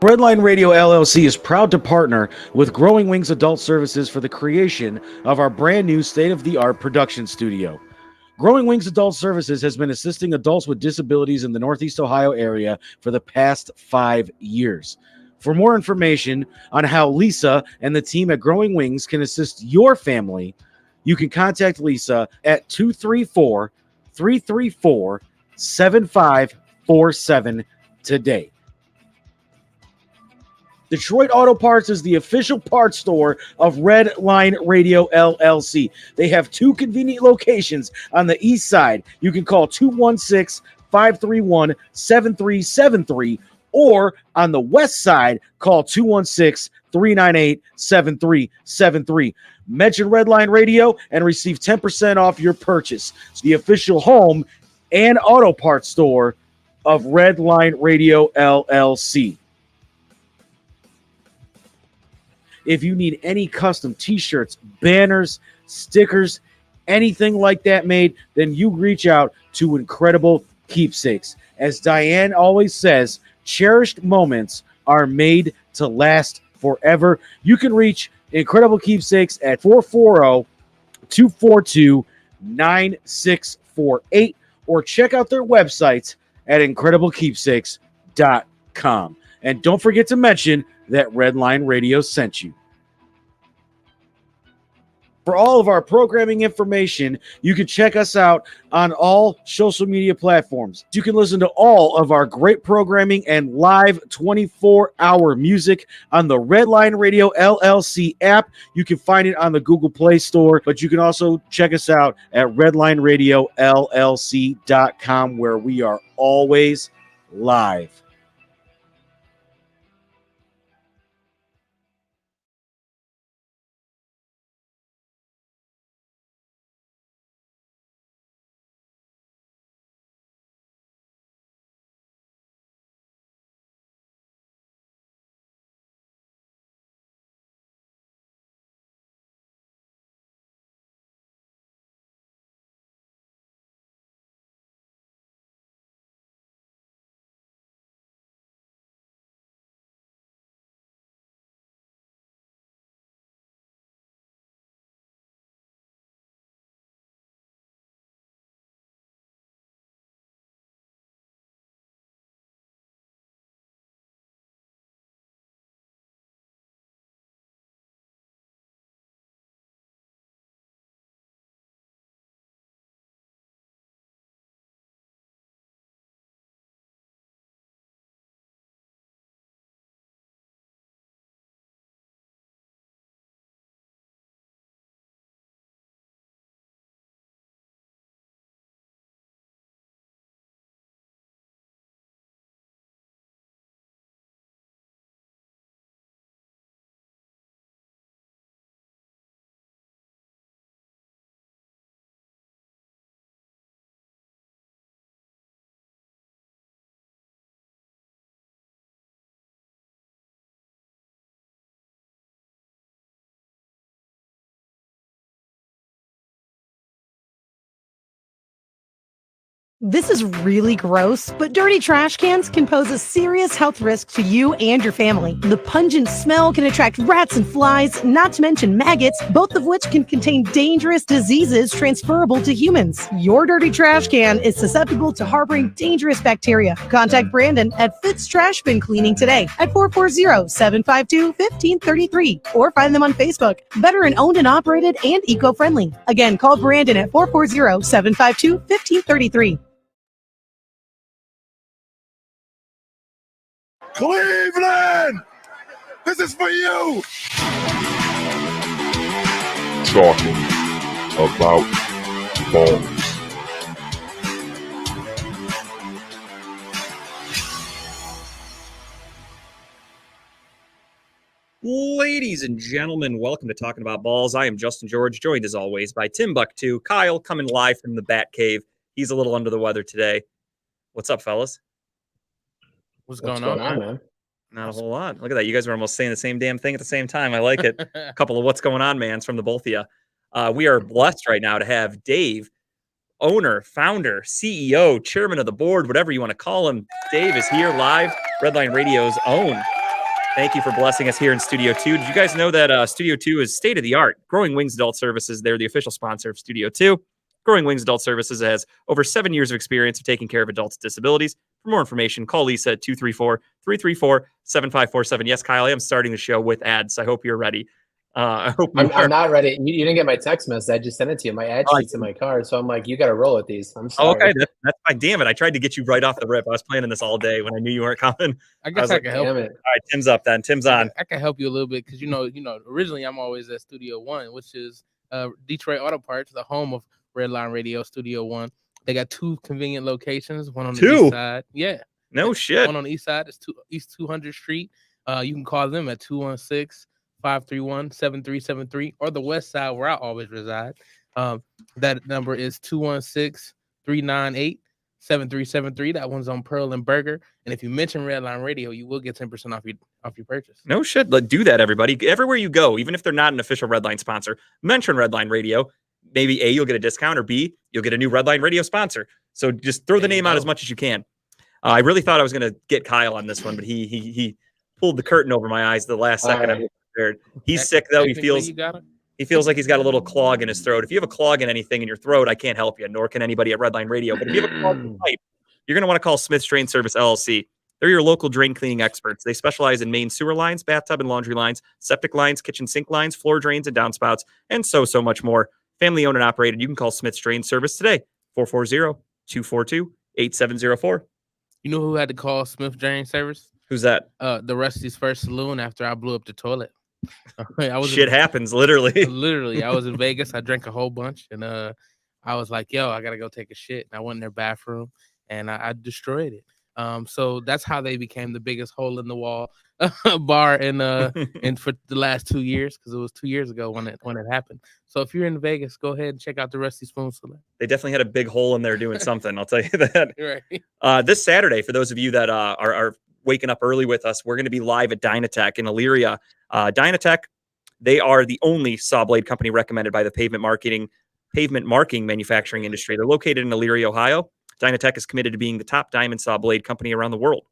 Redline Radio LLC is proud to partner with Growing Wings Adult Services for the creation of our brand new state-of-the-art production studio. Growing Wings Adult Services has been assisting adults with disabilities in the Northeast Ohio area for the past 5 years. For more information on how Lisa and the team at Growing Wings can assist your family, you can contact Lisa at 234 334 7547 today. Detroit Auto Parts is the official parts store of Red Line Radio LLC. They have 2 convenient locations on the east side. You can call 216-531-7373, or on the west side, call 216-398-7373. Mention Red Line Radio and receive 10% off your purchase. It's the official home and auto parts store of Red Line Radio LLC. If you need any custom t-shirts, banners, stickers, anything like that made, then you reach out to Incredible Keepsakes. As Diane always says, cherished moments are made to last forever. You can reach Incredible Keepsakes at 440-242-9648 or check out their website at incrediblekeepsakes.com. And don't forget to mention that Redline Radio sent you. For all of our programming information, you can check us out on all social media platforms. You can listen to all of our great programming and live 24-hour music on the Redline Radio LLC app. You can find it on the Google Play Store, but you can also check us out at redlineradiolllc.com, where we are always live. This is really gross, but dirty trash cans can pose a serious health risk to you and your family. The pungent smell can attract rats and flies, not to mention maggots, both of which can contain dangerous diseases transferable to humans. Your dirty trash can is susceptible to harboring dangerous bacteria. Contact Brandon at Fitz Trash Bin Cleaning today at 440-752-1533 or find them on Facebook. Veteran owned and operated and eco-friendly. Again, call Brandon at 440-752-1533. Cleveland! This is for you! Talking about balls. Ladies and gentlemen, welcome to Talking About Balls. I am Justin George, joined as always by Timbuktu. Kyle coming live from the Bat Cave. He's a little under the weather today. What's up, fellas? What's going on, man? Not a whole lot. Look at that. You guys are almost saying the same damn thing at the same time. I like it. A couple of what's going on, mans from the both of you. We are blessed right now to have Dave, owner, founder, CEO, chairman of the board, whatever you want to call him. Dave is here live, Redline Radio's own. Thank you for blessing us here in Studio 2. Did you guys know that Studio 2 is state-of-the-art? Growing Wings Adult Services, they're the official sponsor of Studio 2. Growing Wings Adult Services has over 7 years of experience of taking care of adults with disabilities. For more information, call Lisa at 234-334-7547. Yes, Kyle, I am starting the show with ads. I hope you're ready. I hope I'm not ready. You didn't get my text message. I just sent it to you. My ad sheet's in my car, so I'm like, you got to roll with these. I'm sorry. Okay, that's fine. Damn it. I tried to get you right off the rip. I was planning this all day when I knew you weren't coming. I guess I can help. Damn it. All right, Tim's up then. Tim's on. I can help you a little bit because you know, originally I'm always at Studio One, which is Detroit Auto Parts, the home of Redline Radio. Studio One. They got 2 convenient locations. One on the east side. Yeah. No shit. One on the east side is East 200th Street. You can call them at 216-531-7373, or the west side where I always reside. That number is 216-398-7373. That one's on Pearl and Burger. And if you mention Redline Radio, you will get 10% off your purchase. No shit. Do that, everybody. Everywhere you go, even if they're not an official Redline sponsor, mention Redline Radio. Maybe A, you'll get a discount, or B, you'll get a new Redline Radio sponsor. So just throw the name out as much as you can. I really thought I was going to get Kyle on this one, but he pulled the curtain over my eyes the last second. Right. He's sick though. He feels like he's got a little clog in his throat. If you have a clog in anything in your throat, I can't help you, nor can anybody at Redline Radio. But if you have a clog in the pipe, you're going to want to call Smith's Drain Service LLC. They're your local drain cleaning experts. They specialize in main sewer lines, bathtub and laundry lines, septic lines, kitchen sink lines, floor drains and downspouts, and so much more. Family owned and operated. You can call Smith's Drain Service today, 440-242-8704. You know who had to call Smith Drain Service? Who's that? The Rusty's First Saloon after I blew up the toilet. Happens, literally. Literally, I was in Vegas. I drank a whole bunch, and I was like, "Yo, I gotta go take a shit." And I went in their bathroom, and I destroyed it. So that's how they became the biggest hole in the wall bar in for the last 2 years, because it was 2 years ago when it happened. So if you're in Vegas, go ahead and check out the Rusty Spoon Saloon. They definitely had a big hole in there doing something. I'll tell you that. Right. This Saturday, for those of you that are waking up early with us, we're going to be live at Dynatech in Elyria. Dynatech, they are the only saw blade company recommended by the pavement marking manufacturing industry. They're located in Elyria, Ohio. Dynatech is committed to being the top diamond saw blade company around the world.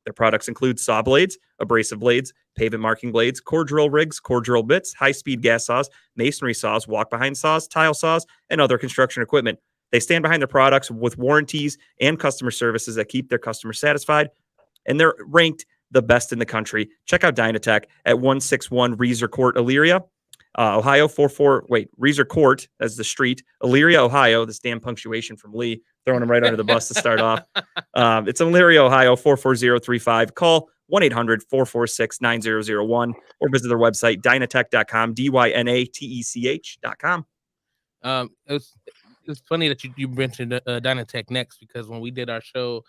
Their products include saw blades, abrasive blades, pavement marking blades, core drill rigs, core drill bits, high-speed gas saws, masonry saws, walk-behind saws, tile saws, and other construction equipment. They stand behind their products with warranties and customer services that keep their customers satisfied, and they're ranked the best in the country. Check out Dynatech at 161 Reeser Court, Elyria, Ohio. Reeser Court as the street, Elyria, Ohio. This damn punctuation from Lee, throwing him right under the bus to start off. It's Elyria, Ohio, 44035. Call 1-800-446-9001 or visit their website, dynatech.com, dynatech.com. It's funny that you mentioned Dynatech next, because when we did our show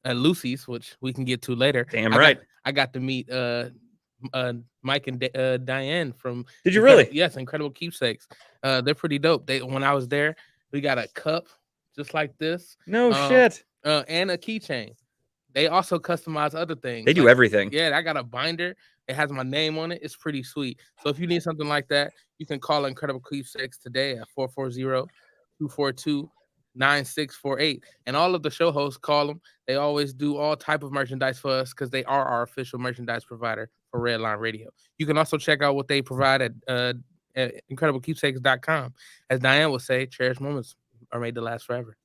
at Lucy's, which we can get to later. Damn right. I got to meet Mike and Diane from. Did you really? Yes, Incredible Keepsakes. They're pretty dope. When I was there, we got a cup just like this. No shit. And a keychain. They also customize other things. They do everything. Yeah, I got a binder. It has my name on it. It's pretty sweet. So if you need something like that, you can call Incredible Keepsakes today at 440-242-9648. And all of the show hosts call them. They always do all type of merchandise for us because they are our official merchandise provider for Redline Radio. You can also check out what they provide at IncredibleKeepsakes.com. As Diane will say, cherished moments are made to last forever.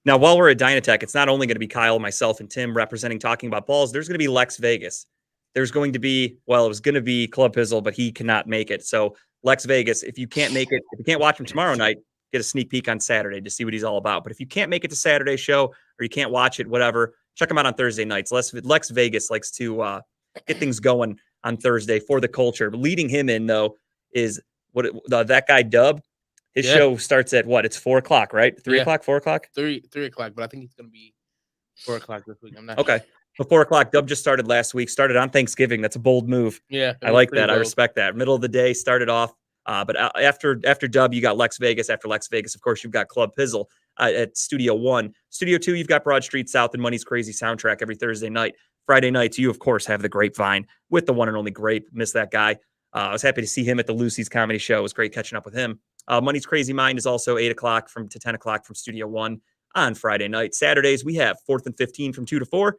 Now, while we're at Dynatech, it's not only going to be Kyle, myself, and Tim representing Talking About Balls. There's going to be Lex Vegas. There's going to be, it was going to be Club Pizzle, but he cannot make it. So Lex Vegas, if you can't make it, if you can't watch him tomorrow night, get a sneak peek on Saturday to see what he's all about. But if you can't make it to Saturday's show, or you can't watch it, whatever, check him out on Thursday nights. Lex Vegas likes to get things going on Thursday for the culture. But leading him in, though, is that guy Dub. His show starts at what? It's 4 o'clock, right? 3 o'clock, 4 o'clock? 3 o'clock, but I think it's going to be 4 o'clock this week. I'm not okay. But 4 o'clock, Dub just started last week. Started on Thanksgiving. That's a bold move. Yeah. I like that. Bold. I respect that. Middle of the day, started off. But after Dub, you got Lex Vegas. After Lex Vegas, of course, you've got Club Pizzle at Studio 1. Studio 2, you've got Broad Street South and Money's Crazy soundtrack every Thursday night. Friday nights, you, of course, have the Grapevine with the one and only Grape. Miss that guy. I was happy to see him at the Lucy's Comedy Show. It was great catching up with him. Money's Crazy Mind is also 8 o'clock to 10 o'clock from Studio 1 on Friday night. Saturdays, we have 4th and 15 from 2 to 4.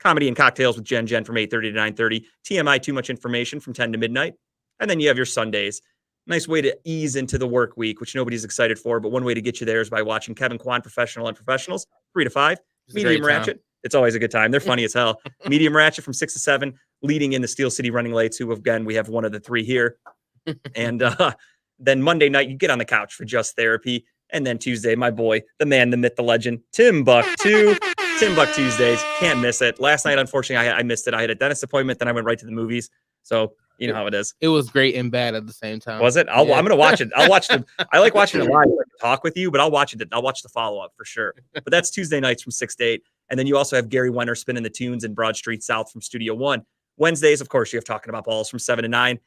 Comedy and Cocktails with Jen from 8:30 to 9:30. TMI, Too Much Information from 10 to midnight. And then you have your Sundays. Nice way to ease into the work week, which nobody's excited for. But one way to get you there is by watching Kevin Kwan, Professional and Professionals, 3 to 5. It's a Medium great time. Ratchet. It's always a good time. They're funny as hell. Medium Ratchet from 6 to 7, leading in the Steel City Running Lates, who, again, we have one of the three here. And then Monday night, you get on the couch for Just Therapy. And then Tuesday, my boy, the man, the myth, the legend, Tim Buck 2. Tim Buck Tuesdays. Can't miss it. Last night, unfortunately, I missed it. I had a dentist appointment. Then I went right to the movies. So you know how it is. It was great and bad at the same time. Was it? I'm going to watch it. I like watching it live. I can talk with you, but I'll watch it. I'll watch the follow-up for sure. But that's Tuesday nights from 6 to 8. And then you also have Gary Wenner spinning the tunes in Broad Street South from Studio One. Wednesdays, of course, you have Talking About Balls from 7 to 9.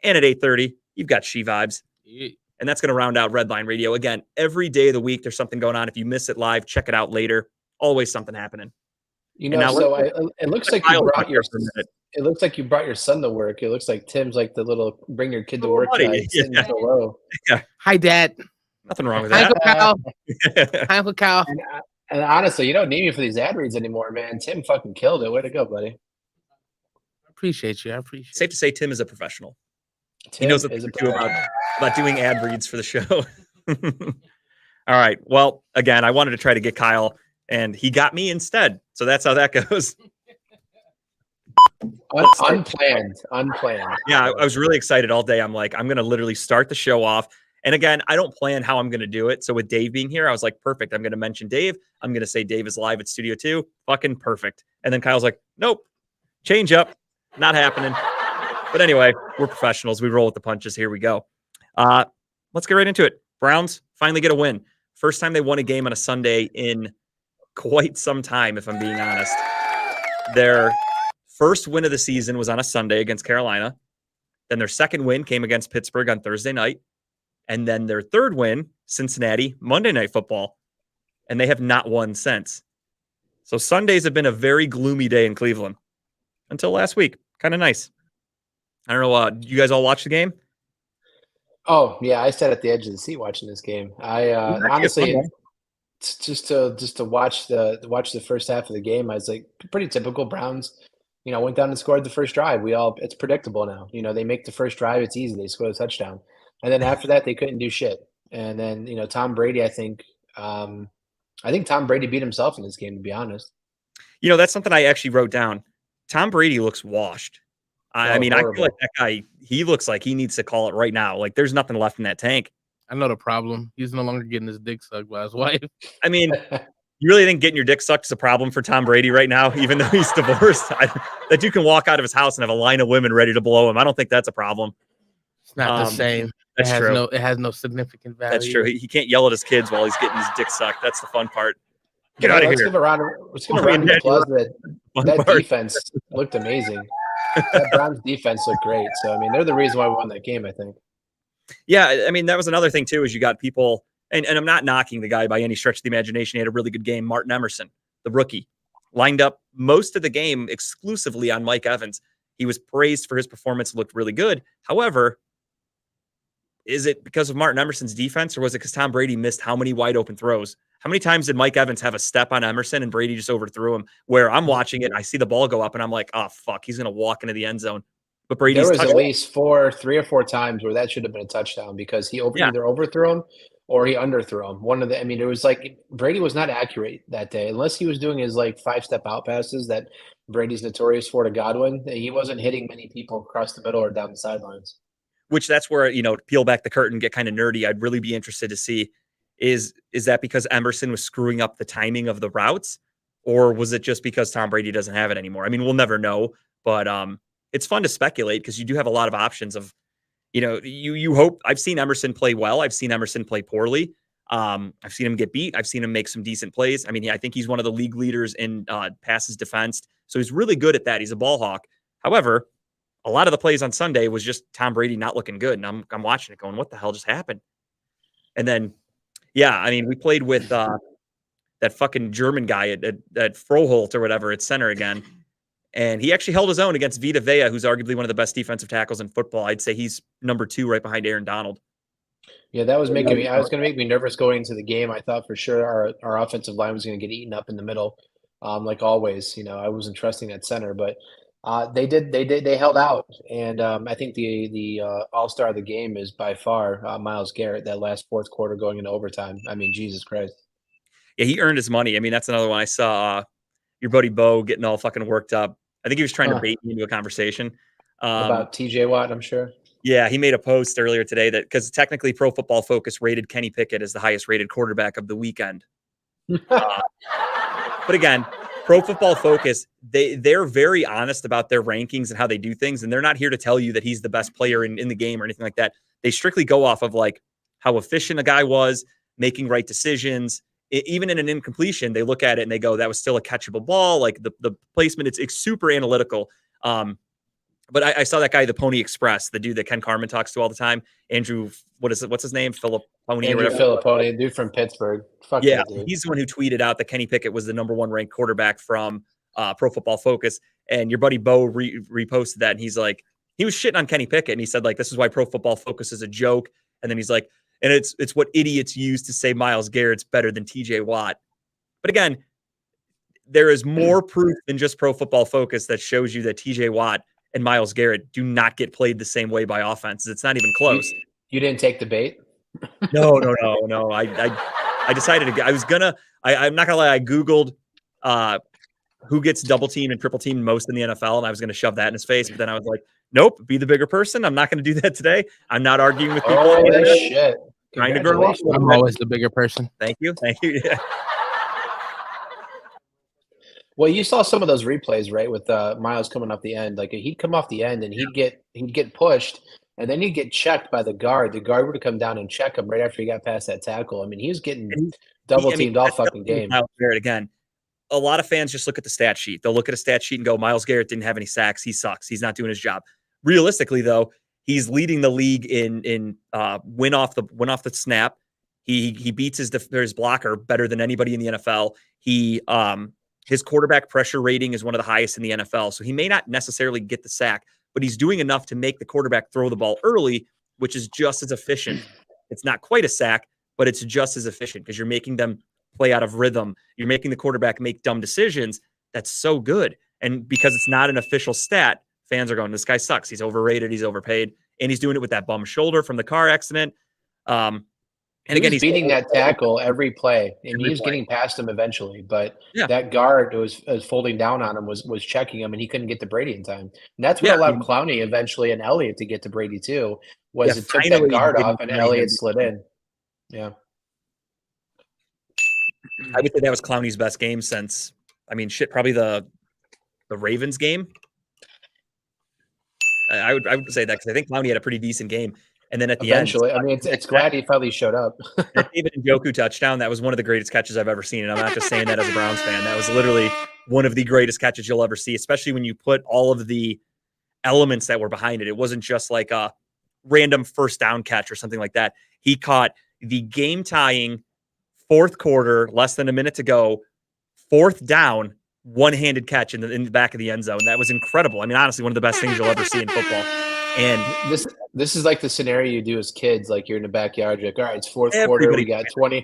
And at 8:30, you've got She Vibes. Yeah. And that's going to round out Redline Radio. Again, every day of the week, there's something going on. If you miss it live, check it out later. Always something happening. You know, so it looks like you brought your. For a minute. It looks like you brought your son to work. It looks like Tim's like the little bring your kid to work buddy. guy. Sitting so low. Hi, Dad. Nothing wrong with Hi, that. Uncle Cal. Hi, Uncle Cal. And honestly, you don't need me for these ad reads anymore, man. Tim fucking killed it. Way to go, buddy. Appreciate you. I appreciate Safe to say Tim is a professional. Tim He knows what is to a do about doing ad reads for the show. All right. Well, again, I wanted to try to get Kyle, and he got me instead. So that's how that goes. Unplanned. Yeah, I was really excited all day. I'm like, I'm going to literally start the show off. And again, I don't plan how I'm going to do it. So with Dave being here, I was like, perfect. I'm going to mention Dave. I'm going to say Dave is live at Studio 2. Fucking perfect. And then Kyle's like, nope, change up. Not happening. But anyway, we're professionals. We roll with the punches. Here we go. Let's get right into it. Browns finally get a win. First time they won a game on a Sunday in quite some time, if I'm being honest. Their first win of the season was on a Sunday against Carolina. Then their second win came against Pittsburgh on Thursday night. And then their third win, Cincinnati, Monday Night Football. And they have not won since. So Sundays have been a very gloomy day in Cleveland until last week. Kind of nice. I don't know. You guys all watch the game? Oh yeah, I sat at the edge of the seat watching this game. I honestly, just to watch the first half of the game, I was like, pretty typical Browns. You know, went down and scored the first drive. It's predictable now. You know, they make the first drive, it's easy. They score a touchdown, and then after that, they couldn't do shit. And then Tom Brady, I think Tom Brady beat himself in this game. To be honest, that's something I actually wrote down. Tom Brady looks washed. I mean, horrible. I feel like that guy, he looks like he needs to call it right now. Like, there's nothing left in that tank. I know the problem. He's no longer getting his dick sucked by his wife. I mean, you really think getting your dick sucked is a problem for Tom Brady right now, even though he's divorced? That dude can walk out of his house and have a line of women ready to blow him. I don't think that's a problem. It's not the same. That's true. It has no significant value. That's true. He can't yell at his kids while he's getting his dick sucked. That's the fun part. Get out of here. Let's give a round of applause. That defense looked amazing. That Browns defense looked great. So, I mean, they're the reason why we won that game, I think. Yeah, I mean, that was another thing, too, is you got people, and I'm not knocking the guy by any stretch of the imagination. He had a really good game. Martin Emerson, the rookie, lined up most of the game exclusively on Mike Evans. He was praised for his performance, looked really good. However, is it because of Martin Emerson's defense, or was it because Tom Brady missed how many wide open throws? How many times did Mike Evans have a step on Emerson and Brady just overthrew him, where I'm watching it and I see the ball go up and I'm like, oh, fuck, he's going to walk into the end zone. But Brady's there was at least 3 or 4 times where that should have been a touchdown because he either overthrew him or he underthrew him. It was like Brady was not accurate that day unless he was doing his like 5-step out passes that Brady's notorious for to Godwin. He wasn't hitting many people across the middle or down the sidelines. Which that's where, peel back the curtain, get kind of nerdy. I'd really be interested to see is that because Emerson was screwing up the timing of the routes, or was it just because Tom Brady doesn't have it anymore? I mean, we'll never know, but it's fun to speculate because you do have a lot of options of, you hope. I've seen Emerson play well. I've seen Emerson play poorly. I've seen him get beat. I've seen him make some decent plays. I mean, I think he's one of the league leaders in passes defensed. So he's really good at that. He's a ball hawk. However, a lot of the plays on Sunday was just Tom Brady not looking good. And I'm watching it going, what the hell just happened? And then, yeah, I mean, we played with that fucking German guy at Froholt or whatever at center again. And he actually held his own against Vita Vea, who's arguably one of the best defensive tackles in football. I'd say he's number 2 right behind Aaron Donald. Yeah, that was making me. I was going to make me nervous going into the game. I thought for sure our offensive line was going to get eaten up in the middle. like always. I wasn't trusting at center, but they held out, and I think the all-star of the game is by far Myles Garrett. That last fourth quarter going into overtime. I mean, Jesus Christ. Yeah, he earned his money. I mean, that's another one I saw. Your buddy Bo getting all fucking worked up. I think he was trying to bait me into a conversation About TJ Watt, I'm sure. Yeah, he made a post earlier today that because technically Pro Football Focus rated Kenny Pickett as the highest rated quarterback of the weekend. But again, Pro Football Focus, they're very honest about their rankings and how they do things, and they're not here to tell you that he's the best player in the game or anything like that. They strictly go off of like how efficient a guy was, making right decisions. Even in an incompletion, they look at it and they go, that was still a catchable ball. Like the placement, it's super analytical. But I saw that guy, the Pony Express, the dude that Ken Carman talks to all the time. Andrew, what's his name? Philip Pony. Andrew Filippone, dude from Pittsburgh. Fuck yeah, that dude. He's the one who tweeted out that Kenny Pickett was the #1 ranked quarterback from Pro Football Focus. And your buddy Bo reposted that. And he's like, he was shitting on Kenny Pickett. And he said, like, this is why Pro Football Focus is a joke. And then he's like, and it's what idiots use to say Myles Garrett's better than TJ Watt. But again, there is more proof than just Pro Football Focus that shows you that TJ Watt and Myles Garrett do not get played the same way by offenses. It's not even close. You didn't take the bait? No. I decided to. I'm not gonna lie. I Googled who gets double team and triple team most in the NFL, and I was gonna shove that in his face. But then I was like, nope, be the bigger person. I'm not gonna do that today. I'm not arguing with people. Oh shit! Trying to grow up. I'm always the bigger person. Thank you. Yeah. Well, you saw some of those replays, right? With Myles coming off the end, like he'd come off the end and he'd get pushed, and then he'd get checked by the guard. The guard would come down and check him right after he got past that tackle. I mean, he was getting double teamed all fucking game. Myles Garrett again. A lot of fans just look at the stat sheet. They'll look at a stat sheet and go, Myles Garrett didn't have any sacks. He sucks. He's not doing his job. Realistically, though, he's leading the league in win off the snap. He beats his blocker better than anybody in the NFL. His quarterback pressure rating is one of the highest in the NFL. So he may not necessarily get the sack, but he's doing enough to make the quarterback throw the ball early, which is just as efficient. It's not quite a sack, but it's just as efficient because you're making them play out of rhythm. You're making the quarterback make dumb decisions. That's so good. And because it's not an official stat, fans are going, this guy sucks. He's overrated. He's overpaid. And he's doing it with that bum shoulder from the car accident. And again, he's beating that tackle every play, and he was getting past him eventually. But that guard was folding down on him, was checking him, and he couldn't get to Brady in time. And that's what allowed Clowney eventually and Elliott to get to Brady too. Was it took that guard off and Elliott slid in? Yeah, I would say that was Clowney's best game since, probably the Ravens game. I would say that because I think Clowney had a pretty decent game. And then at the end, it's glad he finally showed up. David Njoku touchdown. That was one of the greatest catches I've ever seen. And I'm not just saying that as a Browns fan. That was literally one of the greatest catches you'll ever see, especially when you put all of the elements that were behind it. It wasn't just like a random first down catch or something like that. He caught the game tying fourth quarter, less than a minute to go, fourth down, one-handed catch in the back of the end zone. That was incredible. Honestly, one of the best things you'll ever see in football. And this is like the scenario you do as kids. Like you're in the backyard, you're like, all right, it's fourth quarter. We got 20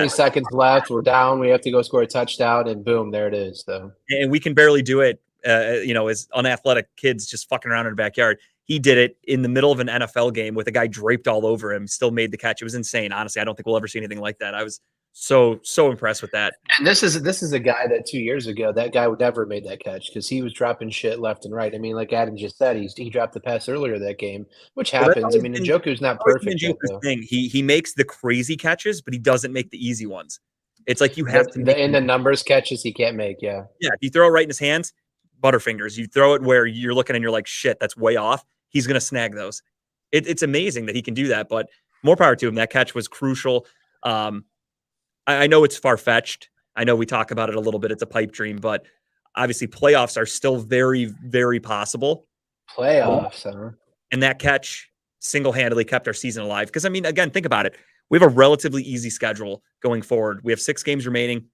seconds left. We're down. We have to go score a touchdown, and boom, there it is. Though, and we can barely do it. As unathletic kids just fucking around in the backyard. He did it in the middle of an NFL game with a guy draped all over him. Still made the catch. It was insane. Honestly, I don't think we'll ever see anything like that. I was so impressed with that. And this is a guy that 2 years ago, that guy would never have made that catch because he was dropping shit left and right. Like Adam just said, he dropped the pass earlier that game, which happens. Njoku's not perfect. He makes the crazy catches, but he doesn't make the easy ones. It's like you have to in the numbers catches he can't make. Yeah. If you throw it right in his hands, butterfingers. You throw it where you're looking and you're like, shit, that's way off. He's gonna snag those. It's amazing that he can do that, but more power to him. That catch was crucial. I know it's far-fetched. I know we talk about it a little bit. It's a pipe dream, but obviously playoffs are still very, very possible. Playoffs, huh? And that catch single-handedly kept our season alive. Because, again, think about it. We have a relatively easy schedule going forward. We have 6 games remaining.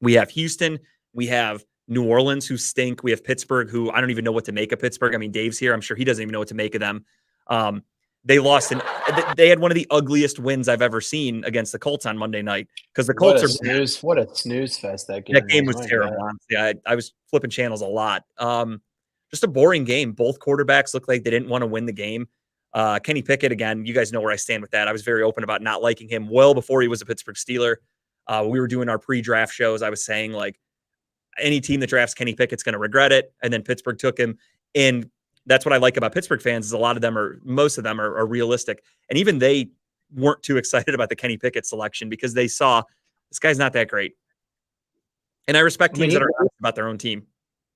We have Houston. We have New Orleans, who stink. We have Pittsburgh, who I don't even know what to make of Pittsburgh. Dave's here. I'm sure he doesn't even know what to make of them. They lost an They had one of the ugliest wins I've ever seen against the Colts on Monday night because the Colts what a snooze fest that game. That game was terrible. Honestly, I was flipping channels a lot. Just a boring game. Both quarterbacks looked like they didn't want to win the game. Kenny Pickett, again, you guys know where I stand with that. I was very open about not liking him well before he was a Pittsburgh Steeler. We were doing our pre-draft shows. I was saying, like, any team that drafts Kenny Pickett's going to regret it. And then Pittsburgh took him. And that's what I like about Pittsburgh fans is most of them are realistic. And even they weren't too excited about the Kenny Pickett selection because they saw this guy's not that great. And I respect teams that are honest about their own team.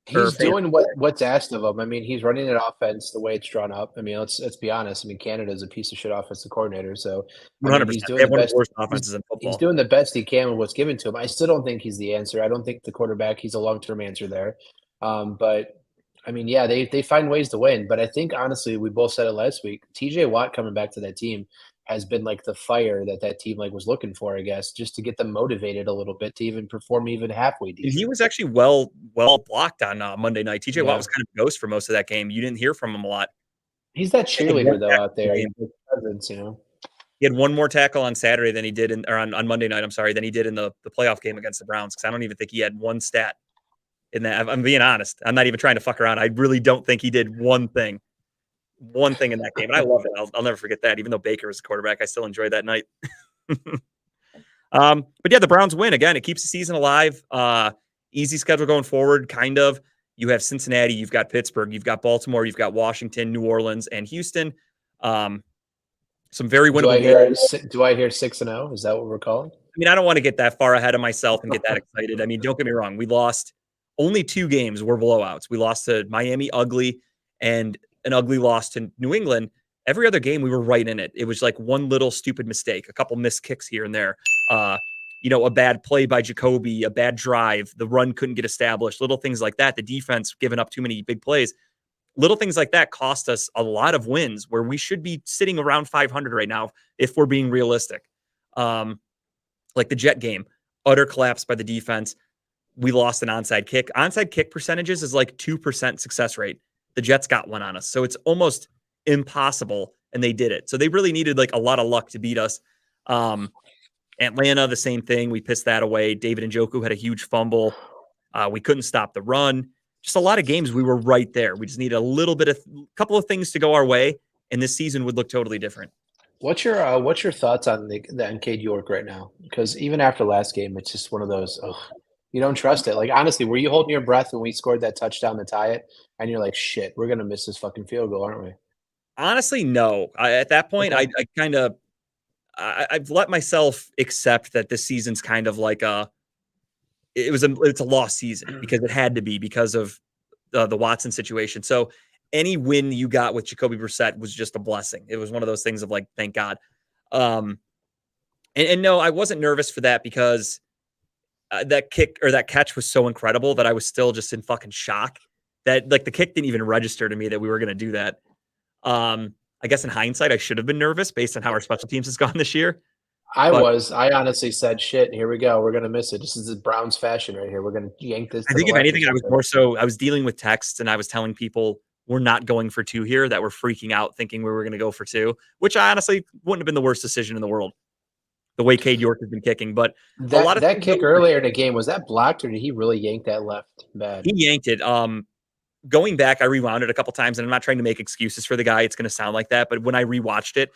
He's doing what's asked of him. I mean, he's running an offense the way it's drawn up. I mean, let's be honest. I mean, Canada's a piece of shit offensive coordinator. So 100%. He's doing one of the worst offenses in football. He's doing the best he can with what's given to him. I still don't think he's the answer. I don't think the quarterback, he's a long-term answer there. But I mean, yeah, they find ways to win. But I think, honestly, we both said it last week, TJ Watt coming back to that team has been like the fire that team like was looking for, I guess, just to get them motivated a little bit to even perform even halfway decent. He was actually well blocked on Monday night. TJ Watt was kind of a ghost for most of that game. You didn't hear from him a lot. He's that cheerleader though out there. Presence, you know. He had one more tackle on Saturday than he did on Monday night. I'm sorry, than he did in the playoff game against the Browns. Because I don't even think he had one stat in that. I'm being honest. I'm not even trying to fuck around. I really don't think he did one thing in that game. And I love it. I'll never forget that. Even though Baker was the quarterback, I still enjoyed that night. But yeah, the Browns win. Again, it keeps the season alive. Easy schedule going forward, kind of. You have Cincinnati, you've got Pittsburgh, you've got Baltimore, you've got Washington, New Orleans, and Houston. Some very winnable games. Do I hear 6-0? Is that what we're calling? I mean, I don't want to get that far ahead of myself and get that excited. I mean, don't get me wrong. We lost only 2 games were blowouts. We lost to Miami ugly and an ugly loss to New England. Every other game, we were right in it. It was like one little stupid mistake, a couple missed kicks here and there. A bad play by Jacoby, a bad drive. The run couldn't get established. Little things like that. The defense giving up too many big plays. Little things like that cost us a lot of wins where we should be sitting around 500 right now if we're being realistic. Like the Jet game, utter collapse by the defense. We lost an onside kick. Onside kick percentages is like 2% success rate. The Jets got one on us. So it's almost impossible, and they did it. So they really needed like a lot of luck to beat us. Atlanta, the same thing. We pissed that away. David Njoku had a huge fumble. We couldn't stop the run. Just a lot of games we were right there. We just needed a couple of things to go our way, and this season would look totally different. What's your thoughts on the Cade York right now? Because even after last game, it's just one of those, you don't trust it. Like, honestly, were you holding your breath when we scored that touchdown to tie it? And you're like, shit, we're going to miss this fucking field goal, aren't we? Honestly, no. At that point, okay. I've let myself accept that this season's kind of like it's a lost season because it had to be because of the Watson situation. So any win you got with Jacoby Brissett was just a blessing. It was one of those things of like, thank God. And no, I wasn't nervous for that because that kick or that catch was so incredible that I was still just in fucking shock that like the kick didn't even register to me that we were going to do that. I guess in hindsight, I should have been nervous based on how our special teams has gone this year. I honestly said, shit, here we go. We're going to miss it. This is the Browns fashion right here. We're going to yank this. I think if anything, I was dealing with texts and I was telling people we're not going for 2 here, that were freaking out thinking we were going to go for 2, which I honestly wouldn't have been the worst decision in the world. The way Cade York has been kicking, but a lot of that kick earlier in the game, was that blocked or did he really yank that left bad? He yanked it. Going back, I rewound it a couple times, and I'm not trying to make excuses for the guy. It's going to sound like that, but when I rewatched it,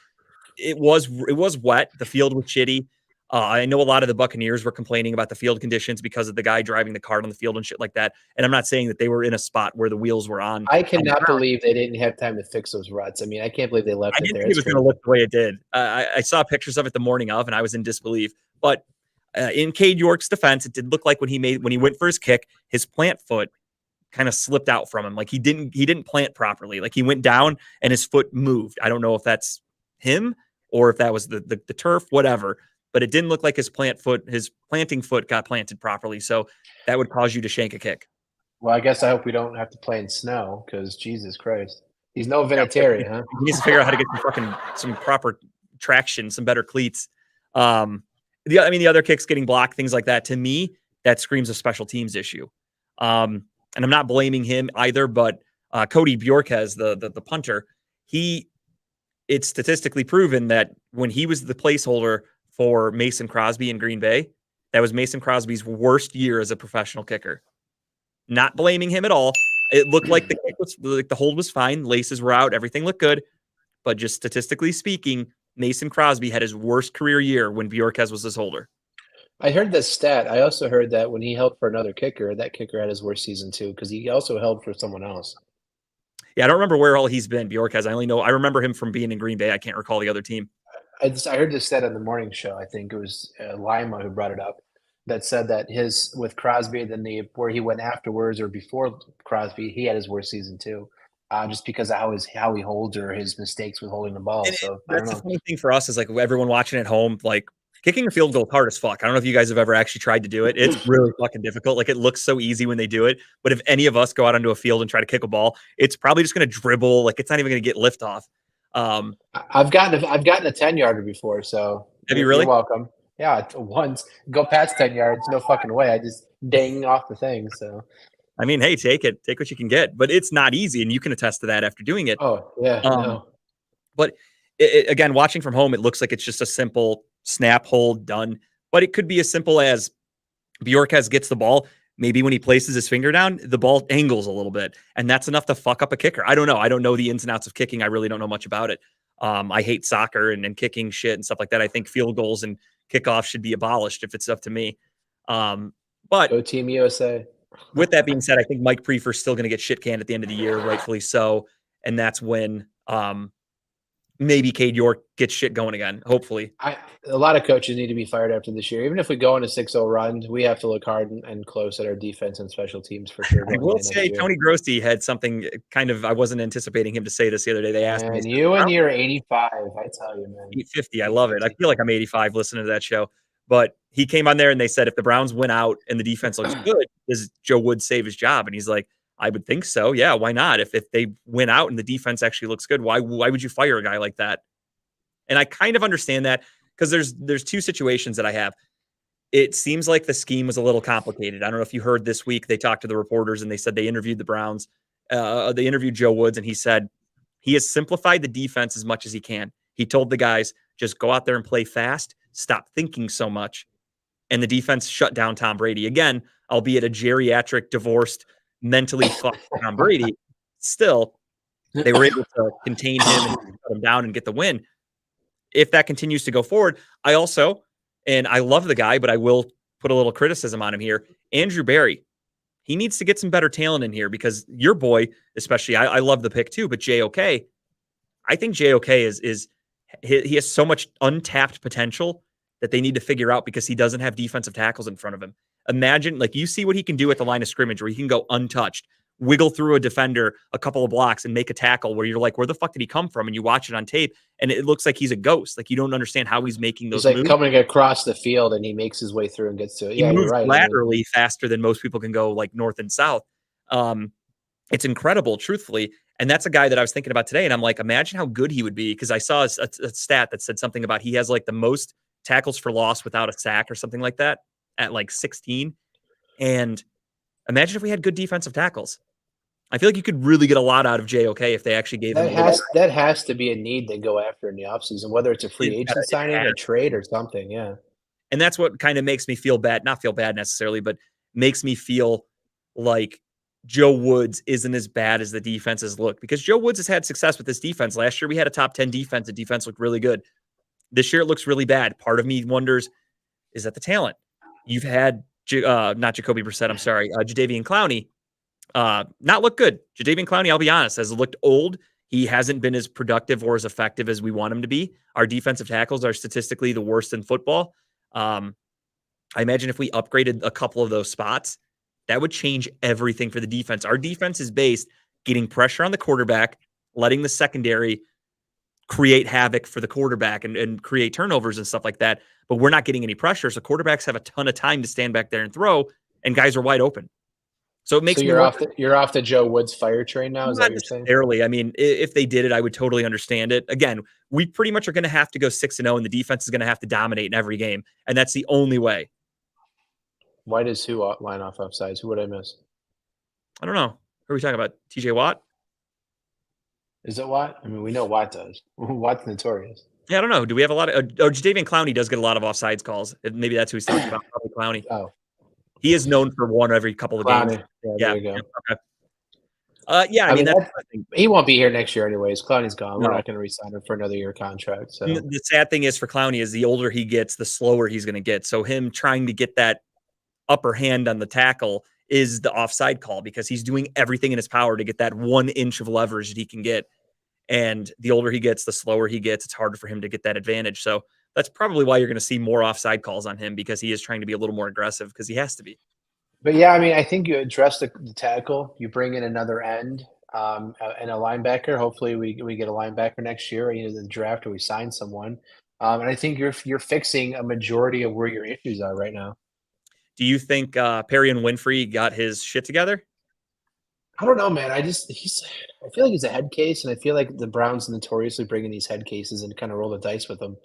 it was wet. The field was shitty. I know a lot of the Buccaneers were complaining about the field conditions because of the guy driving the cart on the field and shit like that. And I'm not saying that they were in a spot where the wheels were on. I cannot believe they didn't have time to fix those ruts. I mean, I can't believe they left it there. It was going to look the way it did. I saw pictures of it the morning of, and I was in disbelief. But in Cade York's defense, it did look like when he went for his kick, his plant foot kind of slipped out from him. Like he didn't plant properly. Like he went down and his foot moved. I don't know if that's him or if that was the turf, whatever. But it didn't look like his planting foot got planted properly. So that would cause you to shank a kick. Well, I guess I hope we don't have to play in snow because Jesus Christ. He's no Vinatieri, huh? He needs to figure out how to get some proper traction, some better cleats. The other kicks getting blocked, things like that. To me, that screams a special teams issue. And I'm not blaming him either, but Cody Bjorkes, the punter, he it's statistically proven that when he was the placeholder for Mason Crosby in Green Bay, that was Mason Crosby's worst year as a professional kicker. Not blaming him at all. It looked like the hold was fine. Laces were out. Everything looked good. But just statistically speaking, Mason Crosby had his worst career year when Bjorkes was his holder. I heard this stat. I also heard that when he held for another kicker, that kicker had his worst season too, because he also held for someone else. Yeah, I don't remember where all he's been, Bjorkes. I remember him from being in Green Bay. I can't recall the other team. I heard this stat on the morning show. I think it was Lima who brought it up. That said that his with Crosby, then where he went afterwards or before Crosby, he had his worst season too, just because of how he holds or his mistakes with holding the ball. And so that's the funny thing for us is like everyone watching at home, like kicking a field goal is hard as fuck. I don't know if you guys have ever actually tried to do it. It's really fucking difficult. Like it looks so easy when they do it, but if any of us go out onto a field and try to kick a ball, it's probably just going to dribble. Like it's not even going to get lift off. I've gotten a 10-yarder before. So have you really? You're welcome. Yeah, once go past 10 yards, no fucking way. I just dang off the thing. So, I mean, hey, take what you can get, but it's not easy, and you can attest to that after doing it. Oh yeah, no. But again, watching from home, it looks like it's just a simple snap, hold, done. But it could be as simple as Bjorkes gets the ball. Maybe when he places his finger down, the ball angles a little bit, and that's enough to fuck up a kicker. I don't know. I don't know the ins and outs of kicking. I really don't know much about it. I hate soccer and kicking shit and stuff like that. I think field goals and kickoff should be abolished if it's up to me. But go Team USA. With that being said, I think Mike Prefer's still going to get shit canned at the end of the year, rightfully so. And that's when maybe Cade York gets shit going again, hopefully. A lot of coaches need to be fired after this year. Even if we go on a 6-0 run, we have to look hard and close at our defense and special teams for sure. I will say Tony Grossi had something kind of, I wasn't anticipating him to say this the other day. They asked me. And you and your 85, I tell you, man. 850, I love it. I feel like I'm 85 listening to that show. But he came on there and they said, if the Browns win out and the defense looks good, does Joe Woods save his job? And he's like, I would think so. Yeah, why not? If they win out and the defense actually looks good, why would you fire a guy like that? And I kind of understand that because there's two situations that I have. It seems like the scheme was a little complicated. I don't know if you heard this week, they talked to the reporters and they said they interviewed the Browns. They interviewed Joe Woods and he said he has simplified the defense as much as he can. He told the guys, just go out there and play fast, stop thinking so much. And the defense shut down Tom Brady. Again, albeit a geriatric, divorced, mentally fucked Tom Brady, still, they were able to contain him and shut him down and get the win. If that continues to go forward, I also, and I love the guy, but I will put a little criticism on him here. Andrew Berry, he needs to get some better talent in here because your boy, especially, I love the pick too, but JOK, I think JOK he has so much untapped potential that they need to figure out because he doesn't have defensive tackles in front of him. Imagine, like, you see what he can do at the line of scrimmage where he can go untouched, wiggle through a defender a couple of blocks and make a tackle where you're like, where the fuck did he come from? And you watch it on tape and it looks like he's a ghost. Like, you don't understand how he's making those moves. He's like coming across the field and he makes his way through and gets to it. He moves laterally faster than most people can go, like, north and south. It's incredible, truthfully. And that's a guy that I was thinking about today. And I'm like, imagine how good he would be. Because I saw a stat that said something about he has like the most tackles for loss without a sack or something like that at like 16. And imagine if we had good defensive tackles. I feel like you could really get a lot out of JOK if they actually gave him. That has to be a need they go after in the offseason, whether it's a free agent signing, a trade, or something. Yeah. And that's what kind of makes me feel bad. Not feel bad necessarily, but makes me feel like Joe Woods isn't as bad as the defenses look, because Joe Woods has had success with this defense. Last year we had a top 10 defense. The defense looked really good. This year it looks really bad. Part of me wonders, is that the talent? You've had not Jacoby Brissett, I'm sorry, Jadeveon Clowney not look good. Jadeveon Clowney, I'll be honest, has looked old. He hasn't been as productive or as effective as we want him to be. Our defensive tackles are statistically the worst in football. I imagine if we upgraded a couple of those spots, that would change everything for the defense. Our defense is based getting pressure on the quarterback, letting the secondary create havoc for the quarterback and create turnovers and stuff like that. But we're not getting any pressure. So quarterbacks have a ton of time to stand back there and throw, and guys are wide open. So it makes you're off the Joe Woods fire train now. Is that what you're saying? Necessarily. I mean, if they did it, I would totally understand it. Again, we pretty much are going to have to go 6-0, and the defense is going to have to dominate in every game, and that's the only way. Why does who line off offsides? Who would I miss? I don't know. Who are we talking about? TJ Watt? Is it Watt? I mean, we know Watt does. Watt's notorious. Yeah, I don't know. Do we have a lot of? Jadeveon Clowney does get a lot of offsides calls. Maybe that's who he's talking about. Probably Clowney. Oh, He is known for one every couple of games. Clowney. Yeah, Yeah. there you go. Okay. Yeah, I mean that's the thing. He won't be here next year anyways. Clowney's gone. No. We're not going to re-sign him for another year contract. So The sad thing is for Clowney is the older he gets, the slower he's going to get. So him trying to get that upper hand on the tackle is the offside call because he's doing everything in his power to get that 1 inch of leverage that he can get. And the older he gets, the slower he gets. It's harder for him to get that advantage. So that's probably why you're going to see more offside calls on him because he is trying to be a little more aggressive because he has to be. But yeah, I mean, I think you address the tackle. You bring in another end and a linebacker. Hopefully, we get a linebacker next year. Either the draft or we sign someone. And I think you're fixing a majority of where your issues are right now. Do you think Perry and Winfrey got his shit together? I don't know, man. I feel like he's a head case, and I feel like the Browns notoriously bring in these head cases and kind of roll the dice with them.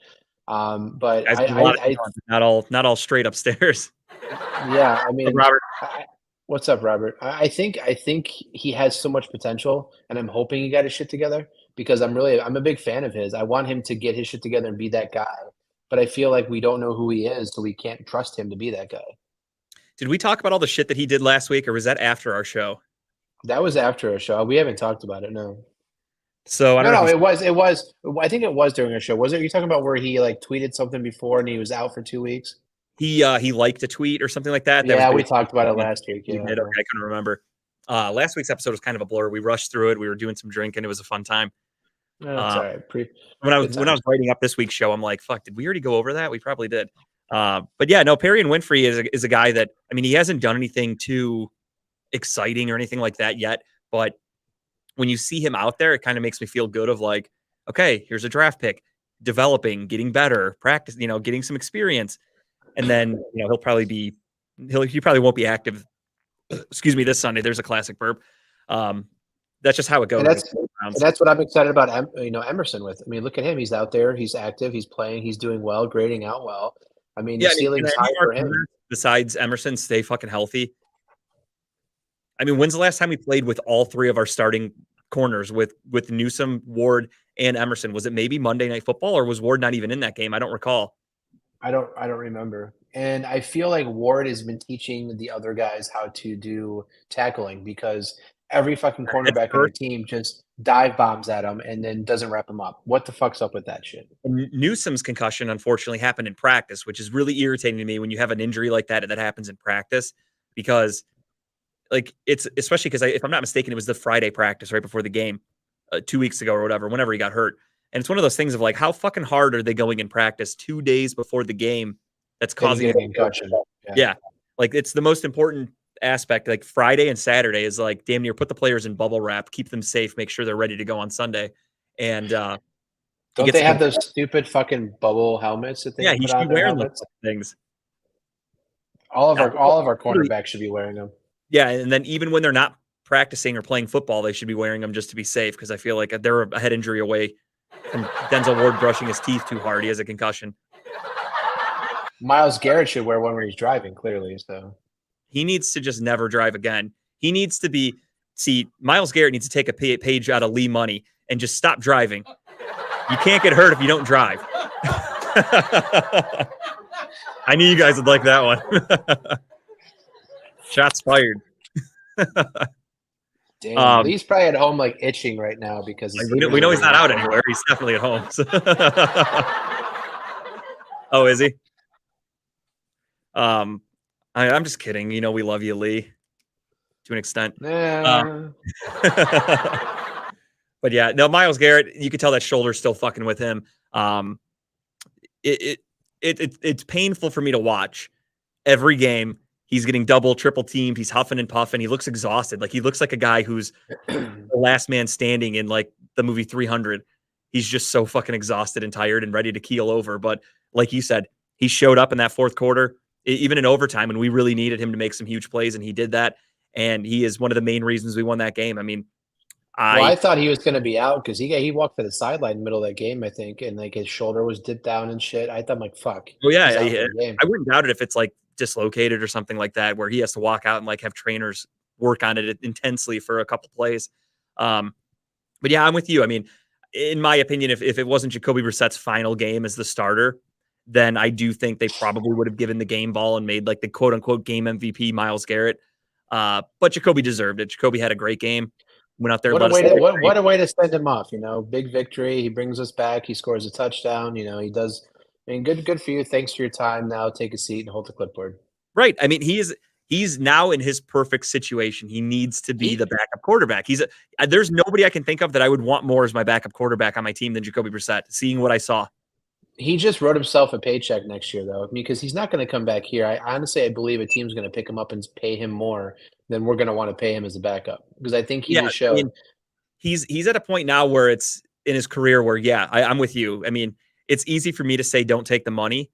But Guys, not all straight upstairs. Yeah, I mean, Robert. What's up, Robert? I think he has so much potential, and I'm hoping he got his shit together because I'm a big fan of his. I want him to get his shit together and be that guy. But I feel like we don't know who he is, so we can't trust him to be that guy. Did we talk about all the shit that he did last week, or was that after our show? That was after a show. We haven't talked about it, no. So I don't know. It was. I think it was during a show. Was it? You're talking about where he like tweeted something before and he was out for 2 weeks? He liked a tweet or something like that. Yeah, we talked about it last week. Yeah, okay, I couldn't remember. Last week's episode was kind of a blur. We rushed through it. We were doing some drinking. It was a fun time. That's all right. When I was writing up this week's show, I'm like, fuck, did we already go over that? We probably did. But yeah, no, Perry and Winfrey is a guy that, I mean, he hasn't done anything too exciting or anything like that yet. But when you see him out there, it kind of makes me feel good of like, okay, here's a draft pick, developing, getting better, practice, getting some experience. And then, he probably won't be active. Excuse me, this Sunday. There's a classic burp. That's just how it goes. And that's what I'm excited about, Emerson with. I mean, look at him. He's out there. He's active. He's playing. He's doing well, grading out well. I mean, the ceiling's high for him. Besides Emerson, stay fucking healthy. I mean, when's the last time we played with all three of our starting corners with Newsome, Ward, and Emerson? Was it maybe Monday Night Football, or was Ward not even in that game? I don't recall. I don't remember. And I feel like Ward has been teaching the other guys how to do tackling because every fucking cornerback on the team just dive bombs at him and then doesn't wrap him up. What the fuck's up with that shit? Newsome's concussion unfortunately happened in practice, which is really irritating to me when you have an injury like that happens in practice because like it's especially because if I'm not mistaken, it was the Friday practice right before the game 2 weeks ago or whatever, whenever he got hurt. And it's one of those things of like, how fucking hard are they going in practice 2 days before the game that's causing a concussion? Yeah. Like it's the most important aspect. Like Friday and Saturday is like damn near put the players in bubble wrap, keep them safe, make sure they're ready to go on Sunday. And don't they have those stupid fucking bubble helmets that they he should be wearing those things. All of our cornerbacks should be wearing them. Yeah, and then even when they're not practicing or playing football, they should be wearing them just to be safe because I feel like they're a head injury away from Denzel Ward brushing his teeth too hard. He has a concussion. Myles Garrett should wear one when he's driving, clearly. So he needs to just never drive again. He needs to Myles Garrett needs to take a page out of Lee Money and just stop driving. You can't get hurt if you don't drive. I knew you guys would like that one. Shots fired. Damn, Lee's probably at home like itching right now because we know he's not out anywhere. He's definitely at home. So. Oh, is he? I'm just kidding. We love you, Lee, to an extent. Yeah. But yeah, no, Myles Garrett, you could tell that shoulder's still fucking with him. It's painful for me to watch every game. He's getting double, triple teamed. He's huffing and puffing. He looks exhausted. Like he looks like a guy who's the last man standing in like the movie 300. He's just so fucking exhausted and tired and ready to keel over. But like you said, he showed up in that fourth quarter, even in overtime, and we really needed him to make some huge plays, and he did that. And he is one of the main reasons we won that game. I mean, I thought he was going to be out because he walked to the sideline in the middle of that game, I think, and like his shoulder was dipped down and shit. I thought I'm like, fuck. Oh yeah, I wouldn't doubt it if it's like dislocated or something like that, where he has to walk out and like have trainers work on it intensely for a couple plays. But yeah, I'm with you. I mean, in my opinion, if it wasn't Jacoby Brissett's final game as the starter, then I do think they probably would have given the game ball and made like the quote unquote game MVP Myles Garrett. But Jacoby deserved it. Jacoby had a great game. Went out there. What And a let way us to what a way to send him off, big victory. He brings us back. He scores a touchdown. He does. I mean, good for you. Thanks for your time. Now take a seat and hold the clipboard. Right. I mean, he's now in his perfect situation. He needs to be the backup quarterback. There's nobody I can think of that I would want more as my backup quarterback on my team than Jacoby Brissett, seeing what I saw. He just wrote himself a paycheck next year, though, because he's not going to come back here. I believe a team's going to pick him up and pay him more than we're going to want to pay him as a backup, because I think he just showed. I mean, he's at a point now where it's in his career where, I'm with you. I mean, it's easy for me to say don't take the money,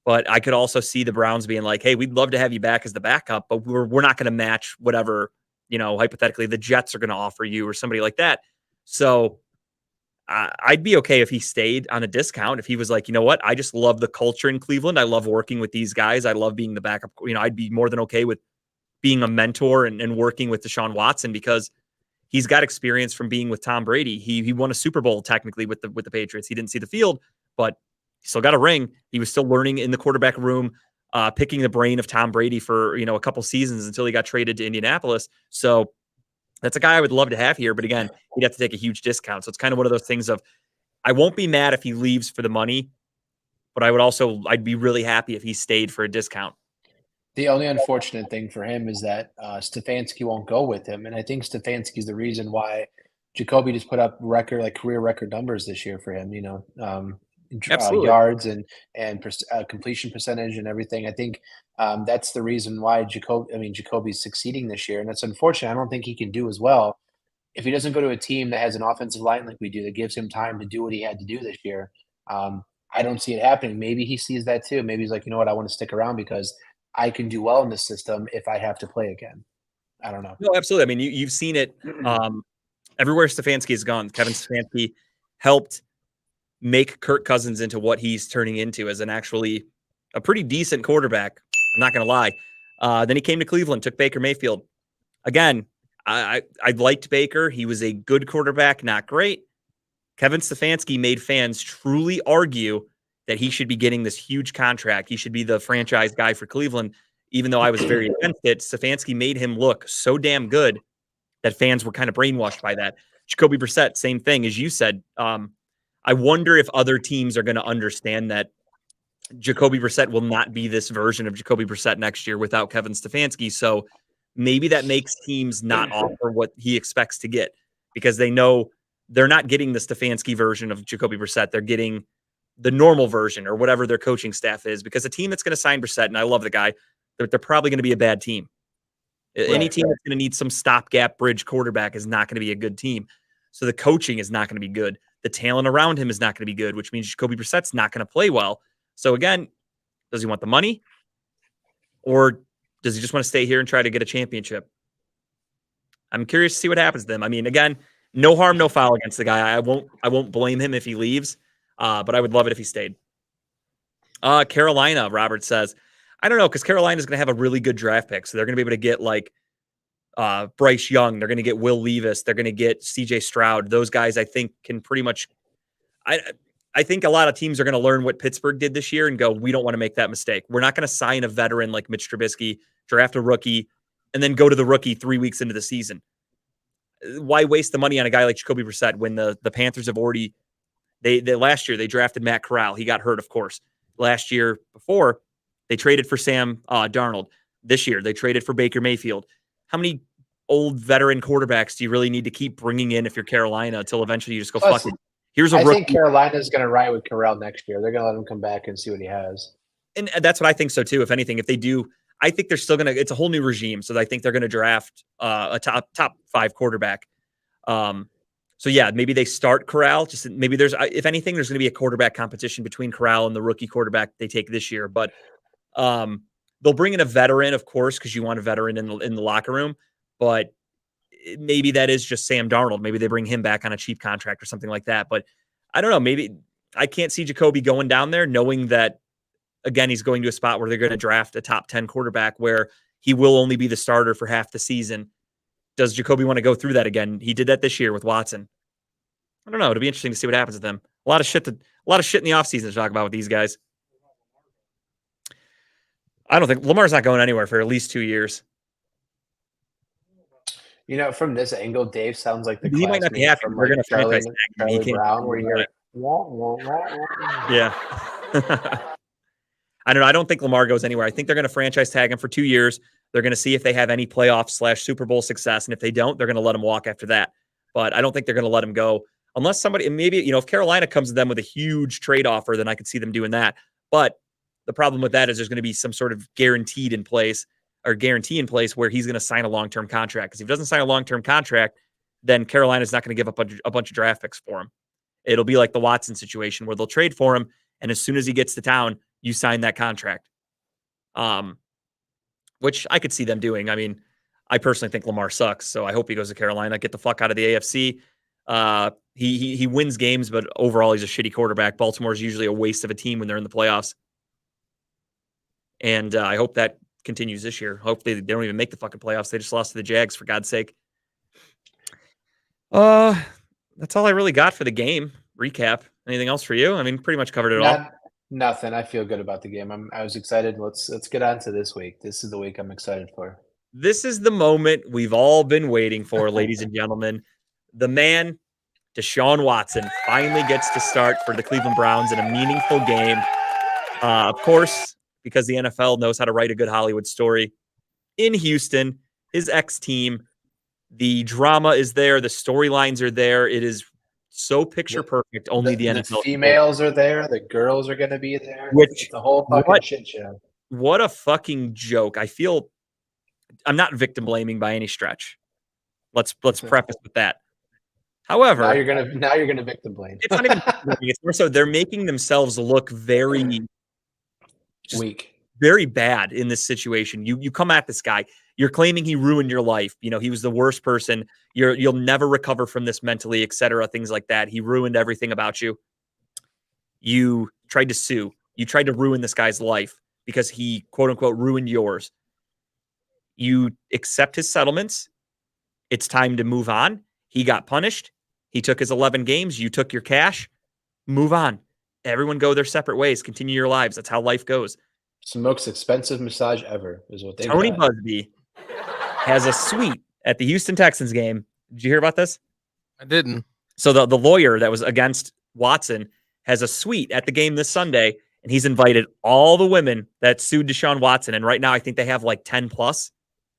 but I could also see the Browns being like, hey, we'd love to have you back as the backup, but we're not going to match whatever, hypothetically the Jets are going to offer you or somebody like that. So I'd be okay if he stayed on a discount. If he was like, you know what, I just love the culture in Cleveland. I love working with these guys. I love being the backup. I'd be more than okay with being a mentor and working with Deshaun Watson, because he's got experience from being with Tom Brady. He won a Super Bowl technically with the Patriots. He didn't see the field, but he still got a ring. He was still learning in the quarterback room, picking the brain of Tom Brady for, a couple seasons until he got traded to Indianapolis. So that's a guy I would love to have here. But again, he'd have to take a huge discount. So it's kind of one of those things of, I won't be mad if he leaves for the money, but I'd be really happy if he stayed for a discount. The only unfortunate thing for him is that Stefanski won't go with him. And I think Stefanski's the reason why Jacoby just put up career record numbers this year for him, yards and completion percentage and everything. I think that's the reason why Jacoby's succeeding this year. And that's unfortunate. I don't think he can do as well if he doesn't go to a team that has an offensive line like we do, that gives him time to do what he had to do this year. I don't see it happening. Maybe he sees that too. Maybe he's like, you know what, I want to stick around because I can do well in this system if I have to play again. I don't know. No, absolutely. I mean, you've seen it everywhere Stefanski has gone. Kevin Stefanski helped make Kirk Cousins into what he's turning into as a pretty decent quarterback. I'm not going to lie. Then he came to Cleveland, took Baker Mayfield. Again, I liked Baker. He was a good quarterback, not great. Kevin Stefanski made fans truly argue that he should be getting this huge contract. He should be the franchise guy for Cleveland. Even though I was very against it, Stefanski made him look so damn good that fans were kind of brainwashed by that. Jacoby Brissett, same thing, as you said. I wonder if other teams are going to understand that Jacoby Brissett will not be this version of Jacoby Brissett next year without Kevin Stefanski. So maybe that makes teams not offer what he expects to get, because they know they're not getting the Stefanski version of Jacoby Brissett. They're getting the normal version or whatever their coaching staff is, because a team that's going to sign Brissett, and I love the guy, they're probably going to be a bad team. Any team that's going to need some stopgap bridge quarterback is not going to be a good team. So the coaching is not going to be good. The talent around him is not going to be good, which means Jacoby Brissett's not going to play well. So again, does he want the money, or does he just want to stay here and try to get a championship? I'm curious to see what happens to them. I mean, again, no harm, no foul against the guy. I won't blame him if he leaves, but I would love it if he stayed. Carolina, Robert says, I don't know, because Carolina is going to have a really good draft pick, so they're going to be able to get like Bryce Young. They're going to get Will Levis. They're going to get C.J. Stroud. Those guys, I think, can pretty much. I think a lot of teams are going to learn what Pittsburgh did this year and go, we don't want to make that mistake. We're not going to sign a veteran like Mitch Trubisky, draft a rookie, and then go to the rookie 3 weeks into the season. Why waste the money on a guy like Jacoby Brissett when the Panthers have already they last year they drafted Matt Corral. He got hurt, of course. Last year before, they traded for Sam Darnold. This year, they traded for Baker Mayfield. How many old veteran quarterbacks do you really need to keep bringing in if you're Carolina until eventually you just go, fuck it? Here's a rookie. I think Carolina's going to ride with Corral next year. They're going to let him come back and see what he has. And that's what I think so, too. If anything, if they do, I think they're still going to – it's a whole new regime. So I think they're going to draft a top 5 quarterback. So, yeah, maybe they start Corral. Just maybe there's – if anything, there's going to be a quarterback competition between Corral and the rookie quarterback they take this year. But they'll bring in a veteran, of course, because you want a veteran in the locker room. But maybe that is just Sam Darnold. Maybe they bring him back on a cheap contract or something like that. But I don't know. Maybe I can't see Jacoby going down there knowing that, again, he's going to a spot where they're going to draft a top 10 quarterback where he will only be the starter for half the season. Does Jacoby want to go through that again? He did that this year with Watson. I don't know. It'll be interesting to see what happens with them. A lot of shit in the offseason to talk about with these guys. I don't think Lamar's not going anywhere for at least 2 years. You know, from this angle, Dave sounds like the He might not be happy. from We're like going to franchise tag him. He Charlie can't Brown, where do you're that. wah, wah, wah, wah. Yeah. I don't know. I don't think Lamar goes anywhere. I think they're going to franchise tag him for 2 years. They're going to see if they have any playoff / Super Bowl success. And if they don't, they're going to let him walk after that. But I don't think they're going to let him go unless somebody, maybe, if Carolina comes to them with a huge trade offer, then I could see them doing that. But the problem with that is there's going to be some sort of guarantee in place where he's going to sign a long-term contract. Because if he doesn't sign a long-term contract, then Carolina's not going to give up a bunch of draft picks for him. It'll be like the Watson situation where they'll trade for him, and as soon as he gets to town, you sign that contract. Which I could see them doing. I mean, I personally think Lamar sucks, so I hope he goes to Carolina. Get the fuck out of the AFC. He wins games, but overall he's a shitty quarterback. Baltimore is usually a waste of a team when they're in the playoffs. And I hope that continues this year. Hopefully they don't even make the fucking playoffs. They just lost to the Jags, for God's sake. That's all I really got for the game recap. Anything else for you? I mean, pretty much covered it all. Nothing. I feel good about the game. I was excited. Let's get on to this week. This is the week I'm excited for. This is the moment we've all been waiting for, ladies and gentlemen. The man, Deshaun Watson, finally gets to start for the Cleveland Browns in a meaningful game. Of course, because the NFL knows how to write a good Hollywood story. In Houston, his ex-team, the drama is there. The storylines are there. It is so picture perfect. Only the NFL. The females are there. The girls are going to be there. Which, it's the whole fucking shit show. What a fucking joke. I'm not victim blaming by any stretch. Let's preface with that. However, now you're gonna victim blame. It's not even victim blaming. It's more so they're making themselves look very weak, very bad in this situation. You come at this guy. You're claiming he ruined your life. He was the worst person. You'll never recover from this mentally, etc. Things like that. He ruined everything about you. You tried to sue. You tried to ruin this guy's life because he, quote unquote, ruined yours. You accept his settlements. It's time to move on. He got punished. He took his 11 games. You took your cash. Move on. Everyone go their separate ways. Continue your lives. That's how life goes. It's the most expensive massage ever is what they Tony Busby has a suite at the Houston Texans game. Did you hear about this? I didn't. So the lawyer that was against Watson has a suite at the game this Sunday, and he's invited all the women that sued Deshaun Watson. And right now, I think they have like 10 plus,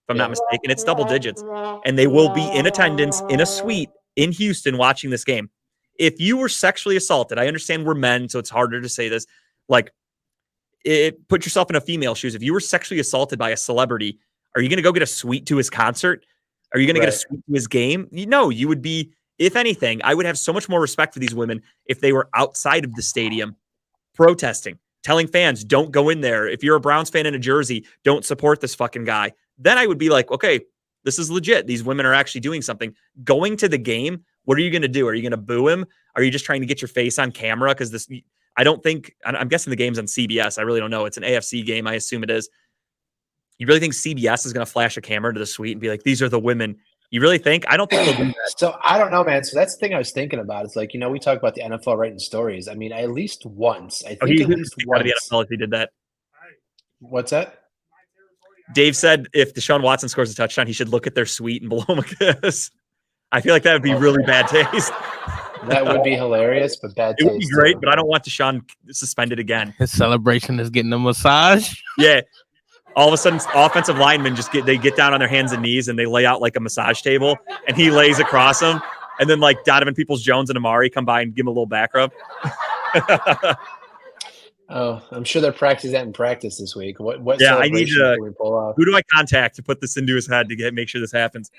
if I'm not mistaken. It's double digits. And they will be in attendance in a suite in Houston watching this game. If you were sexually assaulted, I understand we're men, so it's harder to say this. Like, put yourself in a female shoes. If you were sexually assaulted by a celebrity, are you going to go get a suite to his concert? Are you going to get a suite to his game? No, you would be, if anything, I would have so much more respect for these women if they were outside of the stadium protesting, telling fans, don't go in there. If you're a Browns fan in a jersey, don't support this fucking guy. Then I would be like, okay, this is legit. These women are actually doing something. Going to the game, what are you going to do? Are you going to boo him? Are you just trying to get your face on camera? Because this, I'm guessing the game's on CBS. I really don't know. It's an AFC game. I assume it is. You really think CBS is going to flash a camera to the suite and be like, these are the women? You really think? I don't think they'll do that. So I don't know, man. So that's the thing I was thinking about. It's like, we talk about the NFL writing stories. I mean, at least once. I think at least once. The NFL if he did that. What's that? Dave said if Deshaun Watson scores a touchdown, he should look at their suite and blow him a kiss. I feel like that would be really bad taste. That would be hilarious, but bad taste. It would be great, but I don't want Deshaun suspended again. His celebration is getting a massage. Yeah. All of a sudden, offensive linemen get down on their hands and knees and they lay out like a massage table, and he lays across them. And then like Donovan Peoples-Jones and Amari come by and give him a little back rub. Oh, I'm sure they're practicing that in practice this week. What I need to. Can we pull off? Who do I contact to put this into his head to make sure this happens?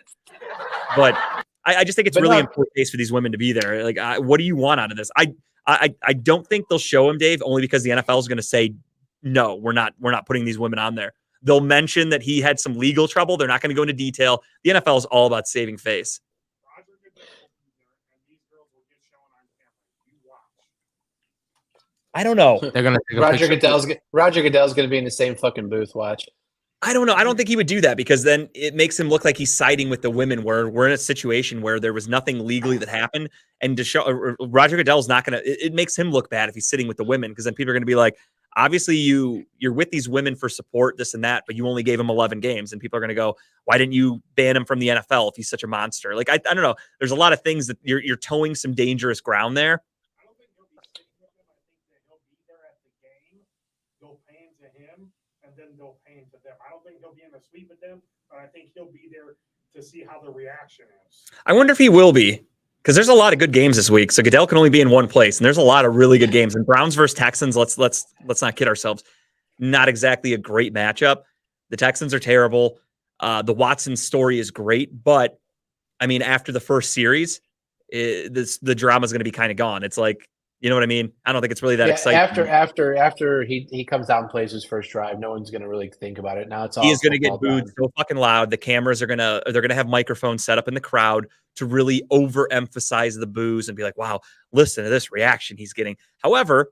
But I just think it's really important case for these women to be there. Like, what do you want out of this? I don't think they'll show him, Dave, only because the NFL is going to say no. We're not putting these women on there. They'll mention that he had some legal trouble. They're not going to go into detail. The NFL is all about saving face. I don't know. They're gonna take Roger Goodell's going to be in the same fucking booth. Watch. I don't know. I don't think he would do that because then it makes him look like he's siding with the women where we're in a situation where there was nothing legally that happened. And Roger Goodell's not going to, it makes him look bad if he's sitting with the women because then people are going to be like, obviously you're with these women for support, this and that, but you only gave him 11 games. And people are going to go, why didn't you ban him from the NFL if he's such a monster? Like, I don't know. There's a lot of things that you're towing some dangerous ground there. I don't think he'll be sitting with them. I think that he'll be there at the game. They'll pan to him, and then they'll pan to them. I don't think he'll be in a suite with them, but I think he'll be there to see how the reaction is. I wonder if he will be, because there's a lot of good games this week. So Goodell can only be in one place, and there's a lot of really good games. And Browns versus Texans, let's not kid ourselves. Not exactly a great matchup. The Texans are terrible. The Watson story is great, but I mean, after the first series, the drama is going to be kind of gone. It's like, you know what I mean? I don't think it's really that exciting. After he comes out and plays his first drive, no one's going to really think about it. Now it's all he is going to get booed so fucking loud. The cameras they're going to have microphones set up in the crowd to really overemphasize the boos and be like, wow, listen to this reaction he's getting. However,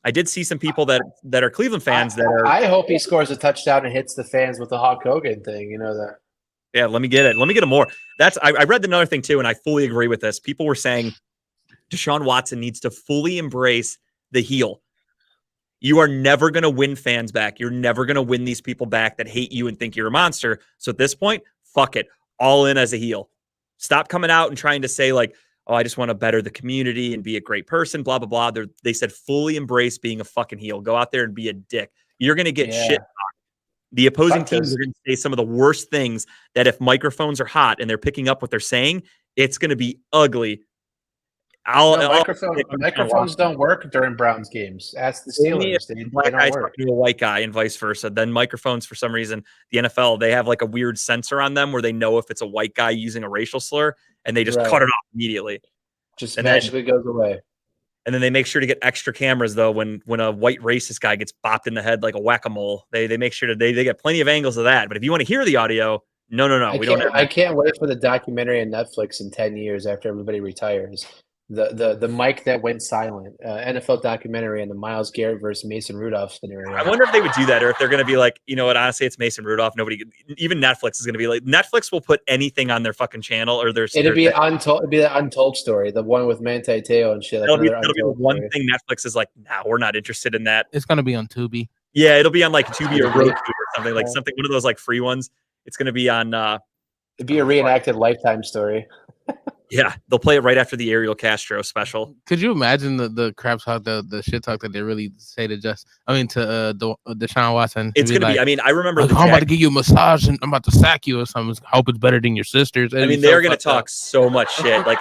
I did see some people that are Cleveland fans I hope he scores a touchdown and hits the fans with the Hulk Hogan thing. You know that. Yeah, let me get it. Let me get him more. I read another thing too, and I fully agree with this. People were saying Deshaun Watson needs to fully embrace the heel. You are never going to win fans back. You're never going to win these people back that hate you and think you're a monster. So at this point, fuck it. All in as a heel. Stop coming out and trying to say like, oh, I just want to better the community and be a great person, blah, blah, blah. They said fully embrace being a fucking heel. Go out there and be a dick. You're going to get shit talked. The opposing teams are going to say some of the worst things that if microphones are hot and they're picking up what they're saying, it's going to be ugly. Microphones don't work during Browns games. Ask the Steelers. They don't work. To a white guy and vice versa. Then microphones, for some reason, the NFL, they have like a weird sensor on them where they know if it's a white guy using a racial slur and they just cut it off immediately. Just magically goes away. And then they make sure to get extra cameras though when a white racist guy gets bopped in the head like a whack-a-mole. They make sure they get plenty of angles of that. But if you want to hear the audio, no. I can't wait for the documentary on Netflix in 10 years after everybody retires. The mic that went silent, NFL documentary, and the Myles Garrett versus Mason Rudolph scenario. I wonder if they would do that, or if they're going to be like, you know what? Honestly, it's Mason Rudolph. Even Netflix is going to be like, Netflix will put anything on their fucking channel or their. It'd be the Untold story, the one with Manti Te'o and shit. That'll be the one thing Netflix is like, nah, we're not interested in that. It's going to be on Tubi. Yeah, it'll be on like Tubi or Roku or something one of those like free ones. It's going to be on. It'd be a reenacted Lifetime story. Yeah, they'll play it right after the Ariel Castro special. Could you imagine the crap talk, the shit talk that they really say to Deshaun Watson? It's going to be. I mean, I remember. I'm about to give you a massage and I'm about to sack you or something. I hope it's better than your sister's. I mean, they're going to talk so much shit. Like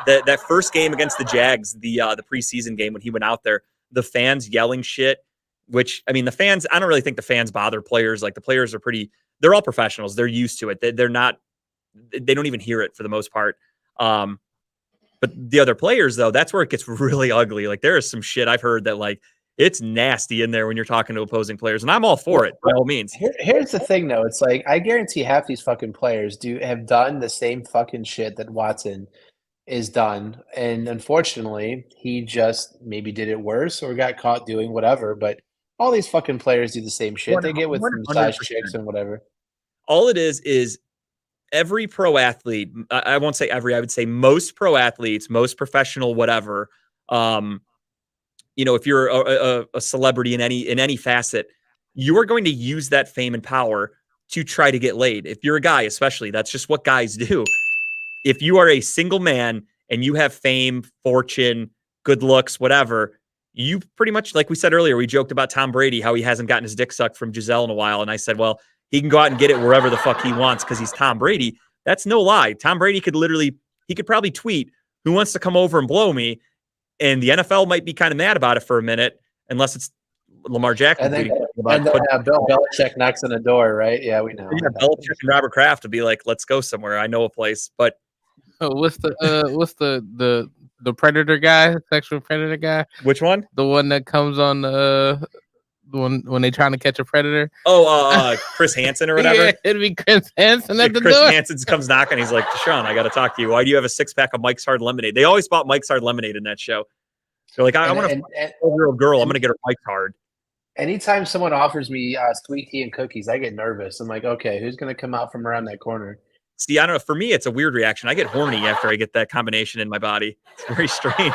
that first game against the Jags, the preseason game when he went out there, the fans yelling shit. Which I mean, the fans. I don't really think the fans bother players. Like the players are pretty. They're all professionals. They're used to it. They're not. They don't even hear it for the most part. But the other players, though, that's where it gets really ugly. Like there is some shit I've heard that like it's nasty in there when you're talking to opposing players, and I'm all for it by all means. Here's the thing, though. It's like I guarantee half these fucking players have done the same fucking shit that Watson is done, and unfortunately, he just maybe did it worse or got caught doing whatever. But all these fucking players do the same shit. They get with massage chicks and whatever. All it is every pro athlete, I won't say every, I would say most pro athletes, most professional, whatever. If you're a celebrity in any facet, you are going to use that fame and power to try to get laid. If you're a guy, especially, that's just what guys do. If you are a single man and you have fame, fortune, good looks, whatever, you pretty much, like we said earlier, we joked about Tom Brady, how he hasn't gotten his dick sucked from Giselle in a while. And I said, well, he can go out and get it wherever the fuck he wants because he's Tom Brady. That's no lie. Tom Brady could probably tweet, who wants to come over and blow me? And the NFL might be kind of mad about it for a minute, unless it's Lamar Jackson. And then Bill Belichick knocks on the door, right? Yeah, we know. Yeah, Belichick and Robert Kraft would be like, let's go somewhere. I know a place. But what's the predator guy, sexual predator guy? Which one? The one that comes on when they trying to catch a predator. Oh, Chris Hansen or whatever. Yeah, it'd be Chris Hansen at the Chris door. Hansen comes knocking. He's like, Deshaun, I got to talk to you. Why do you have a 6-pack of Mike's Hard Lemonade? They always bought Mike's Hard Lemonade in that show. They're like, I want a 12-year-old girl. I'm going to get her Mike's Hard. Anytime someone offers me sweet tea and cookies, I get nervous. I'm like, okay, who's going to come out from around that corner? See, I don't know. For me, it's a weird reaction. I get horny after I get that combination in my body. It's very strange.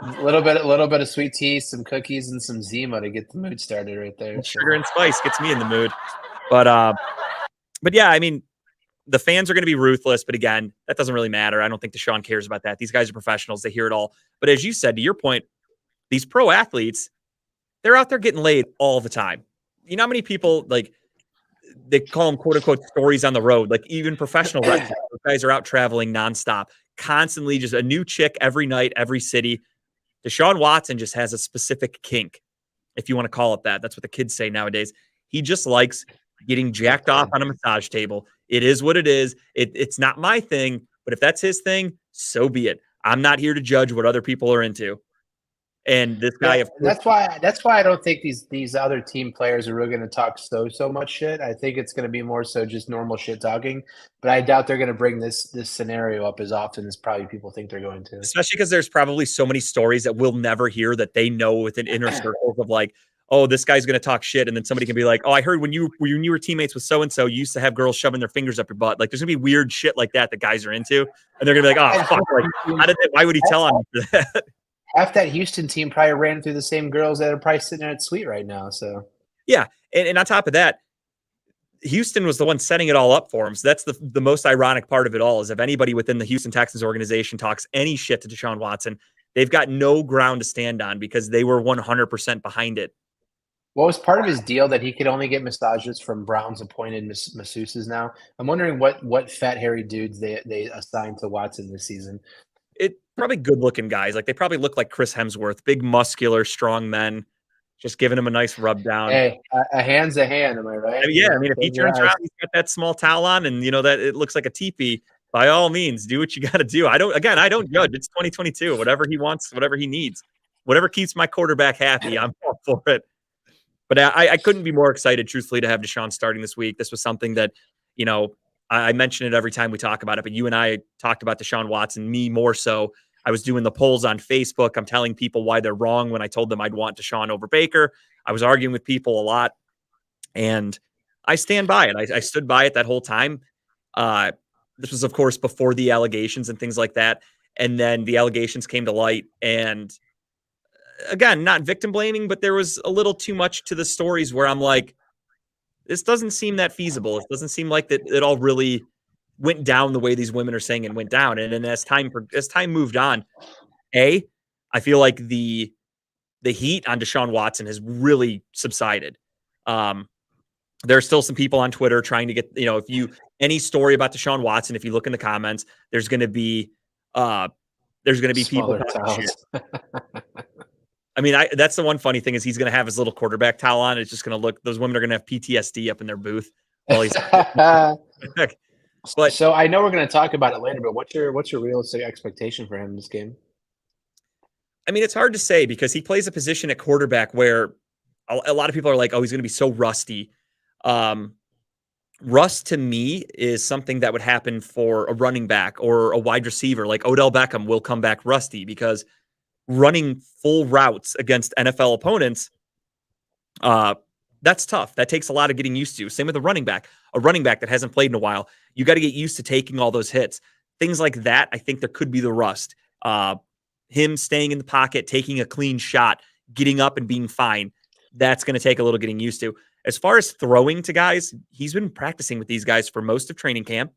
A little bit of sweet tea, some cookies, and some Zima to get the mood started right there. Sugar and spice gets me in the mood. But yeah, I mean, the fans are going to be ruthless. But again, that doesn't really matter. I don't think Deshaun cares about that. These guys are professionals. They hear it all. But as you said, to your point, these pro athletes, they're out there getting laid all the time. You know how many people, like, they call them quote unquote stories on the road, like even professional wrestlers, those guys are out traveling nonstop, constantly, just a new chick every night, every city. Deshaun Watson just has a specific kink, if you want to call it that. That's what the kids say nowadays. He just likes getting jacked off on a massage table. It is what it is. It's not my thing, but if that's his thing, so be it. I'm not here to judge what other people are into. And this guy, of course, that's why I don't think these other team players are really going to talk so much shit. I think it's going to be more so just normal shit talking. But I doubt they're going to bring this scenario up as often as probably people think they're going to. Especially because there's probably so many stories that we'll never hear that they know within inner circles of like, oh, this guy's going to talk shit, and then somebody can be like, oh, I heard when you were teammates with so and so, you used to have girls shoving their fingers up your butt. Like, there's gonna be weird shit like that guys are into, and they're gonna be like, oh fuck, like, why would he tell on me for that? Half that Houston team probably ran through the same girls that are probably sitting there at Sweet right now. So yeah, and on top of that, Houston was the one setting it all up for him. So that's the most ironic part of it all, is if anybody within the Houston Texans organization talks any shit to Deshaun Watson, they've got no ground to stand on because they were 100% behind it. What was part of his deal that he could only get massages from Brown's appointed masseuses now? I'm wondering what fat hairy dudes they assigned to Watson this season. It probably good looking guys. Like, they probably look like Chris Hemsworth, big, muscular, strong men, just giving him a nice rub down. Hey, a hand's a hand. Am I right? I mean, yeah. I mean, if he turns around, he's got that small towel on and that it looks like a teepee, by all means, do what you got to do. I don't judge. It's 2022, whatever he wants, whatever he needs, whatever keeps my quarterback happy. I'm all for it. But I couldn't be more excited, truthfully, to have Deshaun starting this week. This was something that, I mention it every time we talk about it, but you and I talked about Deshaun Watson, me more so. I was doing the polls on Facebook. I'm telling people why they're wrong when I told them I'd want Deshaun over Baker. I was arguing with people a lot, and I stand by it. I stood by it that whole time. This was, of course, before the allegations and things like that. And then the allegations came to light, and again, not victim blaming, but there was a little too much to the stories where I'm like, this doesn't seem that feasible. It doesn't seem like that it all really went down the way these women are saying it went down. And then as time moved on, I feel like the heat on Deshaun Watson has really subsided. There are still some people on Twitter trying to get, any story about Deshaun Watson, if you look in the comments, there's going to be people talking shit. I mean, that's the one funny thing is he's going to have his little quarterback towel on. It's just going to look, those women are going to have PTSD up in their booth while he's. But so I know we're going to talk about it later, but what's your realistic expectation for him in this game? I mean, it's hard to say because he plays a position at quarterback where a lot of people are like, oh, he's going to be so rusty. Rust to me is something that would happen for a running back or a wide receiver. Like Odell Beckham will come back rusty because running full routes against NFL opponents, that's tough. That takes a lot of getting used to. Same with a running back that hasn't played in a while. You got to get used to taking all those hits. Things like that, I think there could be the rust. Him staying in the pocket, taking a clean shot, getting up and being fine. That's going to take a little getting used to. As far as throwing to guys, he's been practicing with these guys for most of training camp,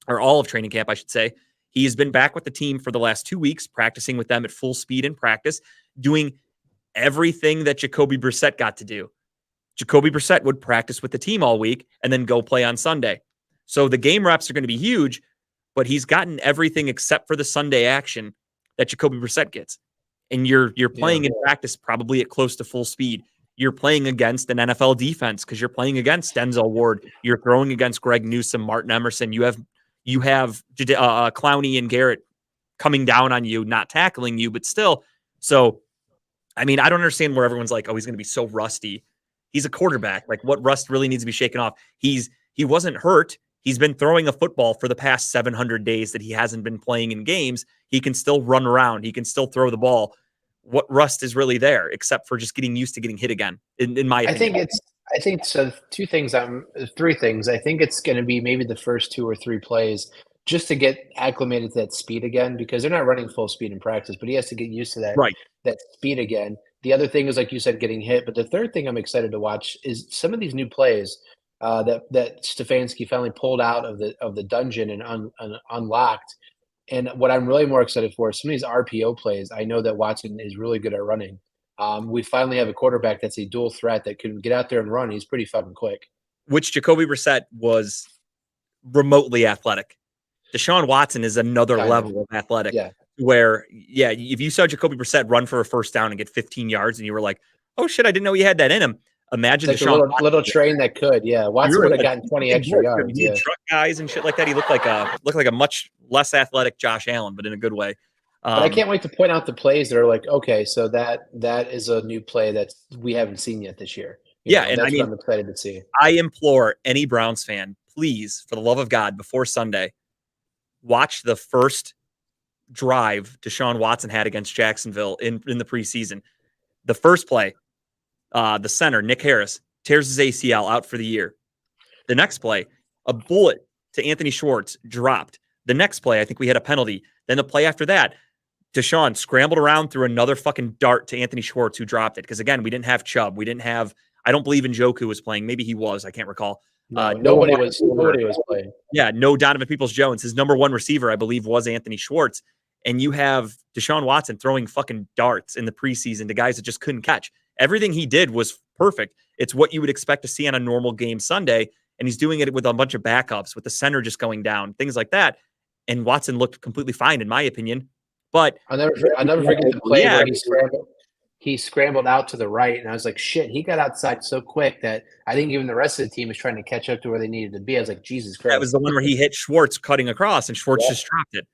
or all of training camp, I should say. He has been back with the team for the last 2 weeks, practicing with them at full speed in practice, doing everything that Jacoby Brissett got to do. Jacoby Brissett would practice with the team all week and then go play on Sunday. So the game reps are going to be huge, but he's gotten everything except for the Sunday action that Jacoby Brissett gets. And you're playing in practice probably at close to full speed. You're playing against an NFL defense because you're playing against Denzel Ward. You're throwing against Greg Newsome, Martin Emerson. You have Clowney and Garrett coming down on you, not tackling you, but still. So, I mean, I don't understand where everyone's like, oh, he's going to be so rusty. He's a quarterback. Like, what rust really needs to be shaken off? He wasn't hurt. He's been throwing a football for the past 700 days that he hasn't been playing in games. He can still run around. He can still throw the ball. what rust is really there, except for just getting used to getting hit again. In my opinion, I think so. Three things. I think it's going to be maybe the first 2 or 3 plays just to get acclimated to that speed again, because they're not running full speed in practice, but he has to get used to that speed again. The other thing is, like you said, getting hit. But the third thing I'm excited to watch is some of these new plays that Stefanski finally pulled out of the dungeon and unlocked. And what I'm really more excited for is some of these RPO plays. I know that Watson is really good at running. We finally have a quarterback that's a dual threat that can get out there and run. He's pretty fucking quick. Which Jacoby Brissett was remotely athletic. Deshaun Watson is another level of athletic. Yeah. Where, if you saw Jacoby Brissett run for a first down and get 15 yards and you were like, oh shit, I didn't know he had that in him. Imagine like Deshaun a little train that could. Yeah. Watson would have gotten 20 extra yards. He had truck guys and shit like that. He looked like a much less athletic Josh Allen, but in a good way. But I can't wait to point out the plays that are like, okay, so that is a new play that we haven't seen yet this year. And that's what I'm excited to see. I implore any Browns fan, please, for the love of God, before Sunday, watch the first drive Deshaun Watson had against Jacksonville in the preseason. The first play, the center, Nick Harris, tears his ACL out for the year. The next play, a bullet to Anthony Schwartz dropped. The next play, I think we had a penalty. Then the play after that, Deshaun scrambled around through another fucking dart to Anthony Schwartz, who dropped it. Because again, we didn't have Chubb. We didn't have, I don't believe Njoku was playing. Maybe he was. I can't recall. Nobody was playing. Yeah, no Donovan Peoples-Jones. His number one receiver, I believe, was Anthony Schwartz. And you have Deshaun Watson throwing fucking darts in the preseason to guys that just couldn't catch. Everything he did was perfect. It's what you would expect to see on a normal game Sunday. And he's doing it with a bunch of backups, with the center just going down, things like that. And Watson looked completely fine, in my opinion. But I'll never forget the play where he scrambled out to the right, and I was like, shit, he got outside so quick that I think even the rest of the team was trying to catch up to where they needed to be. I was like, Jesus Christ. That was the one where he hit Schwartz cutting across, and Schwartz just dropped it.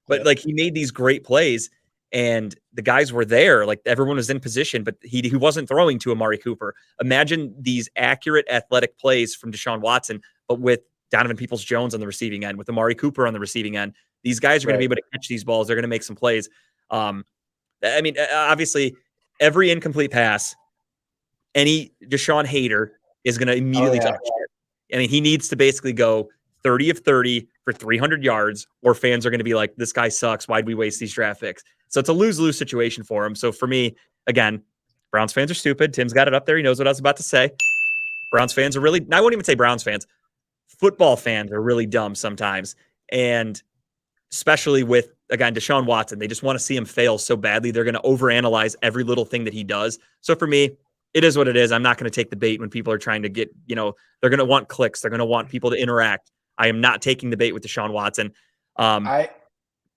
But like, he made these great plays, and the guys were there. Like, everyone was in position, but he wasn't throwing to Amari Cooper. Imagine these accurate athletic plays from Deshaun Watson, but with Donovan Peoples-Jones on the receiving end, with Amari Cooper on the receiving end. These guys are going to be able to catch these balls. They're going to make some plays. Obviously, every incomplete pass, any Deshaun hater is going to immediately talk shit. I mean, he needs to basically go 30 of 30 for 300 yards, or fans are going to be like, this guy sucks. Why'd we waste these draft picks? So it's a lose-lose situation for him. So for me, again, Browns fans are stupid. Tim's got it up there. He knows what I was about to say. Browns fans are really, I won't even say Browns fans. Football fans are really dumb sometimes. And especially with, again, Deshaun Watson, they just want to see him fail so badly. They're going to overanalyze every little thing that he does. So for me, it is what it is. I'm not going to take the bait when people are trying to get, they're going to want clicks. They're going to want people to interact. I am not taking the bait with Deshaun Watson. I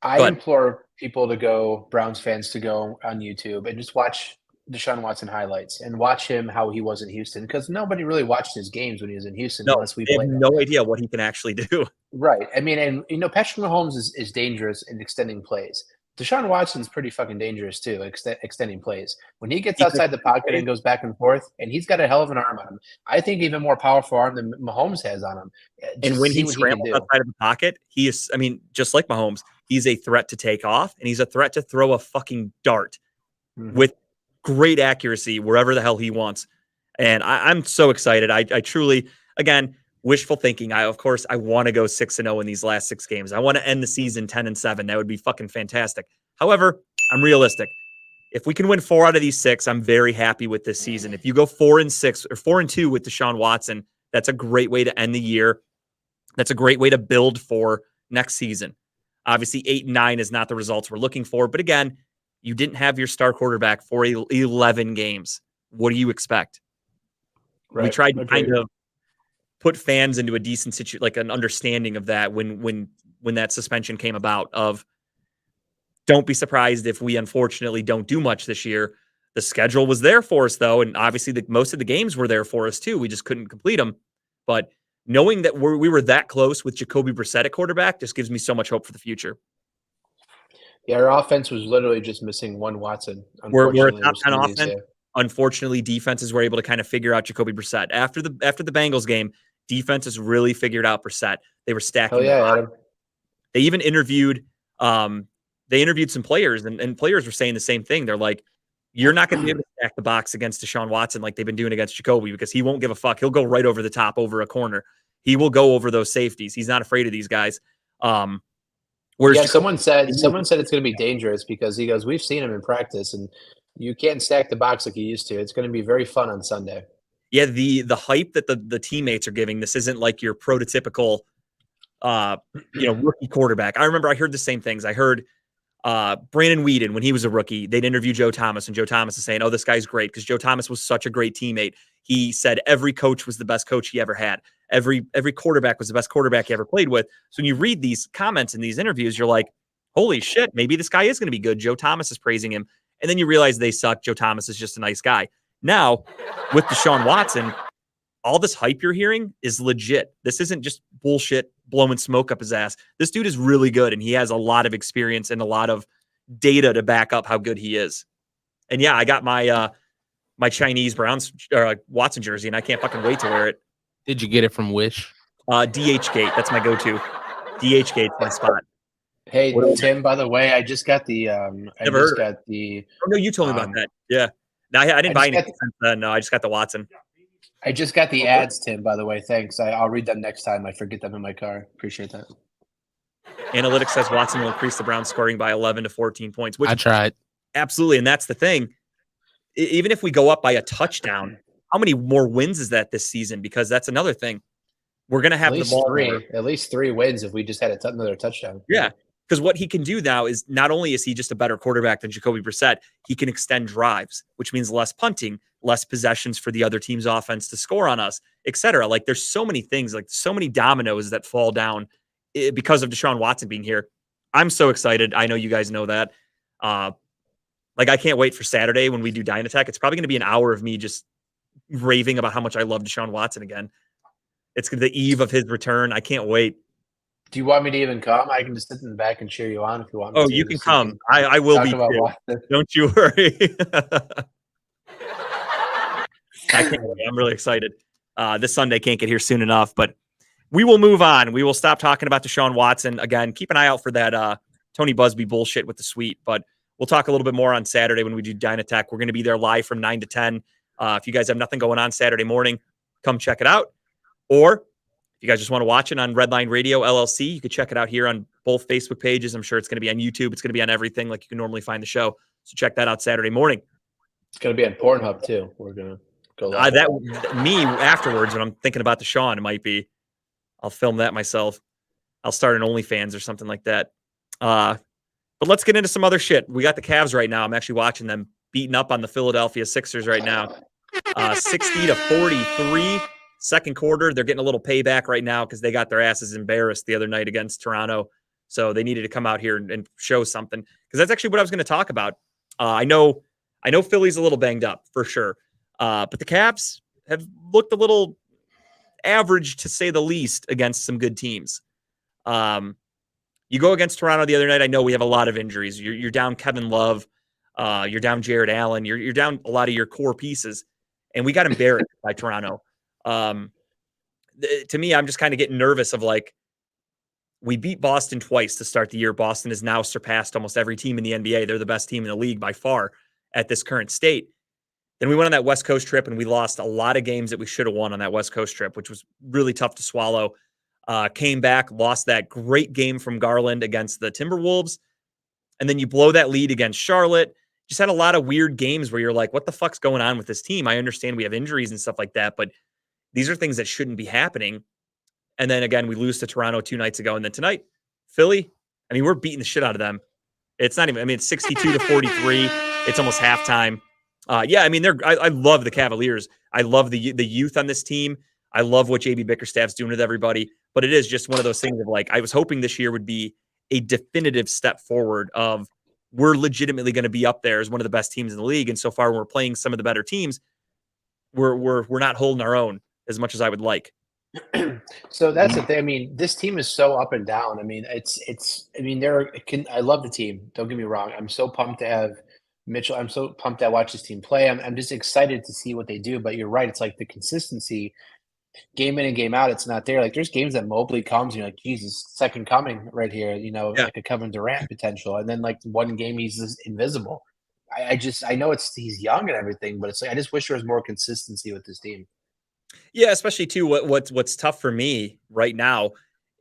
implore people Browns fans to go on YouTube and just watch Deshaun Watson highlights and watch him how he was in Houston, because nobody really watched his games when he was in Houston unless we played. No idea what he can actually do. Right. I mean, and Patrick Mahomes is dangerous in extending plays. Deshaun Watson's pretty fucking dangerous too, extending plays. When he gets outside the pocket and goes back and forth, and he's got a hell of an arm on him. I think even more powerful arm than Mahomes has on him. And when he scrambles outside of the pocket, he is, just like Mahomes, he's a threat to take off, and he's a threat to throw a fucking dart with great accuracy wherever the hell he wants. And I'm so excited. I truly, again, wishful thinking. I want to go 6-0 in these last 6 games. I want to end the season 10-7. That would be fucking fantastic. However, I'm realistic. If we can win 4 out of these 6, I'm very happy with this season. If you go 4-6 or 4-2 with Deshaun Watson, that's a great way to end the year. That's a great way to build for next season. Obviously, 8-9 is not the results we're looking for. But again, you didn't have your star quarterback for 11 games. What do you expect? Right. We tried to kind of put fans into a decent situation, like an understanding of that when that suspension came about. Of, don't be surprised if we unfortunately don't do much this year. The schedule was there for us, though, and obviously most of the games were there for us too. We just couldn't complete them. But knowing that we were that close with Jacoby Brissett at quarterback just gives me so much hope for the future. Yeah, our offense was literally just missing one Watson. We're a top 10 offense. Unfortunately, defenses were able to kind of figure out Jacoby Brissett. After the Bengals game, defenses really figured out Brissett. They were stacking. Adam. They even interviewed some players, and players were saying the same thing. They're like, You're not going to be able to stack the box against Deshaun Watson like they've been doing against Jacoby because he won't give a fuck. He'll go right over the top, over a corner. He will go over those safeties. He's not afraid of these guys. Whereas someone said it's going to be dangerous because he goes, we've seen him in practice, and you can't stack the box like you used to. It's going to be very fun on Sunday. Yeah, the hype that the teammates are giving, this isn't like your prototypical rookie quarterback. I remember I heard the same things. I heard Brandon Weeden, when he was a rookie, they'd interview Joe Thomas, and Joe Thomas is saying, oh, this guy's great because Joe Thomas was such a great teammate. He said every coach was the best coach he ever had. Every quarterback was the best quarterback he ever played with. So when you read these comments in these interviews, you're like, holy shit, maybe this guy is going to be good. Joe Thomas is praising him. And then you realize they suck. Joe Thomas is just a nice guy. Now, with Deshaun Watson, all this hype you're hearing is legit. This isn't just bullshit blowing smoke up his ass. This dude is really good, and he has a lot of experience and a lot of data to back up how good he is. And yeah, I got my my Chinese Browns Watson jersey, and I can't fucking wait to wear it. Did you get it from Wish? DH Gate, that's my go-to. DH Gate's my spot. Hey, Tim, by the way, I just got the Oh no, you told me about that. Yeah. No, I didn't buy anything since then. No, I just got the Watson. I just got the ads, Tim, by the way. Thanks. I'll read them next time. I forget them in my car. Appreciate that. Analytics says Watson will increase the Browns scoring by 11 to 14 points. Which, I tried. Absolutely. And that's the thing. Even if we go up by a touchdown, how many more wins is that this season? Because that's another thing. We're going to have the ball at least 3 wins if we just had another touchdown. Yeah. Because what he can do now is not only is he just a better quarterback than Jacoby Brissett, he can extend drives, which means less punting, less possessions for the other team's offense to score on us, etc. Like there's so many things, like so many dominoes that fall down because of Deshaun Watson being here. I'm so excited. I know you guys know that. Like I can't wait for Saturday when we do Dynatech. It's probably going to be an hour of me just raving about how much I love Deshaun Watson again. It's the eve of his return. I can't wait. Do you want me to even come? I can just sit in the back and cheer you on if you want me to. Oh, you can come. I will be too. Don't you worry. I can't wait. I'm really excited. This Sunday can't get here soon enough, but we will move on. We will stop talking about Deshaun Watson. Again, keep an eye out for that Tony Busby bullshit with the suite, but we'll talk a little bit more on Saturday when we do Dynatech. We're going to be there live from 9 to 10. If you guys have nothing going on Saturday morning, come check it out. Or if you guys just want to watch it on Redline Radio LLC, you can check it out here on both Facebook pages. I'm sure it's going to be on YouTube. It's going to be on everything like you can normally find the show. So check that out Saturday morning. It's going to be on Pornhub too. We're going to go live. Me afterwards when I'm thinking about Deshaun, it might be. I'll film that myself. I'll start an OnlyFans or something like that. But let's get into some other shit. We got the Cavs right now. I'm actually watching them beating up on the Philadelphia Sixers right now. 60 to 43. Second quarter, they're getting a little payback right now because they got their asses embarrassed the other night against Toronto. So they needed to come out here and show something because that's actually what I was going to talk about. I know Philly's a little banged up for sure, but the Cavs have looked a little average to say the least against some good teams. You go against Toronto the other night. I know we have a lot of injuries. You're down Kevin Love, you're down Jared Allen, you're down a lot of your core pieces, and we got embarrassed by Toronto. To me, I'm just kind of getting nervous of like, we beat Boston twice to start the year. Boston has now surpassed almost every team in the NBA. They're the best team in the league by far at this current state. Then we went on that West Coast trip and we lost a lot of games that we should have won on that West Coast trip, which was really tough to swallow. Came back, lost that great game from Garland against the Timberwolves. And then you blow that lead against Charlotte. Just had a lot of weird games where you're like, what the fuck's going on with this team? I understand we have injuries and stuff like that, but these are things that shouldn't be happening. And then again, we lose to Toronto 2 nights ago. And then tonight, Philly, I mean, we're beating the shit out of them. It's not even, I mean, it's 62 to 43. It's almost halftime. Yeah, I mean, I love the Cavaliers. I love the youth on this team. I love what JB Bickerstaff's doing with everybody. But it is just one of those things of like, I was hoping this year would be a definitive step forward of we're legitimately going to be up there as one of the best teams in the league. And so far, when we're playing some of the better teams, we're not holding our own as much as I would like. So that's the thing. I mean, this team is so up and down. I mean, I love the team. Don't get me wrong. I'm so pumped to have Mitchell. I'm so pumped to watch this team play. I'm just excited to see what they do. But you're right. It's like the consistency, game in and game out, it's not there. Like there's games that Mobley comes and you're like, Jesus, second coming right here. Like a Kevin Durant potential. And then like one game he's just invisible. I know he's young and everything, but it's like I just wish there was more consistency with this team. Yeah, especially too. What's tough for me right now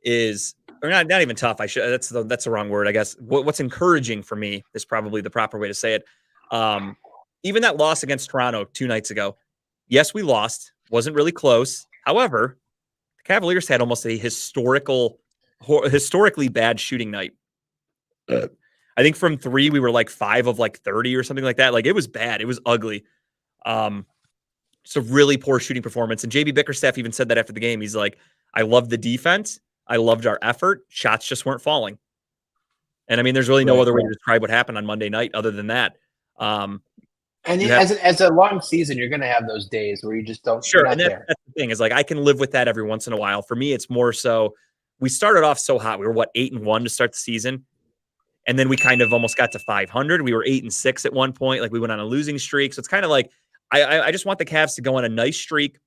is, or not even tough. That's the wrong word, I guess. What's encouraging for me is probably the proper way to say it. Even that loss against Toronto 2 nights ago. Yes, we lost. Wasn't really close. However, the Cavaliers had almost a historically bad shooting night. I think from 3 we were like 5 of like 30 or something like that. Like, it was bad. It was ugly. It's a really poor shooting performance. And JB Bickerstaff even said that after the game. He's like, I loved the defense. I loved our effort. Shots just weren't falling. And I mean, there's really no other way to describe what happened on Monday night other than that. As a long season, you're going to have those days where you just don't. Sure. And that's the thing is, like, I can live with that every once in a while. For me, it's more so we started off so hot. We were 8-1 to start the season. And then we kind of almost got to 500. We were 8-6 at one point. Like, we went on a losing streak. So it's kind of like, I just want the Cavs to go on a nice streak,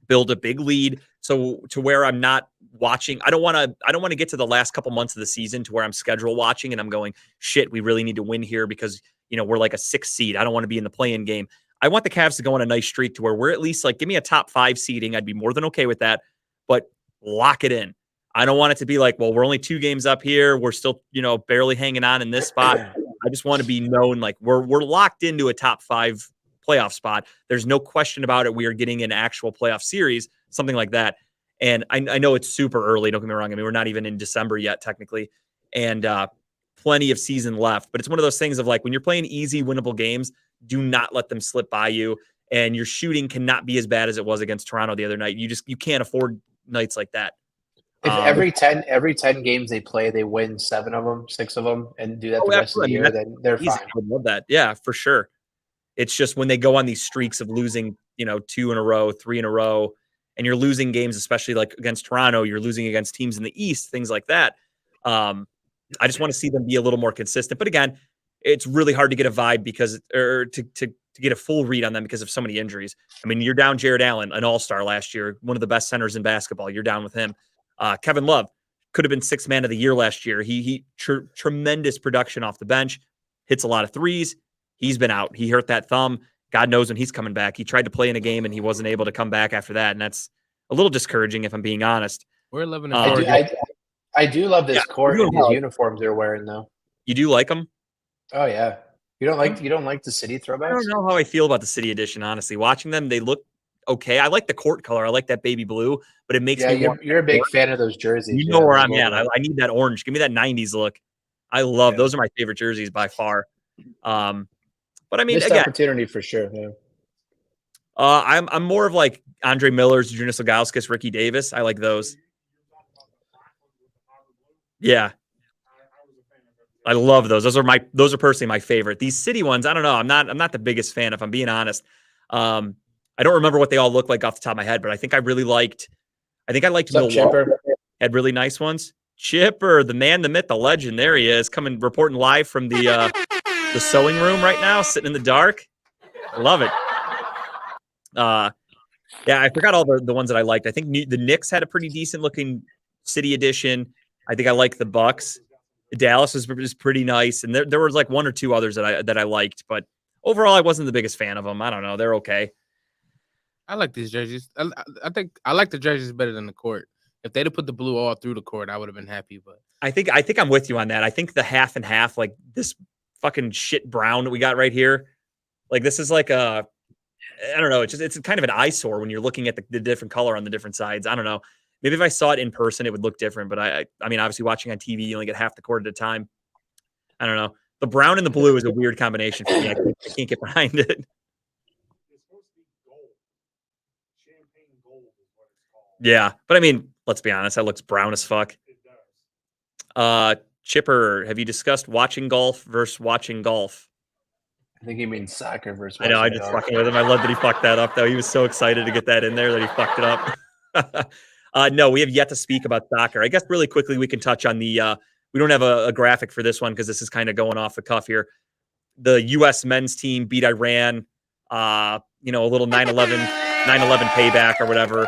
build a big lead. So to where I'm not watching, I don't want to get to the last couple months of the season to where I'm schedule watching and I'm going, shit, we really need to win here because, we're like a 6 seed. I don't want to be in the play-in game. I want the Cavs to go on a nice streak to where we're at least like, give me a top 5 seeding. I'd be more than okay with that, but lock it in. I don't want it to be like, well, we're only 2 games up here. We're still, barely hanging on in this spot. I just want to be known like we're locked into a top 5 playoff spot. There's no question about it. We are getting an actual playoff series, something like that. And I know it's super early. Don't get me wrong. I mean, we're not even in December yet, technically. And plenty of season left. But it's one of those things of like, when you're playing easy, winnable games, do not let them slip by you. And your shooting cannot be as bad as it was against Toronto the other night. You can't afford nights like that. If every 10 games they play, they win 7 of them, 6 of them, and do that the rest of the year, then they're fine. I would love that. Yeah, for sure. It's just when they go on these streaks of losing, 2 in a row, 3 in a row, and you're losing games, especially like against Toronto, you're losing against teams in the East, things like that. I just want to see them be a little more consistent. But again, it's really hard to get a vibe because, or to get a full read on them because of so many injuries. I mean, you're down Jared Allen, an all-star last year, one of the best centers in basketball. You're down with him. Kevin Love could have been 6th man of the year last year. He tremendous production off the bench, hits a lot of threes. He's been out. He hurt that thumb. God knows when he's coming back. He tried to play in a game and he wasn't able to come back after that. And that's a little discouraging if I'm being honest. We're living in I do love this court and these uniforms they're wearing though. You do like them? Oh yeah. You don't like the city throwbacks? I don't know how I feel about the city edition, honestly. Watching them, they look okay. I like the court color. I like that baby blue, but it makes me you're a big fan of those jerseys. You know where I'm at. I need that orange. Give me that 90s look. I love those are my favorite jerseys by far. But I mean, missed opportunity for sure. Yeah. I'm more of like Andre Miller's, Jonas Ilgauskas, Ricky Davis. I like those. Yeah, I love those. Those are personally my favorite. These city ones, I don't know. I'm not the biggest fan, if I'm being honest. I don't remember what they all look like off the top of my head, but I think I liked Milwaukee. Had really nice ones. Chipper, the man, the myth, the legend. There he is, reporting live from the sewing room right now, sitting in the dark. I love it. Yeah, I forgot all the ones that I liked. I think the Knicks had a pretty decent looking city edition. I think I like the Bucks. Dallas was pretty nice, and there was like 1 or 2 others that I liked, but overall I wasn't the biggest fan of them. I don't know, they're okay. I like these jerseys. I think I like the jerseys better than the court. If they'd have put the blue all through the court, I would have been happy. But I think I'm with you on that. I think the half and half, like this fucking shit brown that we got right here, like this is like I don't know. It's kind of an eyesore when you're looking at the different color on the different sides. I don't know. Maybe if I saw it in person, it would look different. But I mean, obviously watching on TV, you only get half the court at a time. I don't know. The brown and the blue is a weird combination for me. I can't get behind it. It's supposed to be gold. Champagne gold is what it's called. Yeah, but I mean, let's be honest. That looks brown as fuck. It does. Chipper, have you discussed watching golf versus watching golf? I think he means soccer versus. I know. I just fucking with him. I love that he fucked that up, though. He was so excited to get that in there that he fucked it up. No, we have yet to speak about soccer. I guess really quickly we can touch on the. We don't have a graphic for this one because this is kind of going off the cuff here. The U.S. men's team beat Iran. A little 9/11 payback or whatever.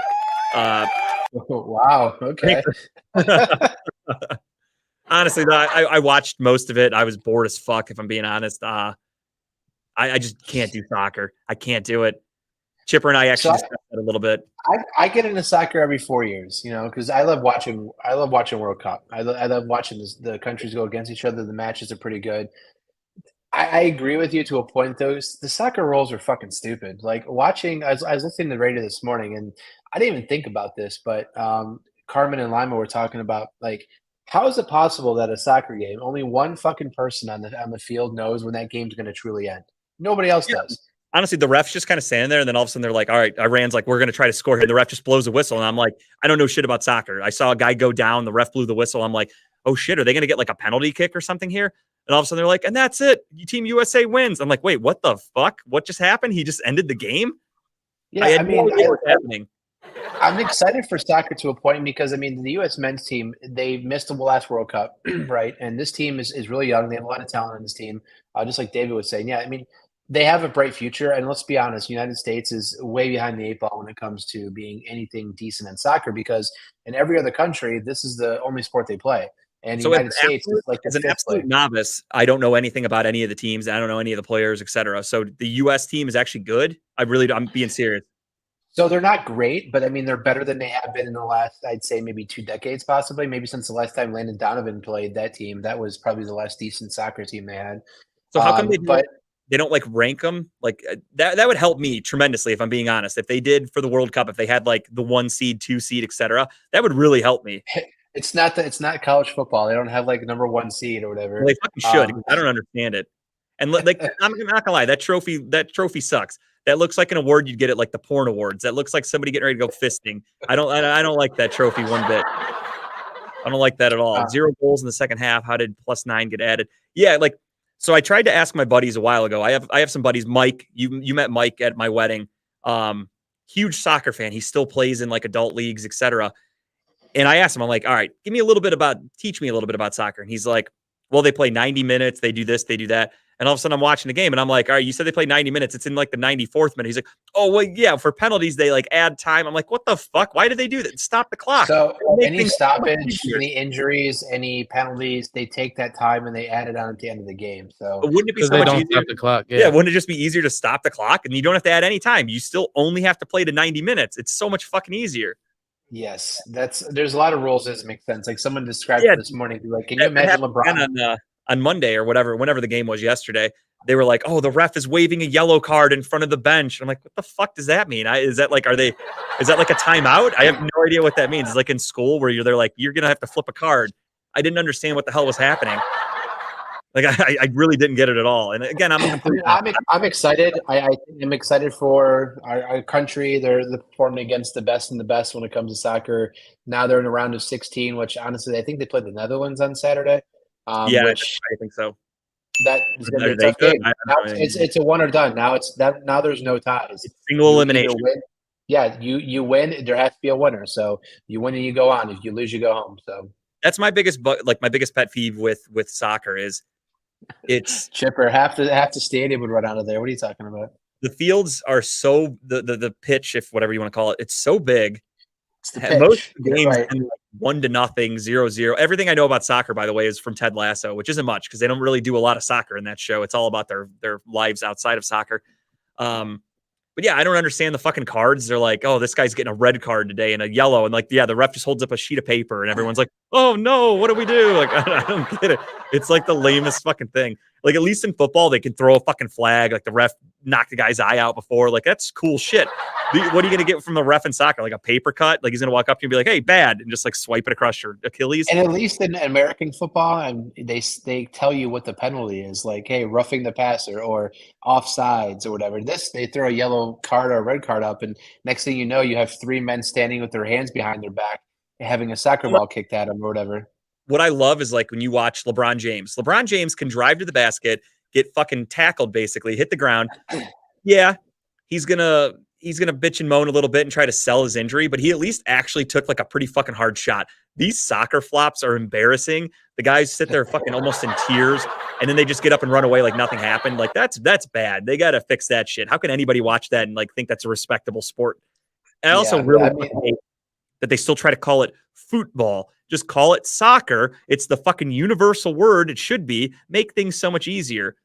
Wow. Okay. Honestly, I watched most of it. I was bored as fuck, if I'm being honest. I just can't do soccer. I can't do it. Chipper and I actually discussed that a little bit. I get into soccer every 4 years, because I love watching. I love watching World Cup. I love watching the countries go against each other. The matches are pretty good. I agree with you to a point, though. The soccer rules are fucking stupid. Like watching, I was listening to the radio this morning, and I didn't even think about this, but Carmen and Lima were talking about like, how is it possible that a soccer game only one fucking person on the field knows when that game's going to truly end? Nobody else does. Honestly, the ref's just kind of standing there, and then all of a sudden they're like, all right, Iran's like, we're going to try to score here. The ref just blows a whistle, and I'm like, I don't know shit about soccer. I saw a guy go down. The ref blew the whistle. I'm like, oh shit, are they going to get like a penalty kick or something here? And all of a sudden they're like, and that's it. Team USA wins. I'm like, wait, what the fuck? What just happened? He just ended the game? Yeah, I had no idea what was happening. I'm excited for soccer to a point because, the U.S. men's team, they missed the last World Cup, right? And this team is really young. They have a lot of talent on this team, just like David was saying. Yeah, they have a bright future. And let's be honest, United States is way behind the 8 ball when it comes to being anything decent in soccer because in every other country, this is the only sport they play. And the United States is like as an absolute novice, I don't know anything about any of the teams. I don't know any of the players, etc. So the U.S. team is actually good. I'm being serious. So they're not great, but they're better than they have been in the last, I'd say maybe 2 decades, possibly. Maybe since the last time Landon Donovan played that team, that was probably the last decent soccer team they had. So how come they don't like rank them? Like that would help me tremendously if I'm being honest. If they did for the World Cup, if they had like the 1 seed, 2 seed, etc., that would really help me. It's not college football. They don't have like number 1 seed or whatever. Well, they fucking should. I don't understand it. And like, I'm not gonna lie, that trophy sucks. That looks like an award you'd get at like the porn awards. That looks like somebody getting ready to go fisting. I don't like that trophy one bit. I don't like that at all. 0 goals in the second half. How did +9 get added? Yeah, so I tried to ask my buddies a while ago. I have some buddies. Mike, you met Mike at my wedding. Huge soccer fan. He still plays in like adult leagues, etc. And I asked him, I'm like, all right, teach me a little bit about soccer. And he's like, well, they play 90 minutes. They do this, they do that. And all of a sudden I'm watching the game and I'm like, all right, you said they play 90 minutes. It's in like the 94th minute. He's like, oh, well, yeah, for penalties, they like add time. I'm like, what the fuck? Why did they do that? Stop the clock. So any stoppage, any injuries, any penalties, they take that time and they add it on at the end of the game. So but wouldn't it be so much easier? Stop the clock. Yeah, wouldn't it just be easier to stop the clock? And you don't have to add any time. You still only have to play to 90 minutes. It's so much fucking easier. Yes, there's a lot of rules that make sense. Like someone described it this morning. Like, can you imagine LeBron on Monday or whenever the game was yesterday? They were like, "Oh, the ref is waving a yellow card in front of the bench." And I'm like, "What the fuck does that mean? Is that like a timeout?" I have no idea what that means. It's like in school where they're like, "You're gonna have to flip a card." I didn't understand what the hell was happening. Like I really didn't get it at all. And again, I'm excited. I'm excited for our country. They're performing against the best and the best when it comes to soccer. Now they're in a round of 16, which honestly I think they played the Netherlands on Saturday. I think so. That is going to be a tough game. Now it's a one or done. Now now there's no ties. It's single elimination. You win. There has to be a winner. So you win and you go on. If you lose, you go home. So that's my biggest pet peeve with soccer is it's Chipper. Half the stadium would run out of there. What are you talking about? The fields are so the pitch, if whatever you want to call it, it's so big. It's most games end like 1-0, 0-0. Everything I know about soccer, by the way, is from Ted Lasso, which isn't much because they don't really do a lot of soccer in that show. It's all about their lives outside of soccer. But yeah, I don't understand the fucking cards. They're like, oh, this guy's getting a red card today and a yellow. And like, yeah, the ref just holds up a sheet of paper and everyone's like, oh no, what do we do? Like, I don't get it. It's like the lamest fucking thing. Like, at least in football, they can throw a fucking flag. Like the ref knocked the guy's eye out before. Like, that's cool shit. What are you going to get from the ref in soccer? Like a paper cut? Like he's going to walk up to you and be like, hey, bad. And just like swipe it across your Achilles. And at least in American football, they tell you what the penalty is. Like, hey, roughing the passer or offsides or whatever. This, they throw a yellow card or a red card up. And next thing you know, you have 3 men standing with their hands behind their back having a soccer ball kicked at them or whatever. What I love is like when you watch LeBron James. LeBron James can drive to the basket, get fucking tackled, basically hit the ground. Yeah, he's gonna bitch and moan a little bit and try to sell his injury, but he at least actually took like a pretty fucking hard shot. These soccer flops are embarrassing. The guys sit there fucking almost in tears, and then they just get up and run away like nothing happened. Like that's bad. They got to fix that shit. How can anybody watch that and like think that's a respectable sport? And I also hate that they still try to call it football. Just call it soccer. It's the fucking universal word. It should be. Make things so much easier.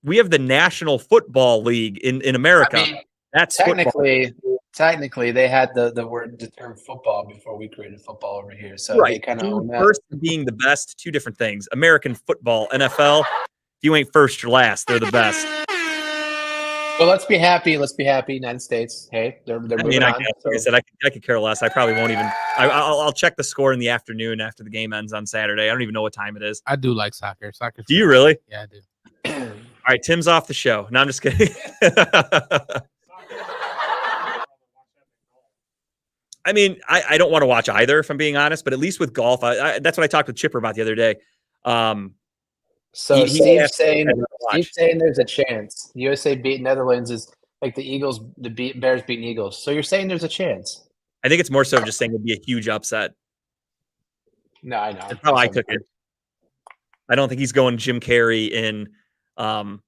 we have the National Football League in America. I mean, That's football. technically, they had the term football before we created football over here. So Right. they kind of Being own that. first and being the best, two different things. American football, NFL. If you ain't first, you're last. They're the best. Well, let's be happy. Let's be happy. United States. Hey, they're I moving mean, on. like I said, I could care less. I probably won't even. I'll check the score in the afternoon after the game ends on Saturday. I don't even know what time it is. I do like soccer. Soccer. Do you really? Yeah, I do. All right, Tim's off the show. No, I'm just kidding. I mean, I don't want to watch either, if I'm being honest. But at least with golf, that's what I talked with Chipper about the other day. So Steve's saying watch. there's a chance USA beat Netherlands is like the Bears beating Eagles. So you're saying there's a chance? I think it's more so just saying it'd be a huge upset. No, I know. That's how I took it. I don't think he's going Jim Carrey in Dumb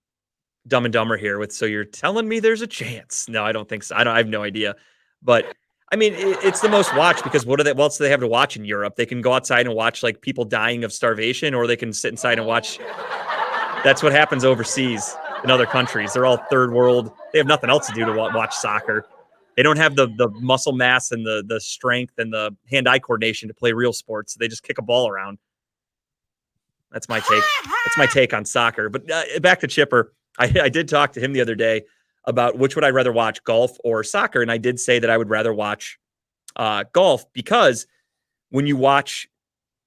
and Dumber here with. So you're telling me there's a chance? No, I don't think so. I have no idea. But I mean, it's the most watched because what else do they have to watch in Europe? They can go outside and watch like people dying of starvation, or they can sit inside and watch. That's what happens overseas in other countries. They're all third world. They have nothing else to do to watch soccer. They don't have the muscle mass and the strength and the hand-eye coordination to play real sports. They just kick a ball around. That's my take. That's my take on soccer. But back to Chipper. I did talk to him the other day about which would I rather watch, golf or soccer. And I did say that I would rather watch golf because when you watch,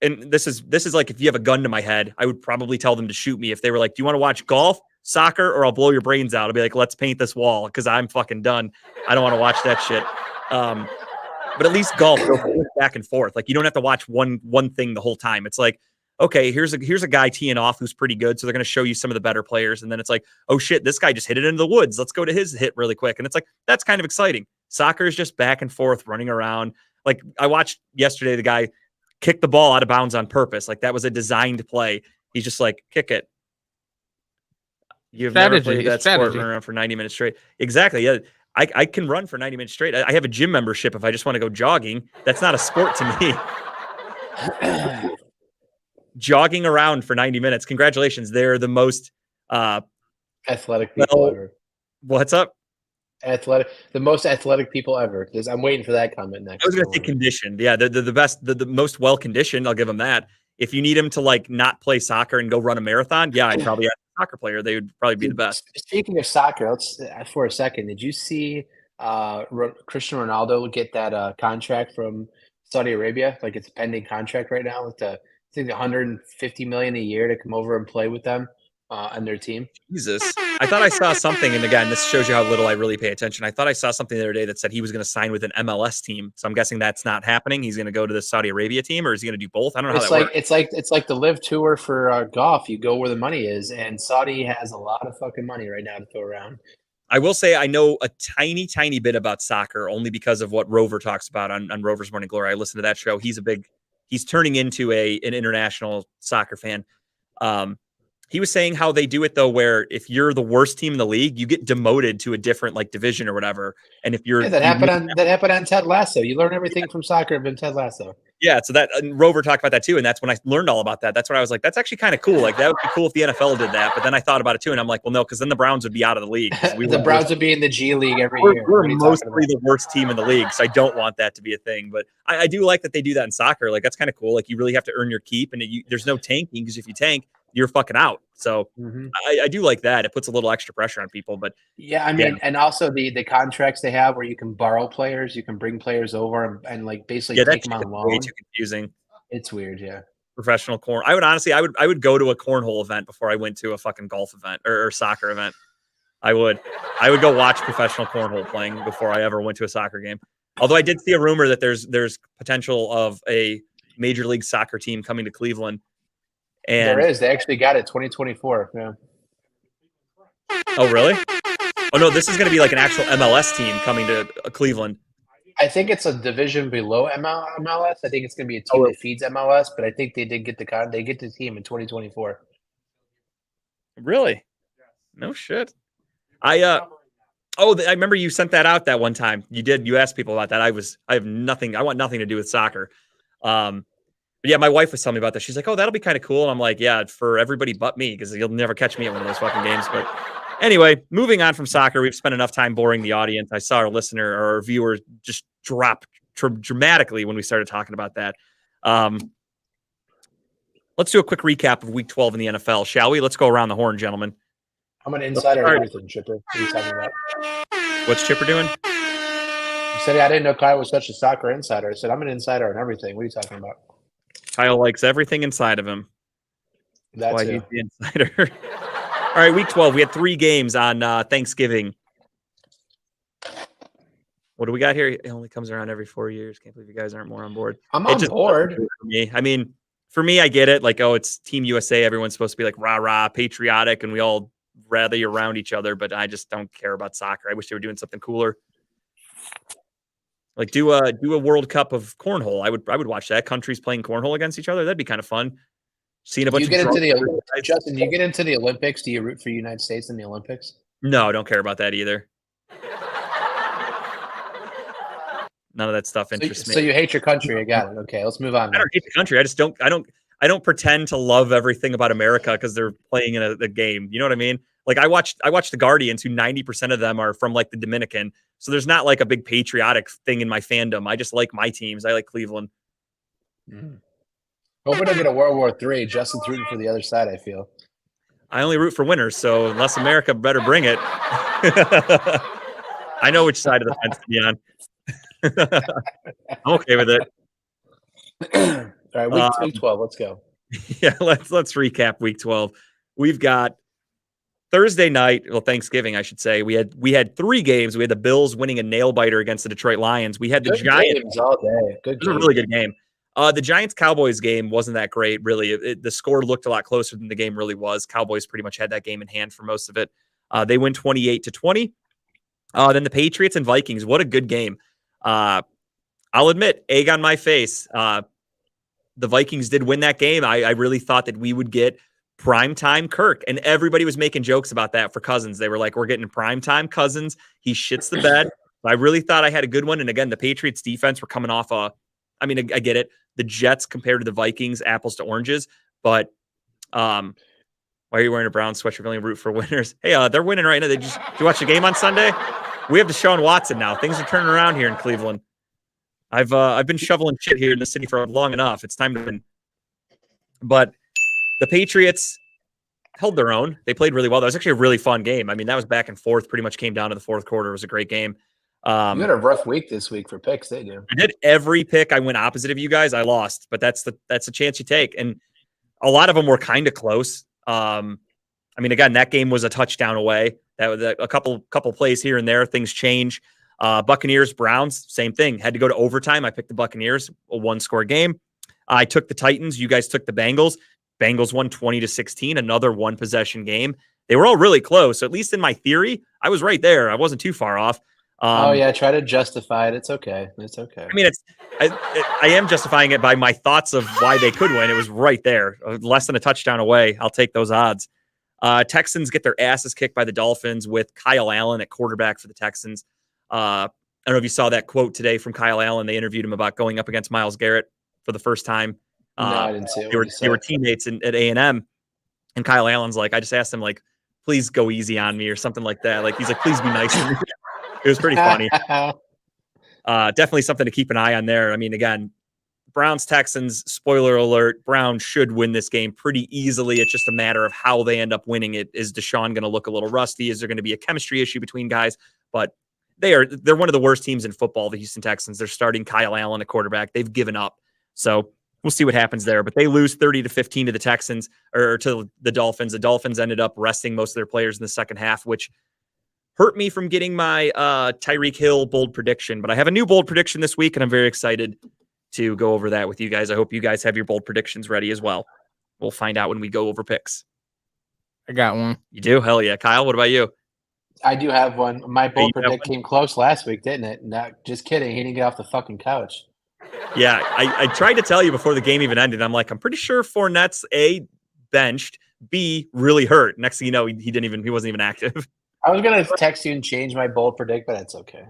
and this is like if you have a gun to my head, I would probably tell them to shoot me if they were like, do you want to watch golf, soccer, or I'll blow your brains out? I'll be like, let's paint this wall because I'm fucking done. I don't want to watch that shit. But at least golf goes back and forth. Like you don't have to watch one thing the whole time. It's like, okay, here's a guy teeing off who's pretty good. So they're going to show you some of the better players. And then it's like, oh shit, this guy just hit it into the woods. Let's go to his hit really quick. And it's like, that's kind of exciting. Soccer is just back and forth running around. Like I watched yesterday, the guy kick the ball out of bounds on purpose. Like that was a designed play. He's just like, kick it. You've never played that sport, run around for 90 minutes straight. Exactly. Yeah. I can run for 90 minutes straight. I have a gym membership if I just want to go jogging. That's not a sport to me. Jogging around for 90 minutes. Congratulations. They're the most athletic people ever. What's up? The most athletic people ever. I'm waiting for that comment next. I was going to say conditioned. Yeah, the best, the most well conditioned. I'll give them that. If you need them to like not play soccer and go run a marathon, yeah, I'd probably ask a soccer player. They would probably be the best. Speaking of soccer, let's for a second. Did you see Cristiano Ronaldo get that contract from Saudi Arabia? Like it's a pending contract right now with I think $150 million a year to come over and play with them on their team. Jesus. I thought I saw something, and again, this shows you how little I really pay attention. I thought I saw something the other day that said he was going to sign with an MLS team. So I'm guessing that's not happening. He's going to go to the Saudi Arabia team, or is he going to do both? I don't know how that works. It's like the Live Tour for golf. You go where the money is, and Saudi has a lot of fucking money right now to throw around. I will say I know a tiny, tiny bit about soccer only because of what Rover talks about on Rover's Morning Glory. I listen to that show. He's turning into an international soccer fan. He was saying how they do it though, where if you're the worst team in the league, you get demoted to a different like division or whatever. And if you're that happened on Ted Lasso. You learn everything from soccer in Ted Lasso. Yeah, so that Rover talked about that too, and that's when I learned all about that. That's when I was like, that's actually kind of cool. Like that would be cool if the NFL did that. But then I thought about it too, and I'm like, well, no, because then the Browns would be out of the league. The Browns would be in the G League every year. We're mostly the worst team in the league, so I don't want that to be a thing. But I do like that they do that in soccer. Like that's kind of cool. Like you really have to earn your keep, and there's no tanking because if you tank, you're fucking out. So I do like that. It puts a little extra pressure on people. But yeah, I mean, and also the contracts they have where you can borrow players, you can bring players over and like basically take them on loan. Way too confusing. It's weird, yeah. Professional corn. I would honestly, I would go to a cornhole event before I went to a fucking golf event or soccer event. I would go watch professional cornhole playing before I ever went to a soccer game. Although I did see a rumor that there's potential of a Major League Soccer team coming to Cleveland. And there is. They actually got it 2024. Yeah. Oh, really? Oh no, this is going to be like an actual MLS team coming to Cleveland. I think it's a division below MLS. I think it's going to be a team that feeds MLS, but I think they did get they get the team in 2024. Really? No shit. I remember you sent that out that one time. You did. You asked people about that. I want nothing to do with soccer. yeah, my wife was telling me about that. She's like, "Oh, that'll be kind of cool." And I'm like, "Yeah, for everybody but me, because you'll never catch me at one of those fucking games." But anyway, moving on from soccer, we've spent enough time boring the audience. I saw our listener or our viewer just drop dramatically when we started talking about that. Let's do a quick recap of Week 12 in the NFL, shall we? Let's go around the horn, gentlemen. I'm an insider on everything, Chipper. What are you talking about? What's Chipper doing? You said I didn't know Kyle was such a soccer insider. I said I'm an insider on everything. What are you talking about? Kyle likes everything inside of him. That's why he's the insider. All right, Week 12. We had 3 games on Thanksgiving. What do we got here? It only comes around every 4 years. Can't believe you guys aren't more on board. I'm on board. For me. I mean, for me, I get it. Like, oh, it's Team USA. Everyone's supposed to be like rah-rah, patriotic, and we all rally around each other, but I just don't care about soccer. I wish they were doing something cooler. Like do a World Cup of cornhole. I would watch that. Countries playing cornhole against each other. That'd be kind of fun. Seeing a bunch Justin, of you get into the Olympics. Do you root for the United States in the Olympics? No, I don't care about that either. None of that stuff interests me. So you hate your country. I got it. Okay, let's move on. I don't hate the country. I don't pretend to love everything about America because they're playing in a game. You know what I mean? Like I watched the Guardians, who 90% of them are from like the Dominican. So there's not like a big patriotic thing in my fandom. I just like my teams. I like Cleveland. Hope we don't get a World War III. Justin's rooting for the other side, I feel. I only root for winners, so unless America better bring it. I know which side of the fence to be on. I'm okay with it. All right, week 12, let's go. Yeah, let's recap Week 12. We've got Thursday night, well, Thanksgiving, I should say. We had 3 games. We had the Bills winning a nail biter against the Detroit Lions. We had the Giants all day. It was a really good game. The Giants-Cowboys game wasn't that great, really. The score looked a lot closer than the game really was. Cowboys pretty much had that game in hand for most of it. They win 28-20. Then the Patriots and Vikings. What a good game. I'll admit, egg on my face. The Vikings did win that game. I really thought that we would get primetime Kirk, and everybody was making jokes about that for Cousins. They were like, we're getting primetime Cousins. He shits the bed. I really thought I had a good one. And again, the Patriots defense were coming off I get it. The Jets compared to the Vikings, apples to oranges. But why are you wearing a Brown sweatshirt? Really root for winners. Hey, they're winning right now. Did you watch the game on Sunday? We have Deshaun Watson now. Things are turning around here in Cleveland. I've been shoveling shit here in the city for long enough. It's time to win. But the Patriots held their own. They played really well. That was actually a really fun game. I mean, that was back and forth. Pretty much came down to the fourth quarter. It was a great game. You had a rough week this week for picks, didn't you? I did every pick. I went opposite of you guys. I lost, but that's a chance you take. And a lot of them were kind of close. Again, that game was a touchdown away. That was a couple plays here and there. Things change. Buccaneers, Browns, same thing. Had to go to overtime. I picked the Buccaneers, a 1-score game. I took the Titans. You guys took the Bengals. Bengals won 20-16, another 1-possession game. They were all really close. So at least in my theory, I was right there. I wasn't too far off. Try to justify it. It's okay. I mean, I am justifying it by my thoughts of why they could win. It was right there, less than a touchdown away. I'll take those odds. Texans get their asses kicked by the Dolphins with Kyle Allen at quarterback for the Texans. I don't know if you saw that quote today from Kyle Allen. They interviewed him about going up against Myles Garrett for the first time. No, I didn't see it. They were teammates at A&M, and Kyle Allen's like, I just asked him, like, please go easy on me or something like that. Like, he's like, please be nice to me. It was pretty funny. Definitely something to keep an eye on there. I mean, again, Browns, Texans, spoiler alert, Browns should win this game pretty easily. It's just a matter of how they end up winning it. Is Deshaun going to look a little rusty? Is there going to be a chemistry issue between guys? But they're one of the worst teams in football, the Houston Texans. They're starting Kyle Allen at quarterback. They've given up. So we'll see what happens there. But they lose 30-15 to the Texans or to the Dolphins. The Dolphins ended up resting most of their players in the second half, which hurt me from getting my Tyreek Hill bold prediction. But I have a new bold prediction this week, and I'm very excited to go over that with you guys. I hope you guys have your bold predictions ready as well. We'll find out when we go over picks. I got one. You do? Hell yeah. Kyle, what about you? I do have one. My bold predict came close last week, didn't it? No, just kidding. He didn't get off the fucking couch. Yeah, I tried to tell you before the game even ended. I'm like, I'm pretty sure Fournette's A, benched, B, really hurt. Next thing you know, he wasn't even active. I was gonna text you and change my bold predict, but it's okay.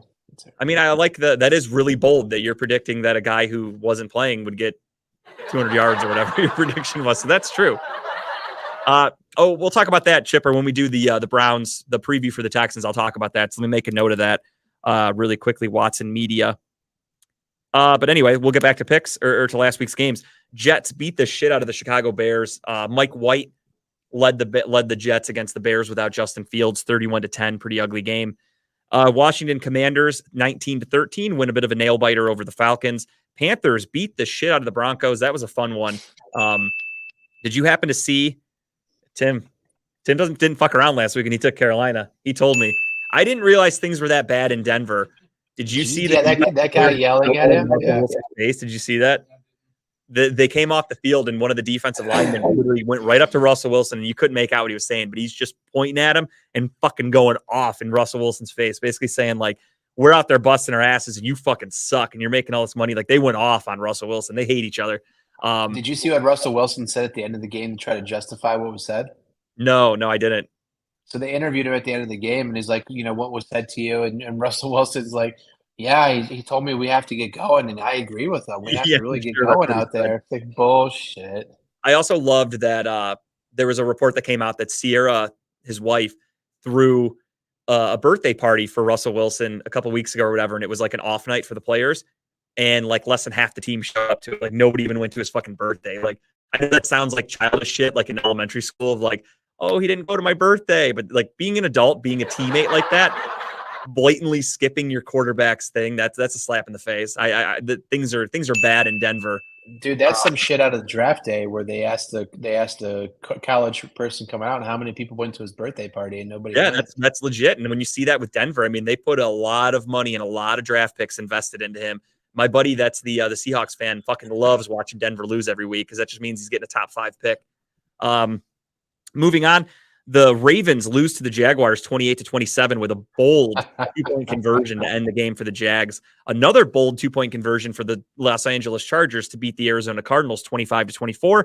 I mean, I like that is really bold that you're predicting that a guy who wasn't playing would get 200 yards or whatever your prediction was. So that's true. We'll talk about that, Chipper, when we do the Browns, the preview for the Texans. I'll talk about that. So let me make a note of that really quickly. Watson Media. But anyway, we'll get back to picks or to last week's games. Jets beat the shit out of the Chicago Bears. Mike White led the Jets against the Bears without Justin Fields, 31-10, pretty ugly game. Washington Commanders 19-13, win a bit of a nail biter over the Falcons. Panthers beat the shit out of the Broncos. That was a fun one. Did you happen to see Tim? Tim didn't fuck around last week, and he took Carolina. He told me. I didn't realize things were that bad in Denver. Did you see that guy yelling at him? Yeah. Face? Did you see that? They came off the field, and one of the defensive linemen literally went right up to Russell Wilson, and you couldn't make out what he was saying, but he's just pointing at him and fucking going off in Russell Wilson's face, basically saying, like, we're out there busting our asses, and you fucking suck, and you're making all this money. Like, they went off on Russell Wilson. They hate each other. Did you see what Russell Wilson said at the end of the game to try to justify what was said? No, I didn't. So they interviewed him at the end of the game, and he's like, what was said to you? And Russell Wilson's like, yeah, he told me we have to get going, and I agree with him. We have to really get going out there. It's like bullshit. I also loved that there was a report that came out that Sierra, his wife, threw a birthday party for Russell Wilson a couple weeks ago or whatever, and it was like an off night for the players, and like less than half the team showed up to it. Like nobody even went to his fucking birthday. Like I know that sounds like childish shit, like in elementary school of like, oh, he didn't go to my birthday, but like being an adult, being a teammate like that, blatantly skipping your quarterback's thing, that's a slap in the face. Things are bad in Denver. Dude, that's some shit out of the draft day where they asked the college person come out and how many people went to his birthday party and nobody. Yeah, went. that's legit. And when you see that with Denver, I mean, they put a lot of money and a lot of draft picks invested into him. My buddy, that's the Seahawks fan, fucking loves watching Denver lose every week because that just means he's getting a top 5 pick. Moving on. The Ravens lose to the Jaguars 28-27 with a bold 2-point conversion to end the game for the Jags. Another bold 2-point conversion for the Los Angeles Chargers to beat the Arizona Cardinals 25-24.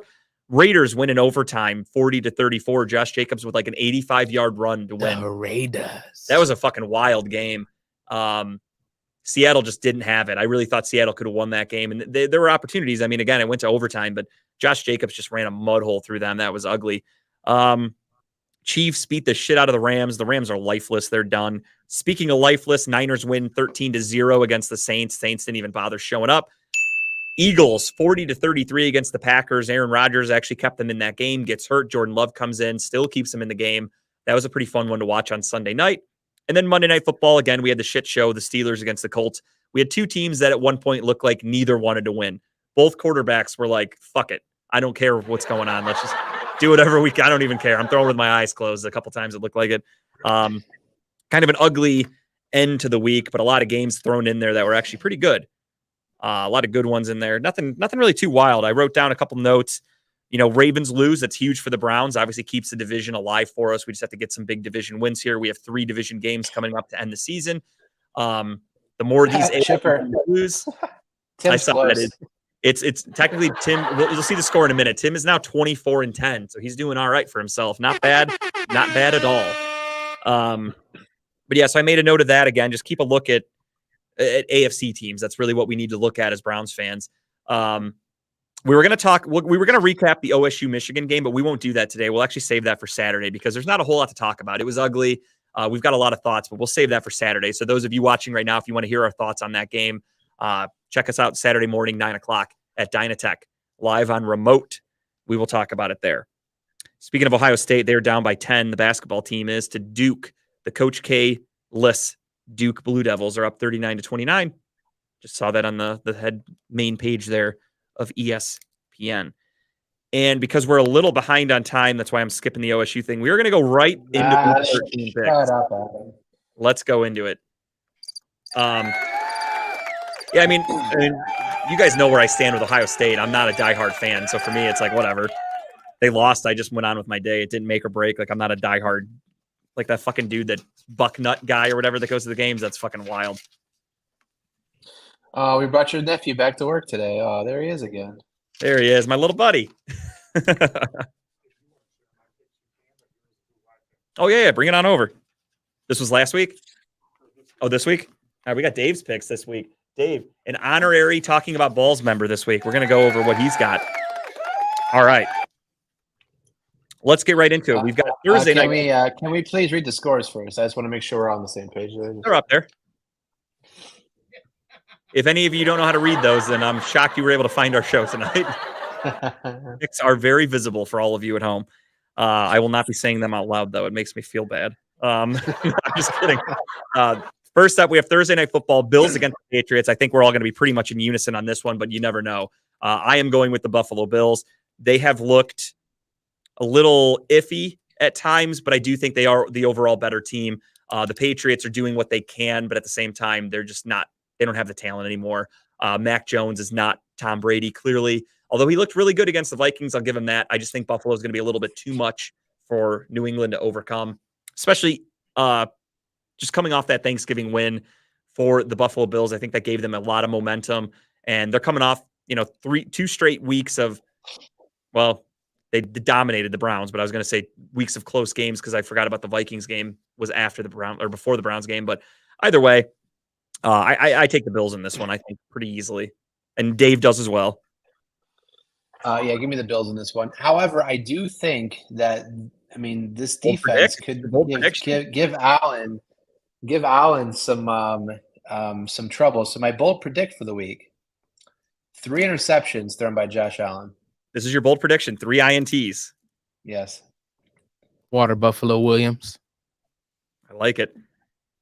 Raiders win in overtime 40-34. Josh Jacobs with like an 85-yard run to win. The Raiders. That was a fucking wild game. Seattle just didn't have it. I really thought Seattle could have won that game. And there were opportunities. I mean, again, it went to overtime, but Josh Jacobs just ran a mud hole through them. That was ugly. Chiefs beat the shit out of the Rams. The Rams are lifeless. They're done. Speaking of lifeless, Niners win 13-0 against the Saints. Saints didn't even bother showing up. Eagles 40-33 against the Packers. Aaron Rodgers actually kept them in that game. Gets hurt. Jordan Love comes in, still keeps them in the game. That was a pretty fun one to watch on Sunday night. And then Monday Night Football, again, we had the shit show, the Steelers against the Colts. We had two teams that at one point looked like neither wanted to win. Both quarterbacks were like, fuck it. I don't care what's going on. Let's just do whatever we can. I don't even care. I'm throwing with my eyes closed. A couple times it looked like it. Kind of an ugly end to the week, but a lot of games thrown in there that were actually pretty good. A lot of good ones in there. Nothing really too wild. I wrote down a couple notes. Ravens lose. That's huge for the Browns. Obviously keeps the division alive for us. We just have to get some big division wins here. We have 3 division games coming up to end the season. The more these lose, I saw that it's technically Tim. You'll see the score in a minute. Tim is now 24-10, so he's doing all right for himself. Not bad at all. But yeah, so I made a note of that again. Just keep a look at AFC teams. That's really what we need to look at as Browns fans. We were going to recap the OSU Michigan game, but we won't do that today. We'll actually save that for Saturday because there's not a whole lot to talk about. It was ugly. We've got a lot of thoughts, but we'll save that for Saturday. So those of you watching right now, if you want to hear our thoughts on that game, check us out Saturday morning, 9:00 at Dynatech, live on remote. We will talk about it there. Speaking of Ohio State, they're down by 10. The basketball team is to Duke. The Coach K-less Duke Blue Devils are up 39-29. Just saw that on the head main page there of ESPN. And because we're a little behind on time, that's why I'm skipping the OSU thing. We are going to go right into the 13 picks. Shut up, Adam. Let's go into it. Yeah, I mean, you guys know where I stand with Ohio State. I'm not a diehard fan, so for me, it's like whatever. They lost. I just went on with my day. It didn't make or break. Like I'm not a diehard, like that fucking dude, that Bucknut guy or whatever that goes to the games. That's fucking wild. We brought your nephew back to work today. Oh, there he is again. There he is, my little buddy. Oh yeah, bring it on over. This was last week. Oh, this week. All right, we got Dave's picks this week. Dave, an honorary Talking About Balls member this week. We're going to go over what he's got. All right. Let's get right into it. We've got Thursday night. Can we please read the scores first? I just want to make sure we're on the same page. They're up there. If any of you don't know how to read those, then I'm shocked you were able to find our show tonight. Picks are very visible for all of you at home. I will not be saying them out loud, though. It makes me feel bad. I'm just kidding. First up, we have Thursday Night Football, Bills against the Patriots. I think we're all going to be pretty much in unison on this one, but you never know. I am going with the Buffalo Bills. They have looked a little iffy at times, but I do think they are the overall better team. The Patriots are doing what they can, but at the same time, they're just not, they don't have the talent anymore. Mac Jones is not Tom Brady, clearly. Although he looked really good against the Vikings, I'll give him that. I just think Buffalo is going to be a little bit too much for New England to overcome, especially just coming off that Thanksgiving win for the Buffalo Bills. I think that gave them a lot of momentum, and they're coming off, 2 straight weeks of, well, they dominated the Browns, but I was going to say weeks of close games because I forgot about the Vikings game was after the Browns or before the Browns game. But either way, I take the Bills in this one, I think, pretty easily. And Dave does as well. Yeah, give me the Bills in this one. However, I do think that, this defense could give Allen some trouble. So my bold predict for the week: 3 interceptions thrown by Josh Allen. This is your bold prediction: 3 INTs. Yes. Water Buffalo Williams. I like it.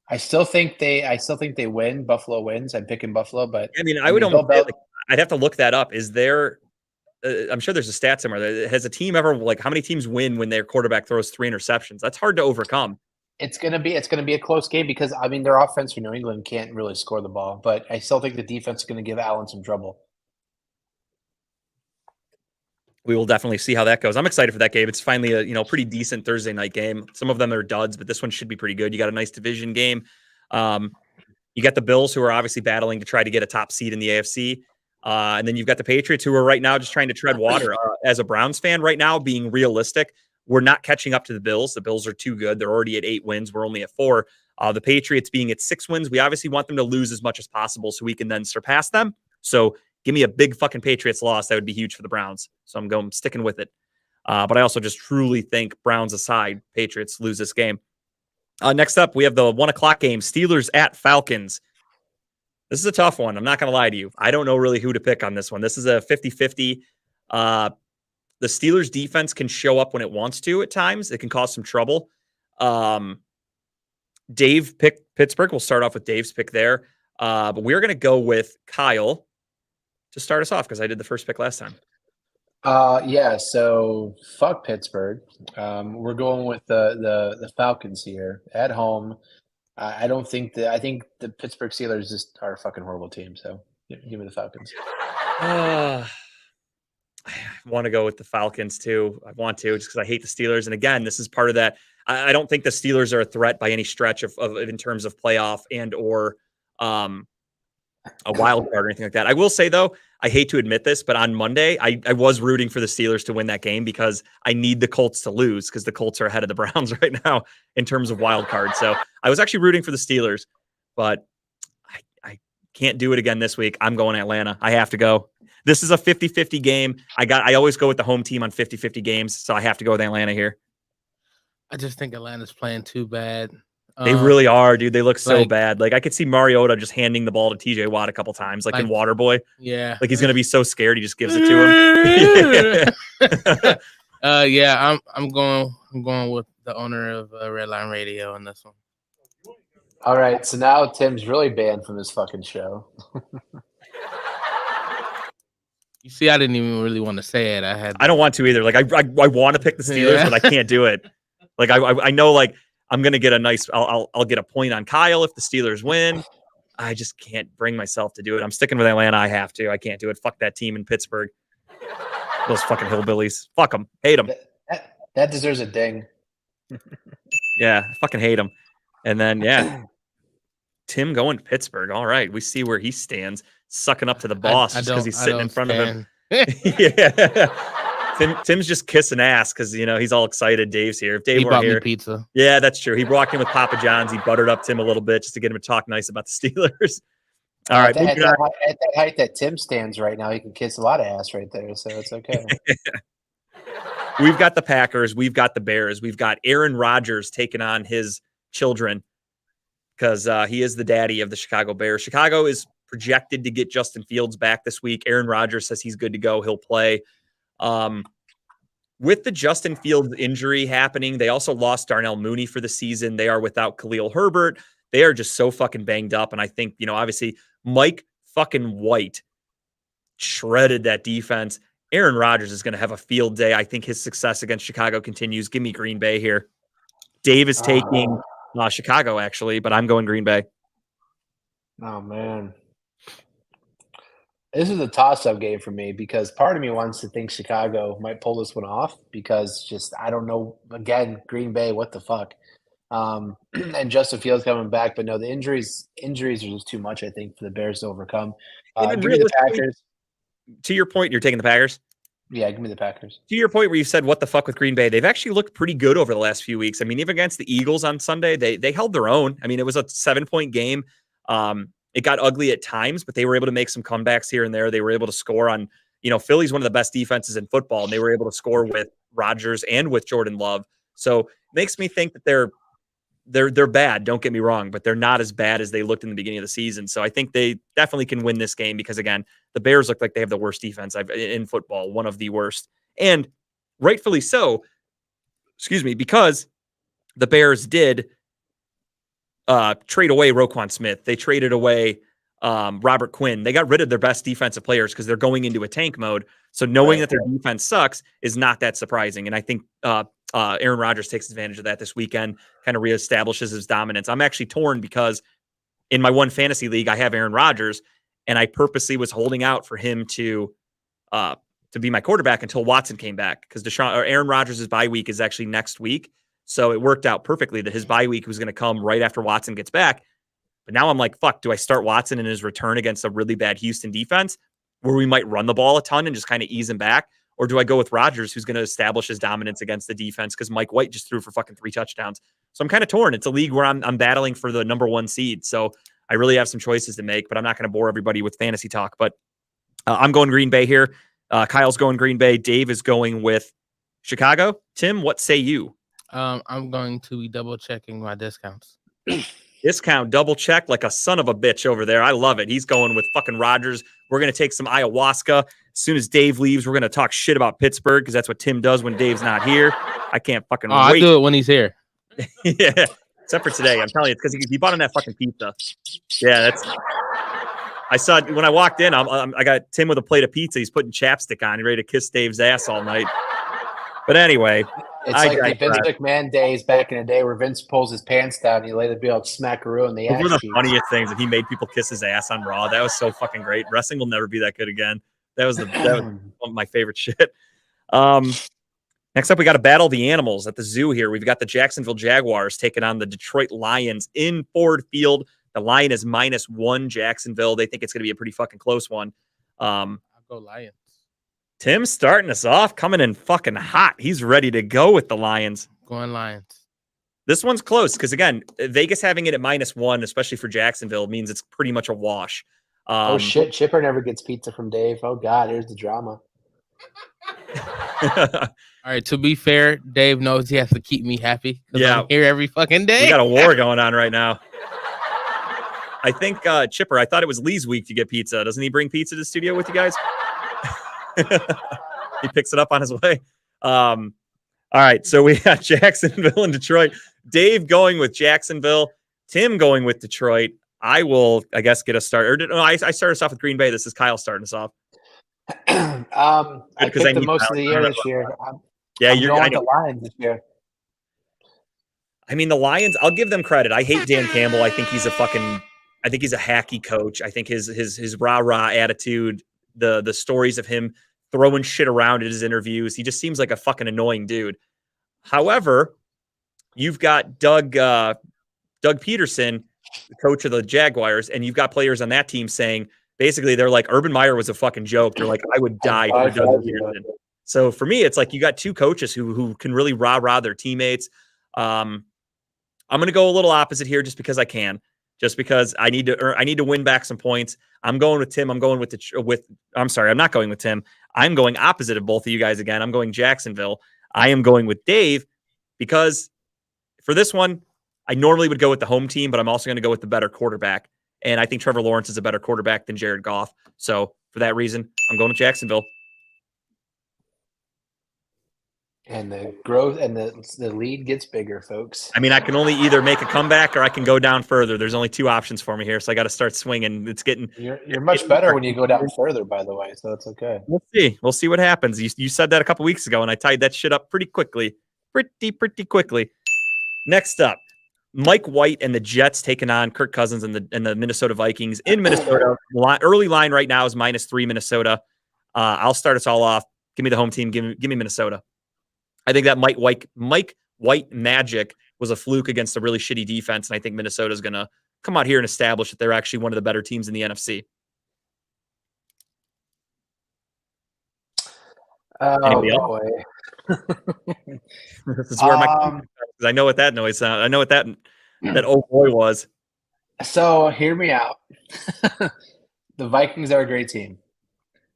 I still think they win. Buffalo wins. I'm picking Buffalo, but I'd have to look that up. Is there? I'm sure there's a stat somewhere. Has a team ever, how many teams win when their quarterback throws 3 interceptions? That's hard to overcome. It's gonna be a close game because their offense for New England can't really score the ball, but I still think the defense is going to give Allen some trouble. We will definitely see how that goes. I'm excited for that game. It's finally a pretty decent Thursday night game. Some of them are duds, but this one should be pretty good. You got a nice division game. You got the Bills, who are obviously battling to try to get a top seed in the AFC. And then you've got the Patriots, who are right now just trying to tread water. As a Browns fan right now, being realistic, we're not catching up to the Bills. The Bills are too good. They're already at 8 wins. We're only at 4. The Patriots being at 6 wins, we obviously want them to lose as much as possible so we can then surpass them. So give me a big fucking Patriots loss. That would be huge for the Browns. So I'm sticking with it. But I also just truly think, Browns aside, Patriots lose this game. Next up, we have the 1 o'clock game, Steelers at Falcons. This is a tough one. I'm not going to lie to you. I don't know really who to pick on this one. This is a 50-50. The Steelers defense can show up when it wants to at times. It can cause some trouble. Dave picked Pittsburgh. We'll start off with Dave's pick there. But we're going to go with Kyle to start us off because I did the first pick last time. Yeah, so fuck Pittsburgh. We're going with the Falcons here at home. I think the Pittsburgh Steelers just are a fucking horrible team. So give me the Falcons. I want to go with the Falcons too. I want to just because I hate the Steelers. And again, this is part of that. I don't think the Steelers are a threat by any stretch of in terms of playoff and or a wild card or anything like that. I will say though, I hate to admit this, but on Monday, I was rooting for the Steelers to win that game because I need the Colts to lose because the Colts are ahead of the Browns right now in terms of wild card. So I was actually rooting for the Steelers, but I can't do it again this week. I'm going Atlanta. I have to go. This is a 50-50 game. I always go with the home team on 50-50 games, so I have to go with Atlanta here. I just think Atlanta's playing too bad. They really are, dude. They look so bad. Like I could see Mariota just handing the ball to TJ Watt a couple times, like in Waterboy. Yeah. Like he's gonna be so scared he just gives it to him. Yeah, I'm going with the owner of Redline Radio on this one. All right, so now Tim's really banned from this fucking show. You see, I didn't even really want to say it. I don't want to either. Like I want to pick the Steelers, but I can't do it. Like I know like I'm gonna get a nice. I'll get a point on Kyle if the Steelers win. I just can't bring myself to do it. I'm sticking with Atlanta. I have to. I can't do it. Fuck that team in Pittsburgh. Those fucking hillbillies. Fuck them. Hate them. That deserves a ding. Yeah, I fucking hate them. And then Tim going to Pittsburgh. All right, we see where he stands, sucking up to the boss just because he's sitting in front of him. Yeah. Tim's just kissing ass because he's all excited. Dave's here. If Dave he were bought here, me pizza. Yeah, that's true. He walked in with Papa John's. He buttered up Tim a little bit just to get him to talk nice about the Steelers. All right, at moving on. that height that Tim stands right now, he can kiss a lot of ass right there, so it's okay. We've got the Packers. We've got the Bears. We've got Aaron Rodgers taking on his children because he is the daddy of the Chicago Bears. Chicago is projected to get Justin Fields back this week. Aaron Rodgers says he's good to go. He'll play. With the Justin Fields injury happening, they also lost Darnell Mooney for the season. They are without Khalil Herbert. They are just so fucking banged up. And I think, obviously Mike fucking White shredded that defense. Aaron Rodgers is going to have a field day. I think his success against Chicago continues. Give me Green Bay here. Dave is taking Chicago, actually, but I'm going Green Bay. Oh, man. This is a toss-up game for me because part of me wants to think Chicago might pull this one off because I don't know. Again, Green Bay, what the fuck? And Justin Fields coming back, but no, the injuries are just too much, I think, for the Bears to overcome. Give me the Packers. To your point, you're taking the Packers? Yeah, give me the Packers. To your point where you said, what the fuck with Green Bay? They've actually looked pretty good over the last few weeks. I mean, even against the Eagles on Sunday, they held their own. I mean, it was a 7-point game. It got ugly at times, but they were able to make some comebacks here and there. They were able to score on, Philly's one of the best defenses in football, and they were able to score with Rodgers and with Jordan Love. So it makes me think that they're bad. Don't get me wrong, but they're not as bad as they looked in the beginning of the season. So I think they definitely can win this game because, again, the Bears look like they have the worst defense in football, one of the worst, and rightfully so. Excuse me, because the Bears did trade away Roquan Smith. They traded away Robert Quinn. They got rid of their best defensive players because they're going into a tank mode. So knowing that their defense sucks is not that surprising. And I think Aaron Rodgers takes advantage of that this weekend, kind of reestablishes his dominance. I'm actually torn because in my one fantasy league, I have Aaron Rodgers, and I purposely was holding out for him to be my quarterback until Watson came back because Aaron Rodgers' bye week is actually next week. So it worked out perfectly that his bye week was going to come right after Watson gets back. But now I'm like, fuck, do I start Watson in his return against a really bad Houston defense where we might run the ball a ton and just kind of ease him back? Or do I go with Rodgers, who's going to establish his dominance against the defense because Mike White just threw for fucking 3 touchdowns? So I'm kind of torn. It's a league where I'm battling for the number 1 seed. So I really have some choices to make, but I'm not going to bore everybody with fantasy talk. But I'm going Green Bay here. Kyle's going Green Bay. Dave is going with Chicago. Tim, what say you? I'm going to be double checking my discounts. Discount, double check like a son of a bitch over there. I love it. He's going with fucking Rodgers. We're going to take some ayahuasca. As soon as Dave leaves, we're going to talk shit about Pittsburgh because that's what Tim does when Dave's not here. I can't fucking wait. I do it when he's here. Yeah, except for today. I'm telling you, it's because he bought on that fucking pizza. Yeah, I saw it when I walked in. I got Tim with a plate of pizza. He's putting chapstick on. He's ready to kiss Dave's ass all night. But anyway. It's like the Vince McMahon days back in the day where Vince pulls his pants down and he later be like smackaroo in the ass. One of the funniest things that he made people kiss his ass on Raw. That was so fucking great. Wrestling will never be that good again. That was one of my favorite shit. Next up, we got to battle the animals at the zoo here. We've got the Jacksonville Jaguars taking on the Detroit Lions in Ford Field. The line is -1 Jacksonville. They think it's going to be a pretty fucking close one. I'll go Lions. Tim's starting us off, coming in fucking hot. He's ready to go with the Lions. Going Lions. This one's close because, again, Vegas having it at -1, especially for Jacksonville, means it's pretty much a wash. Oh, shit. Chipper never gets pizza from Dave. Oh, God. Here's the drama. All right. To be fair, Dave knows he has to keep me happy. Yeah. I'm here every fucking day. We got a war going on right now. I think, Chipper, I thought it was Lee's week to get pizza. Doesn't he bring pizza to the studio with you guys? He picks it up on his way. All right, so we got Jacksonville and Detroit. Dave going with Jacksonville. Tim going with Detroit. I will, I guess, get a start. Or no, I start us off with Green Bay. This is Kyle starting us off. I picked the most of the year this year. I'm going with the Lions this year. I mean, the Lions, I'll give them credit. I hate Dan Campbell. I think he's a hacky coach. I think his rah-rah attitude, the stories of him throwing shit around at his interviews. He just seems like a fucking annoying dude. However, you've got Doug Peterson, the coach of the Jaguars, and you've got players on that team saying, basically, they're like, Urban Meyer was a fucking joke. They're like, I would die for Doug Peterson. So for me, it's like you got 2 coaches who can really rah-rah their teammates. I'm going to go a little opposite here just because I can. just because I need to win back some points. I'm going with Tim. I'm going I'm sorry, I'm not going with Tim. I'm going opposite of both of you guys again. I'm going Jacksonville. I am going with Dave because for this one, I normally would go with the home team, but I'm also going to go with the better quarterback. And I think Trevor Lawrence is a better quarterback than Jared Goff. So for that reason, I'm going with Jacksonville. And the growth and the lead gets bigger, folks. I mean, I can only either make a comeback or I can go down further. There's only two options for me here, so I got to start swinging. It's getting You're much better when you go down further, by the way. So it's okay. We'll see. We'll see what happens. You said that a couple weeks ago, and I tied that shit up pretty quickly. Pretty quickly. Next up, Mike White and the Jets taking on Kirk Cousins and the Minnesota Vikings in Minnesota. Early line right now is -3 Minnesota. I'll start us all off. Give me the home team. Give me Minnesota. I think that Mike White magic was a fluke against a really shitty defense, and I think Minnesota is going to come out here and establish that they're actually one of the better teams in the NFC. Oh boy. This is where I know what that noise sounds. I know what that oh boy was. So hear me out. The Vikings are a great team,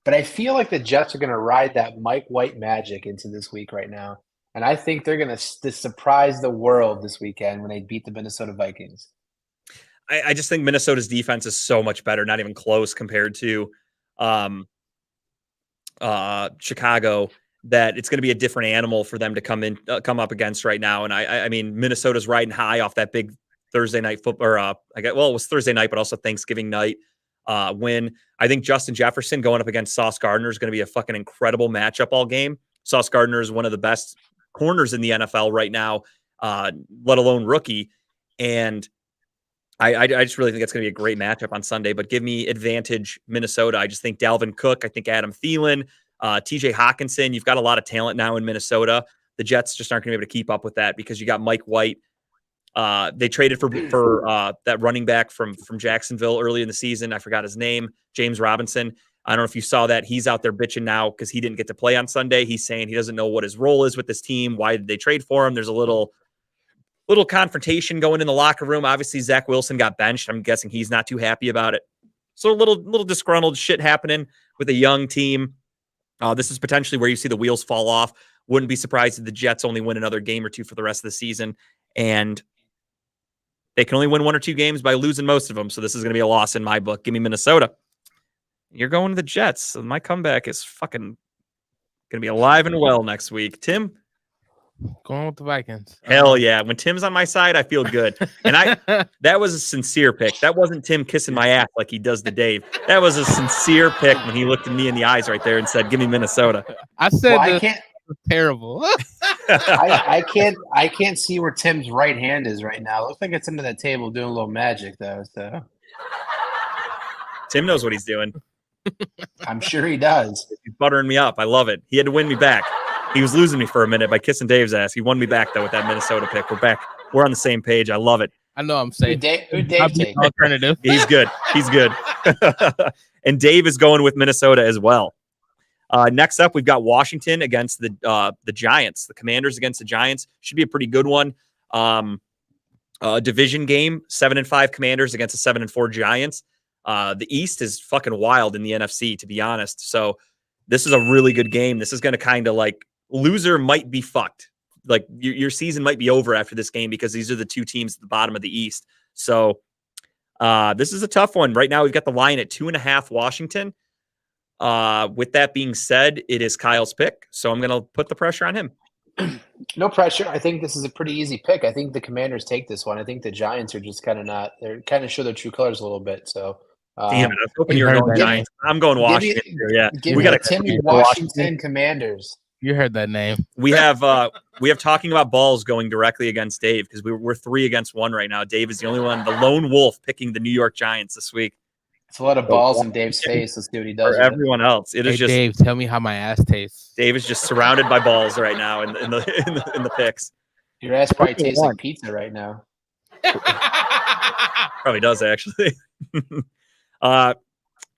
but I feel like the Jets are going to ride that Mike White magic into this week right now, and I think they're going to surprise the world this weekend when they beat the Minnesota Vikings. I just think Minnesota's defense is so much better, not even close compared to Chicago, that it's going to be a different animal for them to come up against right now. And I mean, Minnesota's riding high off that big Thursday night football, or it was Thursday night, but also Thanksgiving night win. I think Justin Jefferson going up against Sauce Gardner is going to be a fucking incredible matchup all game. Sauce Gardner is one of the best corners in the NFL right now, let alone rookie. And I just really think it's going to be a great matchup on Sunday, but give me advantage Minnesota. I just think Dalvin Cook, I think Adam Thielen, TJ Hawkinson, you've got a lot of talent now in Minnesota. The Jets just aren't going to be able to keep up with that because you got Mike White. They traded for that running back from Jacksonville early in the season. I forgot his name, James Robinson. I don't know if you saw that. He's out there bitching now because he didn't get to play on Sunday. He's saying he doesn't know what his role is with this team. Why did they trade for him? There's a little confrontation going in the locker room. Obviously, Zach Wilson got benched. I'm guessing he's not too happy about it. So a little disgruntled shit happening with a young team. This is potentially where you see the wheels fall off. Wouldn't be surprised if the Jets only win another game or two for the rest of the season. And they can only win one or two games by losing most of them. So this is going to be a loss in my book. Give me Minnesota. You're going to the Jets. So my comeback is fucking going to be alive and well next week. Tim? Going with the Vikings. Hell yeah. When Tim's on my side, I feel good. And that was a sincere pick. That wasn't Tim kissing my ass like he does to Dave. That was a sincere pick when he looked at me in the eyes right there and said, give me Minnesota. I said I can't. Terrible. I can't see where Tim's right hand is right now. Looks like it's under that table doing a little magic though. So Tim knows what he's doing. I'm sure he does. He's buttering me up. I love it. He had to win me back. He was losing me for a minute by kissing Dave's ass. He won me back though with that Minnesota pick. We're back. We're on the same page. I love it. I know I'm safe. Who Dave take? Alternative. He's good. He's good. And Dave is going with Minnesota as well. Next up, we've got Washington against the Giants. The Commanders against the Giants should be a pretty good one. Division game, 7-5 Commanders against the 7-4 Giants. The East is fucking wild in the NFC, to be honest. So this is a really good game. This is going to kind of like loser might be fucked. Like your season might be over after this game because these are the two teams at the bottom of the East. So this is a tough one. Right now, we've got the line at 2.5 Washington. With that being said, it is Kyle's pick, so I'm going to put the pressure on him. No pressure. I think this is a pretty easy pick. I think the Commanders take this one. I think the Giants are just kind of not. They're kind of show their true colors a little bit. So, damn it! I was hoping you were going Giants. I'm going Washington. Yeah, we got a Tim Washington Commanders. You heard that name. We have talking about balls going directly against Dave because we're 3 against 1 right now. Dave is the only one, the lone wolf, picking the New York Giants this week. It's a lot of balls in Dave's face. Let's see what he does. For everyone else, it is just Dave. Tell me how my ass tastes. Dave is just surrounded by balls right now in the picks. Your ass probably tastes like pizza right now. Probably does actually.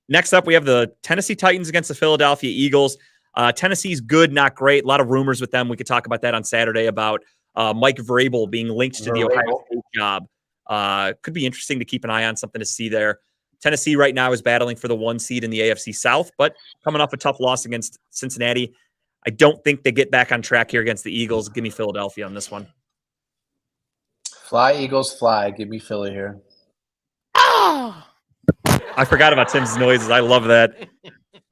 Next up, we have the Tennessee Titans against the Philadelphia Eagles. Tennessee's good, not great. A lot of rumors with them. We could talk about that on Saturday about Mike Vrabel being linked to the Ohio State job. Could be interesting to keep an eye on, something to see there. Tennessee right now is battling for the 1 seed in the AFC South, but coming off a tough loss against Cincinnati. I don't think they get back on track here against the Eagles. Give me Philadelphia on this one. Fly, Eagles, fly. Give me Philly here. I forgot about Tim's noises. I love that.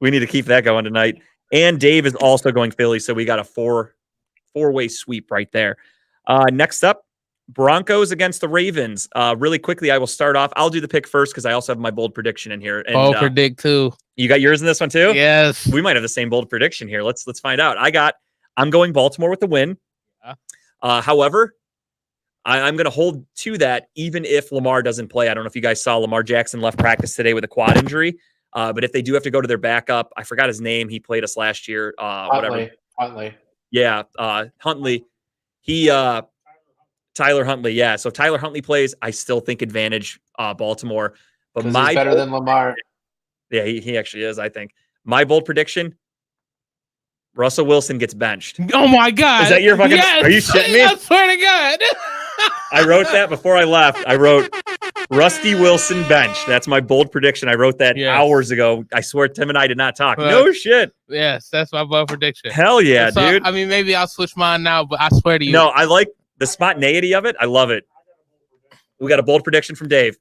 We need to keep that going tonight. And Dave is also going Philly, so we got a four-way sweep right there. Next up, Broncos against the Ravens. Really quickly, I will start off. I'll do the pick first because I also have my bold prediction in here. And, predict too. You got yours in this one too? Yes. We might have the same bold prediction here. Let's find out. I'm going Baltimore with the win. Yeah. However, I'm going to hold to that even if Lamar doesn't play. I don't know if you guys saw Lamar Jackson left practice today with a quad injury. But if they do have to go to their backup, I forgot his name. He played us last year. Whatever. Huntley. Yeah. Huntley. Tyler Huntley. Yeah. So if Tyler Huntley plays, I still think advantage Baltimore. But He's better than Lamar. Yeah, he actually is, I think. My bold prediction, Russell Wilson gets benched. Oh, my God. Is that your fucking... Yes! Are you shitting me? I swear to God. I wrote that before I left. I wrote Rusty Wilson bench. That's my bold prediction. I wrote that hours ago. I swear Tim and I did not talk. No shit. Yes, that's my bold prediction. Hell yeah, so, dude. I mean, maybe I'll switch mine now, but I swear to you. No, I like the spontaneity of it. I love it. We got a bold prediction from Dave.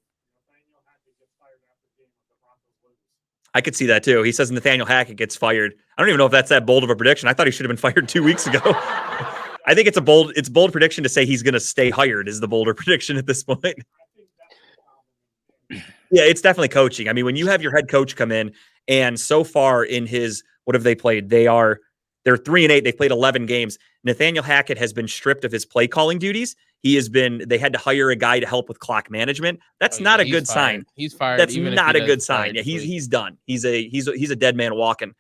I could see that too. He says Nathaniel Hackett gets fired. I don't even know if that's that bold of a prediction. I thought he should have been fired 2 weeks ago. I think it's a bold prediction to say he's going to stay hired is the bolder prediction at this point. Yeah, it's definitely coaching. I mean, when you have your head coach come in and so far in his, what have they played? They're 3-8. They've played 11 games. Nathaniel Hackett has been stripped of his play calling duties. They had to hire a guy to help with clock management. That's not a good sign. He's fired. That's not a good sign. Yeah, he's done. He's a dead man walking.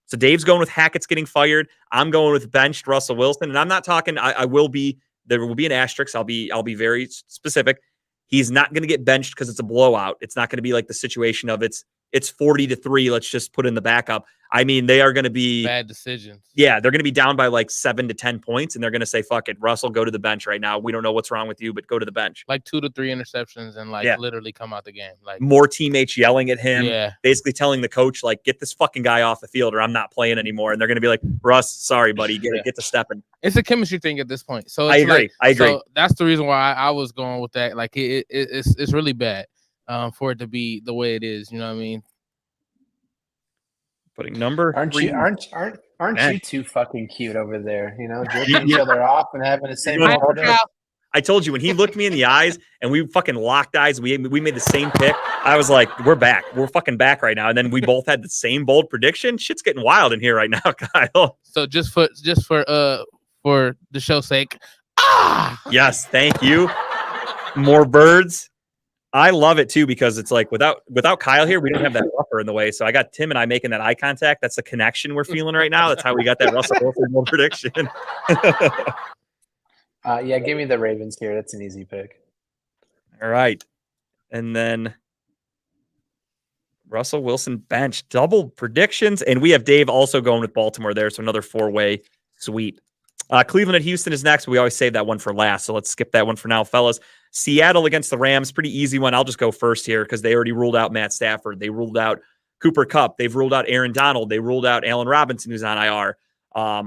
So Dave's going with Hackett's getting fired. I'm going with benched Russell Wilson, and I'm not talking. There will be an asterisk. I'll be very specific. He's not going to get benched because it's a blowout. It's not going to be like the situation of it's 40-3. Let's just put in the backup. I mean, they are going to be bad decisions. Yeah, they're going to be down by like 7 to 10 points, and they're going to say, "Fuck it, Russell, go to the bench right now. We don't know what's wrong with you, but go to the bench." Like 2 to 3 interceptions and literally come out the game. Like more teammates yelling at him, yeah, basically telling the coach like, "Get this fucking guy off the field, or I'm not playing anymore." And they're going to be like, "Russ, sorry, buddy, get to stepping." It's a chemistry thing at this point. So I agree. So that's the reason why I was going with that. Like it's really bad for it to be the way it is. You know what I mean? Putting number aren't 3. Aren't you two fucking cute over there? You know, jerking each other off and having the same. I told you when he looked me in the eyes and we fucking locked eyes, we made the same pick. I was like, "We're back. We're fucking back right now." And then we both had the same bold prediction. Shit's getting wild in here right now, Kyle. So just for the show's sake, yes, thank you. More birds. I love it too because it's like without Kyle here, we don't have that buffer in the way. So I got Tim and I making that eye contact. That's the connection we're feeling right now. That's how we got that Russell Wilson bold prediction. Yeah, give me the Ravens here. That's an easy pick. All right. And then Russell Wilson bench, double predictions. And we have Dave also going with Baltimore there. So another 4-way sweep. Cleveland at Houston is next. We always save that one for last. So let's skip that one for now, fellas. Seattle against the Rams. Pretty easy one. I'll just go first here because they already ruled out Matt Stafford. They ruled out Cooper Kupp. They've ruled out Aaron Donald. They ruled out Allen Robinson, who's on IR. I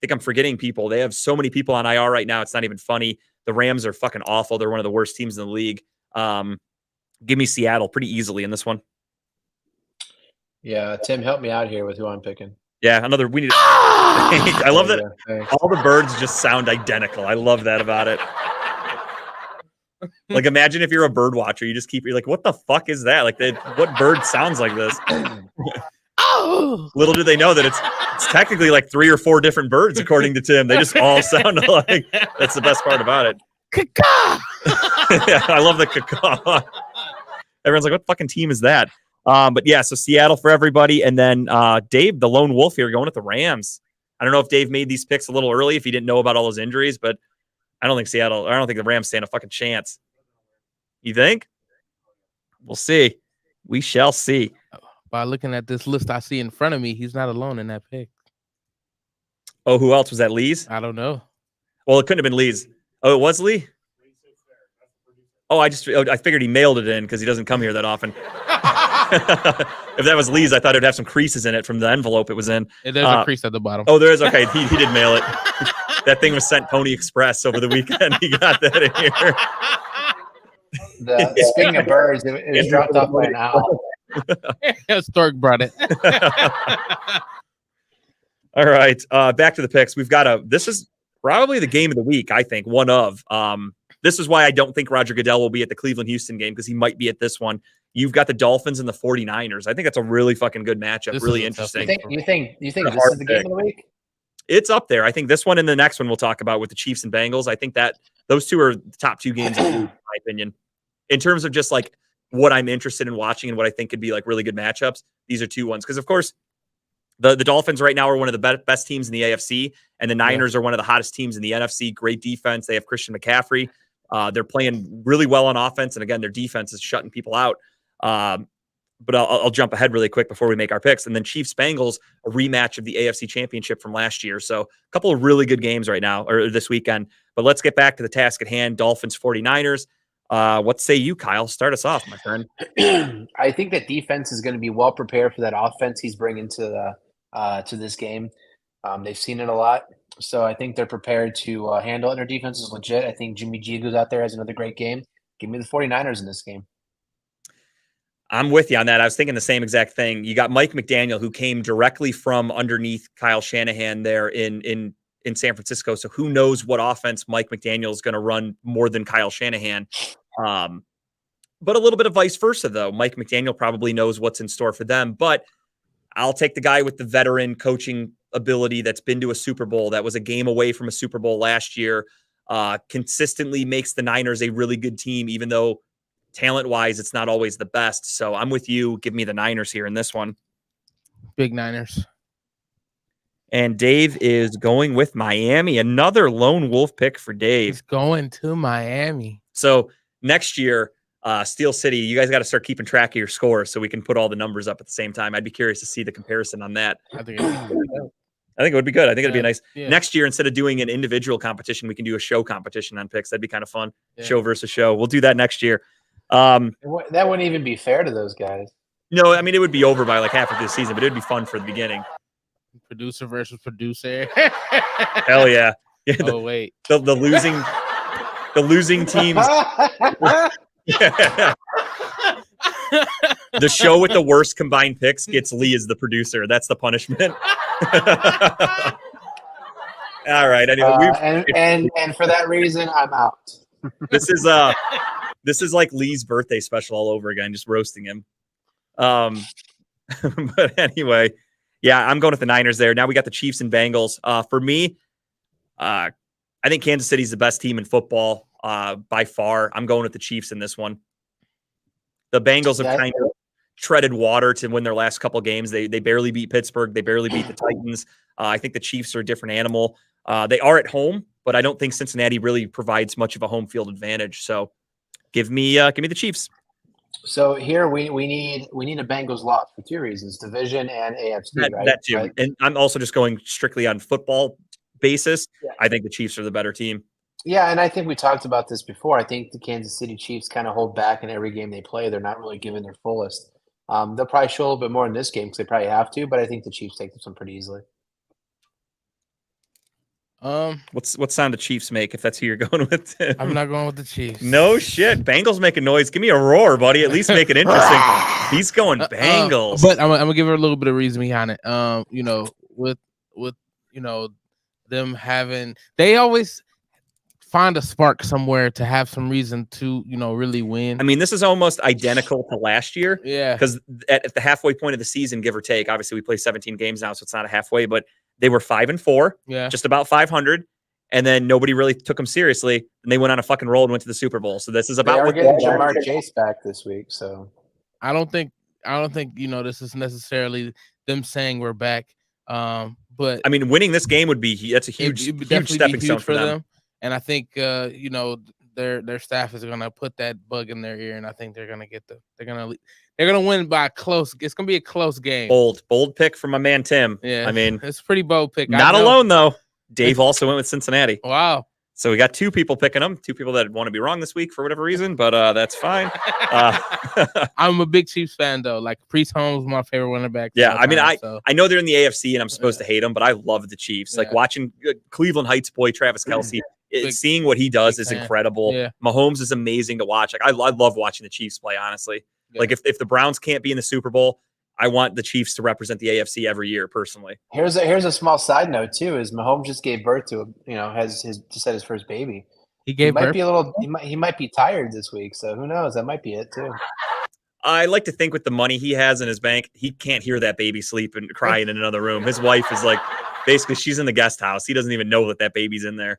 think I'm forgetting people. They have so many people on IR right now. It's not even funny. The Rams are fucking awful. They're one of the worst teams in the league. Give me Seattle pretty easily in this one. Yeah, Tim, help me out here with who I'm picking. Yeah, we need. I love that all the birds just sound identical. I love that about it. Like, imagine if you're a bird watcher, you're like, what the fuck is that? Like, what bird sounds like this? Little do they know that it's technically like 3 or 4 different birds, according to Tim. They just all sound alike. That's the best part about it. Caw-caw! Yeah, I love the caw-caw. Everyone's like, what fucking team is that? But yeah, so Seattle for everybody. And then Dave, the lone wolf here, going with the Rams. I don't know if Dave made these picks a little early if he didn't know about all those injuries, but I don't think the Rams stand a fucking chance. You think? We'll see. We shall see. By looking at this list I see in front of me, he's not alone in that pick. Oh, who else? Was that Lee's? I don't know. Well, it couldn't have been Lee's. Oh, it was Lee? Oh, I figured he mailed it in because he doesn't come here that often. If that was Lee's, I thought it'd have some creases in it from the envelope it was in. There's a crease at the bottom. Oh, there is. Okay, he did mail it. That thing was sent Pony Express over the weekend. He got that in here. Speaking of birds, it was dropped off by an owl. Stork brought it. All right, back to the picks. We've got this is probably the game of the week, I think, one of. This is why I don't think Roger Goodell will be at the Cleveland-Houston game, because he might be at this one. You've got the Dolphins and the 49ers. I think that's a really fucking good matchup. This really is interesting. You think this hard is the game of the week? It's up there. I think this one and the next one we'll talk about with the Chiefs and Bengals. I think that those two are the top two games, in my opinion. In terms of just like what I'm interested in watching and what I think could be like really good matchups, these are two ones. Because, of course, the Dolphins right now are one of the best teams in the AFC, and the Niners are one of the hottest teams in the NFC. Great defense. They have Christian McCaffrey. They're playing really well on offense, and again, their defense is shutting people out. But I'll jump ahead really quick before we make our picks. And then Chiefs-Bengals, a rematch of the AFC Championship from last year. So a couple of really good games right now, or this weekend. But let's get back to the task at hand, Dolphins-49ers. What say you, Kyle? Start us off, my friend. I think that defense is going to be well prepared for that offense he's bringing to this game. They've seen it a lot. So I think they're prepared to handle it. Their defense is legit. I think Jimmy G goes out there, has another great game. Give me the 49ers in this game. I'm with you on that. I was thinking the same exact thing. You got Mike McDaniel, who came directly from underneath Kyle Shanahan there in San Francisco. So who knows what offense Mike McDaniel is going to run more than Kyle Shanahan. But a little bit of vice versa, though. Mike McDaniel probably knows what's in store for them. But I'll take the guy with the veteran coaching ability that's been to a Super Bowl, that was a game away from a Super Bowl last year, consistently makes the Niners a really good team, even though talent-wise it's not always the best. So I'm with you. Give me the Niners here in this one. Big Niners. And Dave is going with Miami. Another lone wolf pick for Dave. He's going to Miami. So next year, Steel City, you guys got to start keeping track of your scores so we can put all the numbers up at the same time. I'd be curious to see the comparison on that. I think it would be good. I think it'd be nice. Yeah. Next year, instead of doing an individual competition, we can do a show competition on picks. That'd be kind of fun. Yeah. Show versus show. We'll do that next year. That wouldn't even be fair to those guys. No, I mean, it would be over by like half of the season, but it'd be fun for the beginning. Producer versus producer. Hell yeah. Oh, wait. The losing teams. The show with the worst combined picks gets Lee as the producer. That's the punishment. All right. Anyway, and for that reason, I'm out. This is like Lee's birthday special all over again, just roasting him. But anyway, yeah, I'm going with the Niners there. Now we got the Chiefs and Bengals. For me, I think Kansas City's the best team in football by far. I'm going with the Chiefs in this one. The Bengals have kind of treaded water to win their last couple games. They barely beat Pittsburgh. They barely beat the Titans. I think the Chiefs are a different animal. They are at home, but I don't think Cincinnati really provides much of a home field advantage. So give me the Chiefs. So here we need a Bengals loss for two reasons: division and AFC. Right? That too. Right? And I'm also just going strictly on football basis. Yeah. I think the Chiefs are the better team. Yeah, and I think we talked about this before. I think the Kansas City Chiefs kind of hold back in every game they play. They're not really giving their fullest. They'll probably show a little bit more in this game because they probably have to, but I think the Chiefs take this one pretty easily. What sound the Chiefs make if that's who you're going with? I'm not going with the Chiefs. No shit. Bengals make a noise. Give me a roar, buddy. At least make it interesting. He's going Bengals. But I'm gonna give her a little bit of reason behind it. With them having, they always find a spark somewhere to have some reason to, really win. I mean, this is almost identical to last year. Yeah. Because at the halfway point of the season, give or take, obviously we play 17 games now, so it's not a halfway, but they were 5-4, just about 500, and then nobody really took them seriously, and they went on a fucking roll and went to the Super Bowl. So this is about what getting Jamar Chase back this week. So I don't think this is necessarily them saying we're back. But I mean, winning this game that's a huge stepping stone for them. And I think their staff is gonna put that bug in their ear, and I think they're gonna win by a close. It's gonna be a close game. Bold pick from my man Tim. Yeah, I mean, it's a pretty bold pick. Not alone though. Dave also went with Cincinnati. Wow. So we got 2 people picking them, 2 people that want to be wrong this week for whatever reason, but that's fine. I'm a big Chiefs fan though. Like Priest Holmes, my favorite running back. Yeah, I mean, so. I know they're in the AFC, and I'm supposed to hate them, but I love the Chiefs. Like Yeah. watching Cleveland Heights boy Travis Kelce, seeing what he does is fan. incredible. Yeah. Mahomes is amazing to watch. Like I love watching the Chiefs play. Honestly, Yeah. like if the Browns can't be in the Super Bowl, I want the Chiefs to represent the AFC every year. Personally, Here's a small side note too: is Mahomes just gave birth to just had his first baby. He gave birth. Be a little. He might be tired this week, so who knows? That might be it too. I like to think with the money he has in his bank, he can't hear that baby sleep and crying in another room. His wife is like, basically, she's in the guest house. He doesn't even know that baby's in there.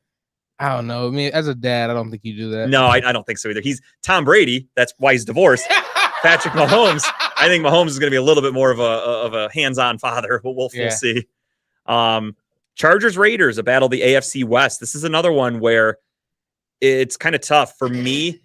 I don't know. I mean, as a dad, I don't think you do that. No, I don't think so either. He's Tom Brady. That's why he's divorced. Patrick Mahomes. I think Mahomes is going to be a little bit more of a hands-on father. We'll see. Chargers Raiders, a battle of the AFC West. This is another one where it's kind of tough for me.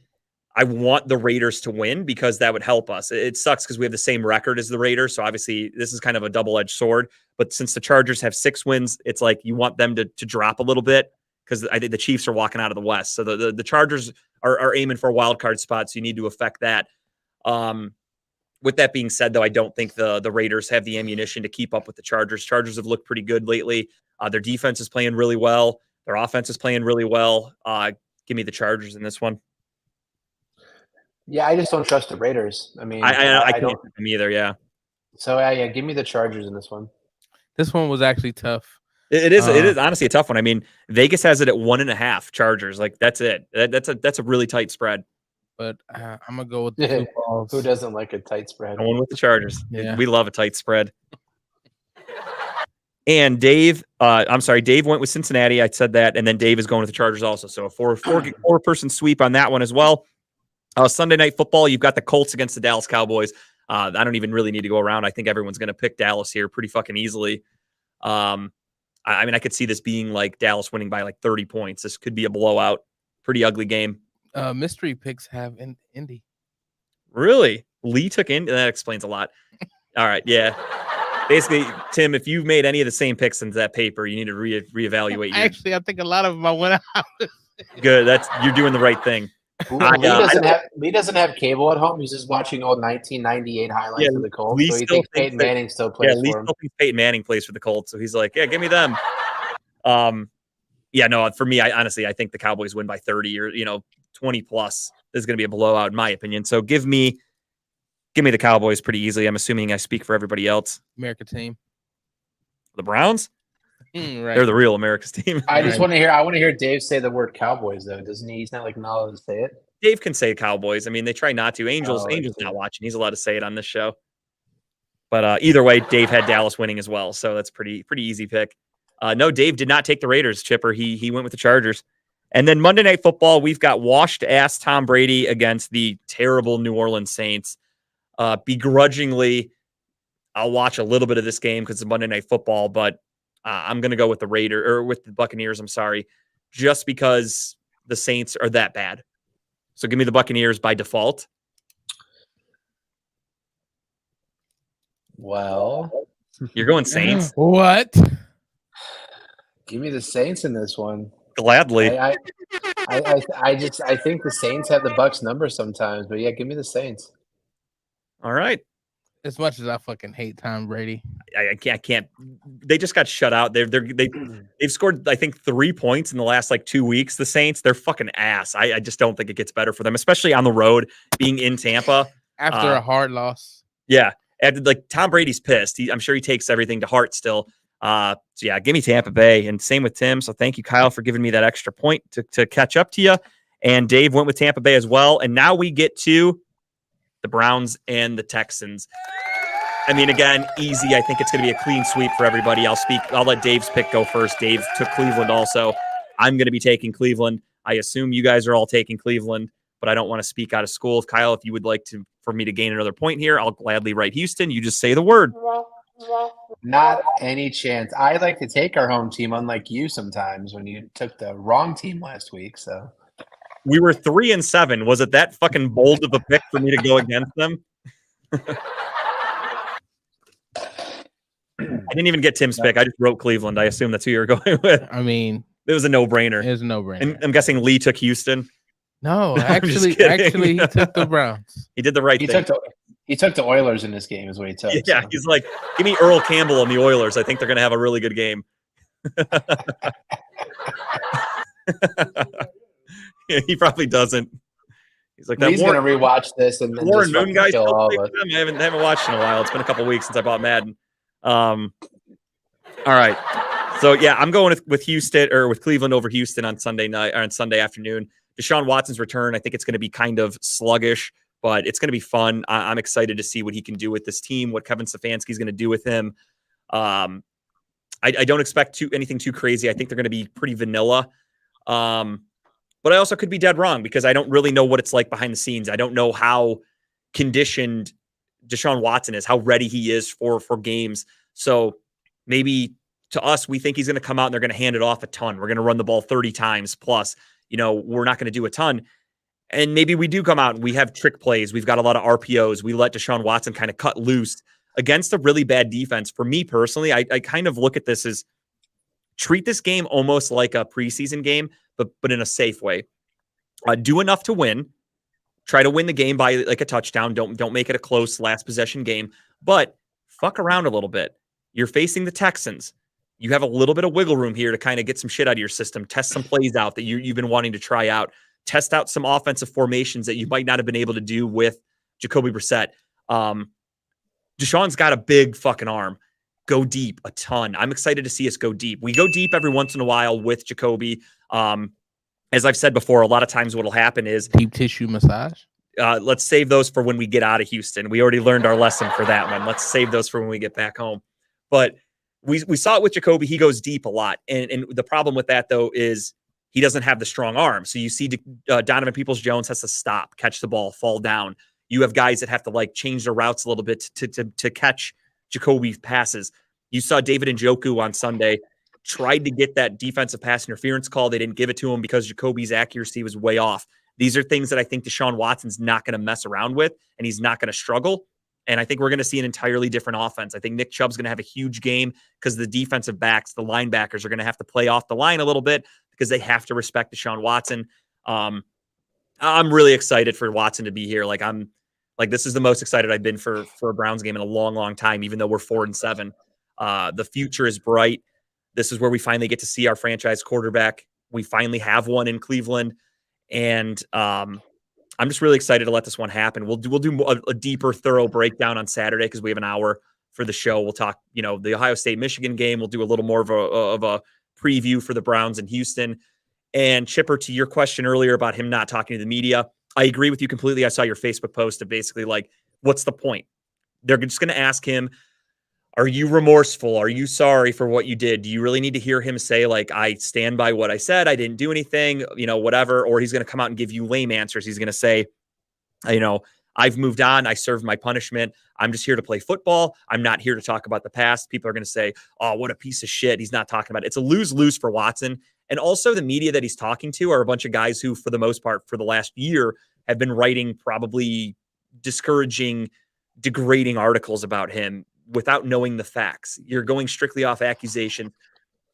I want the Raiders to win because that would help us. It sucks because we have the same record as the Raiders. So obviously this is kind of a double-edged sword. But since the Chargers have 6 wins, it's like you want them to drop a little bit because I think the Chiefs are walking out of the West. So the Chargers are aiming for a wild card spot. So you need to affect that. With that being said, though, I don't think the Raiders have the ammunition to keep up with the Chargers. Chargers have looked pretty good lately. Their defense is playing really well. Their offense is playing really well. Give me the Chargers in this one. Yeah, I just don't trust the Raiders. I mean, I can't trust them either. Yeah. So yeah, give me the Chargers in this one. This one was actually tough. It is honestly a tough one. I mean, Vegas has it at 1.5 Chargers. Like that's it. That's a really tight spread. But I'm gonna go with the 2 balls. Who doesn't like a tight spread? Going with the Chargers. Yeah. We love a tight spread. And Dave went with Cincinnati. I said that, and then Dave is going with the Chargers also. So a four person sweep on that one as well. Sunday Night Football, you've got the Colts against the Dallas Cowboys. I don't even really need to go around. I think everyone's going to pick Dallas here pretty fucking easily. I mean, I could see this being like Dallas winning by like 30 points. This could be a blowout. Pretty ugly game. Mystery picks have Indy. Really? Lee took Indy? That explains a lot. All right, yeah. Basically, Tim, if you've made any of the same picks in that paper, you need to reevaluate. Actually, I think a lot of them I went out. Good. You're doing the right thing. Lee doesn't have cable at home. He's just watching old 1998 highlights of the Colts. So he thinks Peyton Manning still plays for him. Still thinks Peyton Manning plays for the Colts. So he's like, yeah, give me them. Yeah, no, for me, I think the Cowboys win by 30 or 20 plus. This is going to be a blowout in my opinion. So give me the Cowboys pretty easily. I'm assuming I speak for everybody else. America team. The Browns? Right. They're the real America's team. I want to hear Dave say the word Cowboys though, doesn't he? He's not like not allowed to say it. Dave can say Cowboys. I mean, they try not to. Angels I not watching. He's allowed to say it on this show. But either way, Dave had Dallas winning as well, so that's pretty easy pick. No, Dave did not take the Raiders, Chipper. He went with the Chargers. And then Monday Night Football, we've got washed-ass Tom Brady against the terrible New Orleans Saints. Begrudgingly, I'll watch a little bit of this game because it's Monday Night Football, but I'm going to go with with the Buccaneers, I'm sorry, just because the Saints are that bad. So give me the Buccaneers by default. Well, you're going Saints. What? Give me the Saints in this one. Gladly. I think the Saints have the Bucs number sometimes, but yeah, give me the Saints. All right. As much as I fucking hate Tom Brady, I can't. They just got shut out. They've scored, I think, 3 points in the last 2 weeks. The Saints, they're fucking ass. I just don't think it gets better for them, especially on the road, being in Tampa after a hard loss. Yeah, after Tom Brady's pissed. I'm sure he takes everything to heart still. So yeah, give me Tampa Bay, and same with Tim. So thank you, Kyle, for giving me that extra point to catch up to you. And Dave went with Tampa Bay as well. And now we get to the Browns and the Texans. I mean, again, easy. I think it's going to be a clean sweep for everybody. I'll let Dave's pick go first. Dave took Cleveland also. I'm going to be taking Cleveland. I assume you guys are all taking Cleveland, but I don't want to speak out of school. Kyle, if you would like for me to gain another point here, I'll gladly write Houston. You just say the word. Not any chance. I like to take our home team, unlike you sometimes when you took the wrong team last week. So we were 3-7. Was it that fucking bold of a pick for me to go against them? I didn't even get Tim's pick. I just wrote Cleveland. I assume that's who you're going with. I mean, It was a no-brainer. It was a no-brainer. And I'm guessing Lee took Houston. No, I'm just actually, kidding. he took the Browns. He did the right thing. He took the Oilers in this game, is what he took. Yeah, so. he's like, give me Earl Campbell and the Oilers. I think they're going to have a really good game. Yeah, he probably doesn't. He's like, He's going to rewatch this and then Warren just Moon guy. kill all of us. I haven't watched in a while. It's been a couple weeks since I bought Madden. All right. So yeah, I'm going with Houston or with Cleveland over Houston on Sunday night or on Sunday afternoon. Deshaun Watson's return, I think it's going to be kind of sluggish, but it's going to be fun. I'm excited to see what he can do with this team, what Kevin Stefanski's going to do with him. I don't expect anything too crazy. I think they're going to be pretty vanilla. But I also could be dead wrong because I don't really know what it's like behind the scenes. I don't know how conditioned Deshaun Watson is, how ready he is for games. So maybe to us, we think he's going to come out and they're going to hand it off a ton. We're going to run the ball 30 times plus. We're not going to do a ton. And maybe we do come out and we have trick plays. We've got a lot of RPOs. We let Deshaun Watson kind of cut loose against a really bad defense. For me personally, I kind of look at this as treat this game almost like a preseason game, but in a safe way. Do enough to win. Try to win the game by like a touchdown. Don't make it a close last possession game, but fuck around a little bit. You're facing the Texans. You have a little bit of wiggle room here to kind of get some shit out of your system. Test some plays out that you've been wanting to try out. Test out some offensive formations that you might not have been able to do with Jacoby Brissett. Deshaun's got a big fucking arm. Go deep a ton. I'm excited to see us go deep. We go deep every once in a while with Jacoby. As I've said before, a lot of times what'll happen is deep tissue massage. Let's save those for when we get out of Houston. We already learned our lesson for that one. Let's save those for when we get back home. But we saw it with Jacoby. He goes deep a lot. And the problem with that, though, is he doesn't have the strong arm. So you see Donovan Peoples-Jones has to stop, catch the ball, fall down. You have guys that have to change their routes a little bit to catch Jacoby passes. You saw David Njoku on Sunday tried to get that defensive pass interference call. They didn't give it to him because Jacoby's accuracy was way off. These are things that I think Deshaun Watson's not going to mess around with, and he's not going to struggle. And I think we're going to see an entirely different offense. I think Nick Chubb's going to have a huge game because the defensive backs, the linebackers are going to have to play off the line a little bit because they have to respect Deshaun Watson. I'm really excited for Watson to be here. This is the most excited I've been for a Browns game in a long, long time, even though we're 4-7. The future is bright. This is where we finally get to see our franchise quarterback. We finally have one in Cleveland. And I'm just really excited to let this one happen. We'll do a deeper, thorough breakdown on Saturday because we have an hour for the show. We'll talk, the Ohio State-Michigan game. We'll do a little more of a preview for the Browns in Houston. And Chipper, to your question earlier about him not talking to the media, I agree with you completely. I saw your Facebook post of basically what's the point? They're just going to ask him, are you remorseful? Are you sorry for what you did? Do you really need to hear him say, I stand by what I said. I didn't do anything, whatever. Or he's going to come out and give you lame answers. He's going to say, I've moved on. I served my punishment. I'm just here to play football. I'm not here to talk about the past. People are going to say, oh, what a piece of shit. He's not talking about it. It's a lose-lose for Watson. And also the media that he's talking to are a bunch of guys who, for the most part, for the last year, have been writing probably discouraging, degrading articles about him without knowing the facts. You're going strictly off accusation.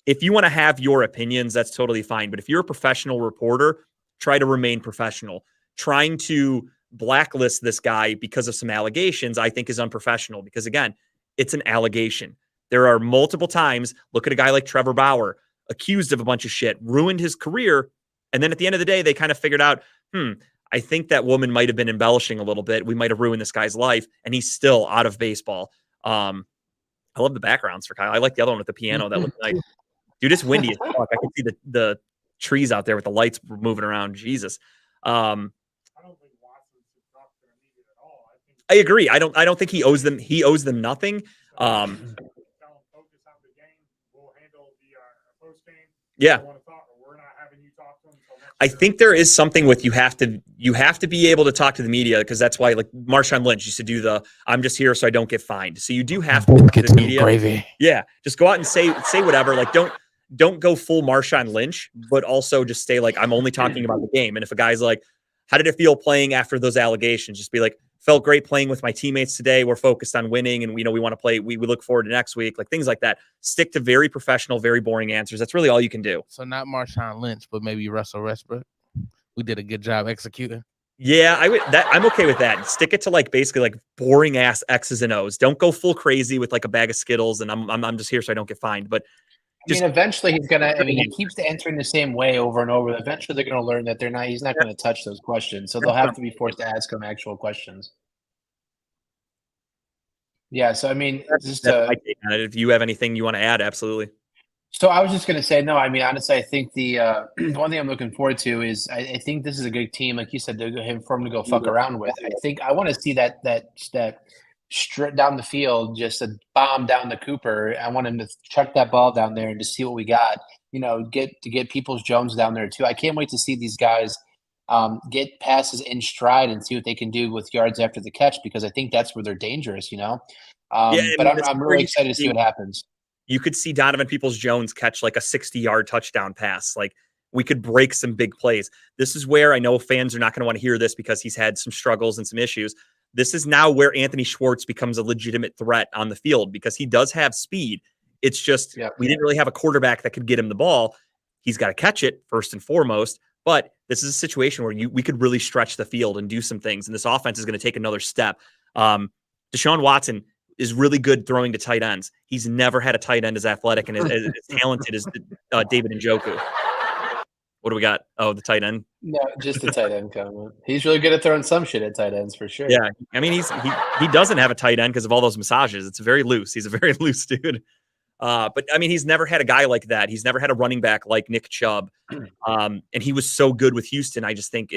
If you want to have your opinions, that's totally fine. But if you're a professional reporter, try to remain professional. Trying to blacklist this guy because of some allegations, I think is unprofessional because, again, it's an allegation. There are multiple times, look at a guy like Trevor Bauer, accused of a bunch of shit, ruined his career. And then at the end of the day, they kind of figured out, I think that woman might have been embellishing a little bit. We might have ruined this guy's life. And he's still out of baseball. I love the backgrounds for Kyle. I like the other one with the piano. That looked nice. Dude, it's windy as fuck. I can see the trees out there with the lights moving around. Jesus. I don't think Watson should talk to the media at all. I agree. I don't think he owes them. He owes them nothing. Tell them focus on the game. We'll handle the post game. Yeah. We're not having you talk to them. I think there is something with you have to be able to talk to the media because that's why Marshawn Lynch used to do I'm just here so I don't get fined. So you do have to talk to the media. Gravy. Yeah, just go out and say whatever. Don't go full Marshawn Lynch, but also just stay I'm only talking about the game. And if a guy's how did it feel playing after those allegations? Just be felt great playing with my teammates today. We're focused on winning, and we want to play. We look forward to next week, like things like that. Stick to very professional, very boring answers. That's really all you can do. So not Marshawn Lynch, but maybe Russell Westbrook. We did a good job executing. Yeah, I'm okay with that. Stick it to like basically like boring ass X's and O's. Don't go full crazy with like a bag of Skittles and I'm just here so I don't get fined. But eventually he's gonna. I mean, he keeps answering the same way over and over. Eventually, they're gonna learn that he's not gonna touch those questions. So they'll have to be forced to ask him actual questions. Yeah. So I mean, that's my take on it. If you have anything you want to add, absolutely. So I was just going to say, no, I mean, honestly, I think the one thing I'm looking forward to is I think this is a good team, like you said, for him to go fuck around with. I think I want to see that straight down the field, just a bomb down to Cooper. I want him to chuck that ball down there and just see what we got. Get Peoples-Jones down there too. I can't wait to see these guys get passes in stride and see what they can do with yards after the catch, because I think that's where they're dangerous. But I'm really excited to see what happens. You could see Donovan Peoples-Jones catch like a 60-yard touchdown pass. Like we could break some big plays. This is where I know fans are not going to want to hear this because he's had some struggles and some issues. This is now where Anthony Schwartz becomes a legitimate threat on the field because he does have speed. It's just we didn't really have a quarterback that could get him the ball. He's got to catch it first and foremost. But this is a situation where we could really stretch the field and do some things. And this offense is going to take another step. Deshaun Watson is really good throwing to tight ends. He's never had a tight end as athletic and as talented as David Njoku. What do we got? Oh, the tight end? No, just the tight end comment. He's really good at throwing some shit at tight ends for sure. Yeah. I mean, he doesn't have a tight end because of all those massages. It's very loose. He's a very loose dude. But I mean, he's never had a guy like that. He's never had a running back like Nick Chubb. And he was so good with Houston. I just think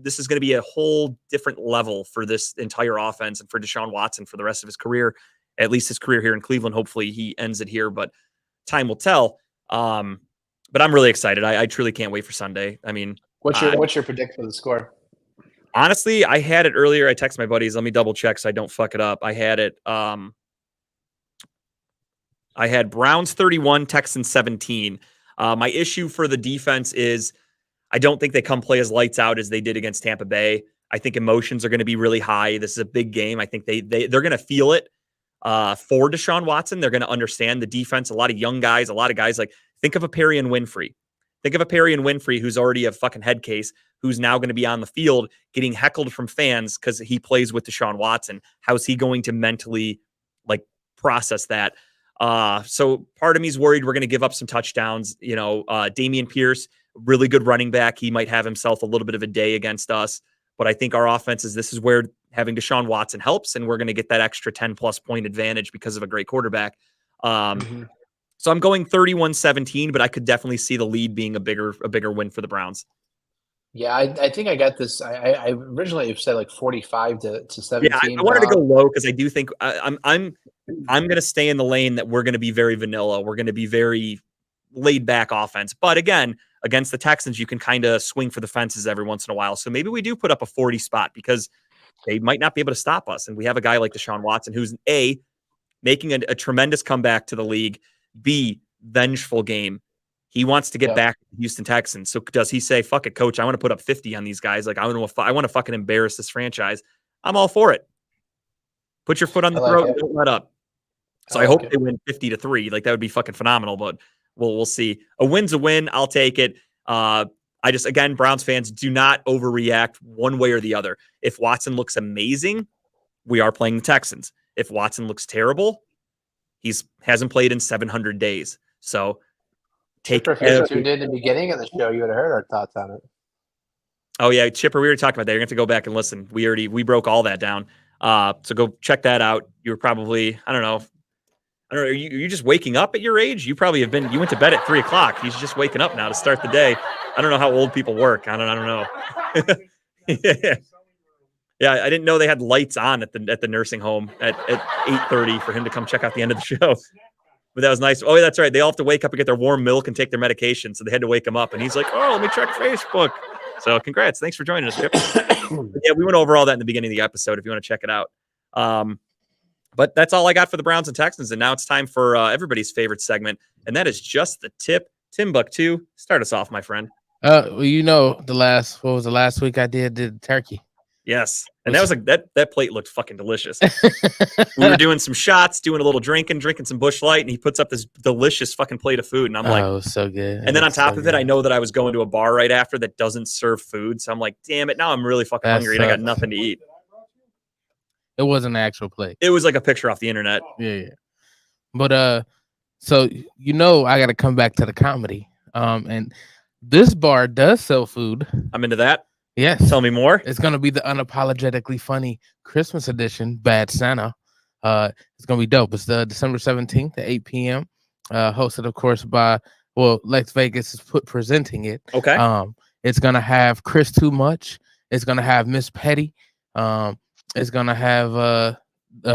this is going to be a whole different level for this entire offense and for Deshaun Watson for the rest of his career, at least his career here in Cleveland. Hopefully he ends it here, but time will tell. But I'm really excited. I truly can't wait for Sunday. I mean, what's your prediction for the score? Honestly, I had it earlier. I texted my buddies. Let me double check so I don't fuck it up. I had it. I had Browns 31, Texans 17. My issue for the defense is I don't think they come play as lights out as they did against Tampa Bay. I think emotions are going to be really high. This is a big game. I think they're going to feel it for Deshaun Watson. They're going to understand the defense. A lot of young guys, a lot of guys like think of a Perry and Winfrey. Think of a Perry and Winfrey who's already a fucking head case, who's now going to be on the field getting heckled from fans because he plays with Deshaun Watson. How's he going to mentally process that? So part of me is worried we're going to give up some touchdowns. Dameon Pierce, really good running back. He might have himself a little bit of a day against us, but I think our offense this is where having Deshaun Watson helps, and we're going to get that extra 10+ point advantage because of a great quarterback. So I'm going 31-17, but I could definitely see the lead being a bigger win for the Browns. Yeah, I think I got this. I originally said like 45 to 17. Yeah, I wanted to go low because I do think I'm going to stay in the lane that we're going to be very vanilla. We're going to be very laid back offense. But again, against the Texans, you can kind of swing for the fences every once in a while. So maybe we do put up a 40 spot because they might not be able to stop us. And we have a guy like Deshaun Watson, who's A, making a tremendous comeback to the league, B, vengeful game. He wants to get back to the Houston Texans. So does he say, fuck it, coach, I want to put up 50 on these guys. Like, I want to fucking embarrass this franchise. I'm all for it. Put your foot on the throat and don't let up. So I hope they win 50-3. Like, that would be fucking phenomenal, but we'll see. A win's a win. I'll take it. Again, Browns fans, do not overreact one way or the other. If Watson looks amazing, we are playing the Texans. If Watson looks terrible, hasn't played in 700 days. So Chipper, if you tuned in the beginning of the show, you would have heard our thoughts on it. Oh yeah, Chipper, we were talking about that. You're going to have to go back and listen. We broke all that down. So go check that out. You were probably, I don't know. Are you just waking up at your age? You probably have been. You went to bed at 3:00. He's just waking up now to start the day. I don't know how old people work. I don't know. Yeah, I didn't know they had lights on at the nursing home at 8:30 for him to come check out the end of the show. But that was nice. Oh, yeah, that's right. They all have to wake up and get their warm milk and take their medication. So they had to wake him up. And he's like, oh, let me check Facebook. So congrats. Thanks for joining us, Chip. Yeah, we went over all that in the beginning of the episode if you want to check it out. But that's all I got for the Browns and Texans. And now it's time for everybody's favorite segment. And that is just the tip. Timbuktu, start us off, my friend. What was the last week I did the turkey? Yes. And that was like that plate looked fucking delicious. We were doing some shots, doing a little drinking some Busch Light, and he puts up this delicious fucking plate of food. And I'm like, it was so good. and then on top of it, I know that I was going to a bar right after that doesn't serve food. So I'm like, damn it, now I'm really fucking hungry and I got nothing to eat. It wasn't an actual plate. It was like a picture off the internet. Yeah. But so I gotta come back to the comedy. And this bar does sell food. I'm into that. Yes. Tell me more. It's gonna be the unapologetically funny Christmas edition, Bad Santa. It's gonna be dope. It's the December 17th at 8 p.m. Hosted, of course, by Lex Vegas is presenting it. Okay. It's gonna have Chris Too Much. It's gonna have Miss Petty. It's gonna have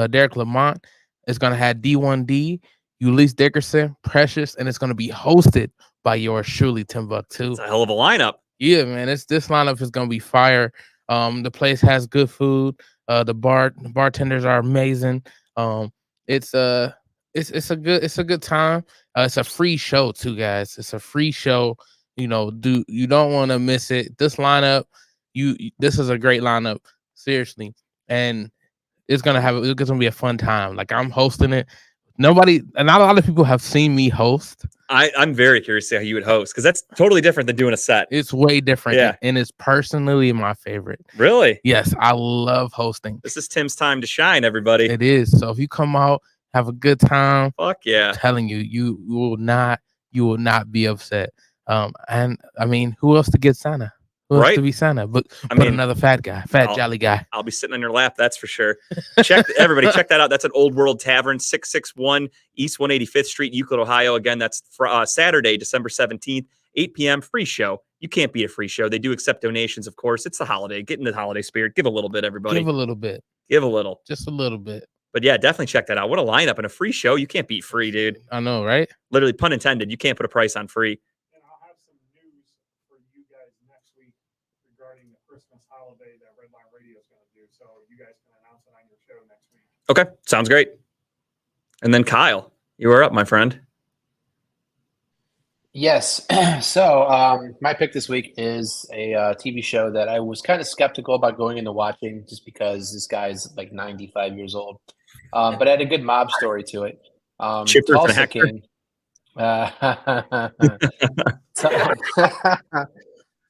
Derek Lamont. It's gonna have D1D, Ulysses Dickerson, Precious, and it's gonna be hosted by yours truly, Timbuktu. It's a hell of a lineup. Yeah, man. This lineup is gonna be fire. The place has good food. The bartenders are amazing. It's a good time. It's a free show too, guys. It's a free show. You don't want to miss it. This lineup, this is a great lineup, seriously. And it's gonna be a fun time. Like, I'm hosting it. Not a lot of people have seen me host. I'm very curious to see how you would host, because that's totally different than doing a set. It's way different. Yeah. And it's personally my favorite. Really? Yes, I love hosting. This is Tim's time to shine, everybody. It is. So if you come out, have a good time. Fuck yeah. I'm telling you, you will not be upset. And I mean, who else to get Santa? Who else to be Santa? But another fat jolly guy. I'll be sitting on your lap, that's for sure. Everybody, check that out. That's at Old World Tavern, 661 East 185th Street, Euclid, Ohio. Again, that's Saturday, December 17th, 8 p.m. Free show. You can't beat a free show. They do accept donations, of course. It's the holiday. Get in the holiday spirit. Give a little bit, everybody. Give a little bit. Give a little. Just a little bit. But yeah, definitely check that out. What a lineup and a free show. You can't beat free, dude. I know, right? Literally, pun intended. You can't put a price on free. And I'll have some news for you guys next week regarding the Christmas holiday that Redline Radio is going to do. So you guys can announce it on your show next week. Okay, sounds great. And then Kyle, you are up, my friend. Yes. So my pick this week is a TV show that I was kind of skeptical about going into watching, just because this guy's like 95 years old. But it had a good mob story to it. Chipper Tulsa Factor. King.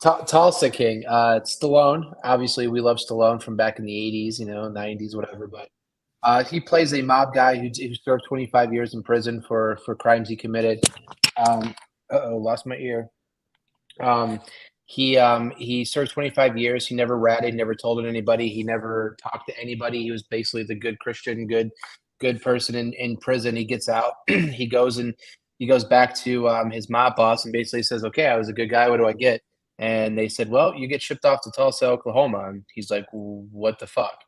Tulsa King. It's Stallone. Obviously, we love Stallone from back in the 80s, 90s, whatever. But he plays a mob guy who served 25 years in prison for crimes he committed. Lost my ear. He served 25 years. He never ratted, never told on anybody. He never talked to anybody. He was basically the good Christian, good person in prison. He gets out. He goes back to his mob boss and basically says, "Okay, I was a good guy. What do I get?" And they said, "Well, you get shipped off to Tulsa, Oklahoma." And he's like, "What the fuck?"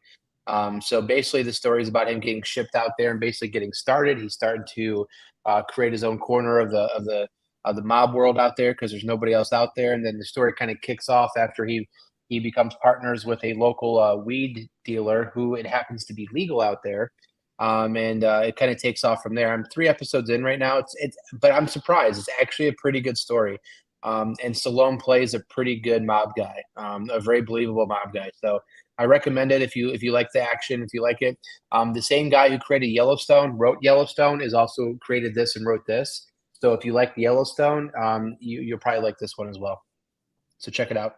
So basically, the story is about him getting shipped out there and basically getting started. He started to create his own corner of the mob world out there, because there's nobody else out there. And then the story kind of kicks off after he becomes partners with a local weed dealer who it happens to be legal out there. And it kind of takes off from there. I'm 3 episodes in right now. But I'm surprised. It's actually a pretty good story. And Stallone plays a pretty good mob guy, a very believable mob guy. So I recommend it if you like the action, if you like it. The same guy who created Yellowstone, wrote Yellowstone, is also created this and wrote this. So if you like Yellowstone, you'll probably like this one as well. So check it out.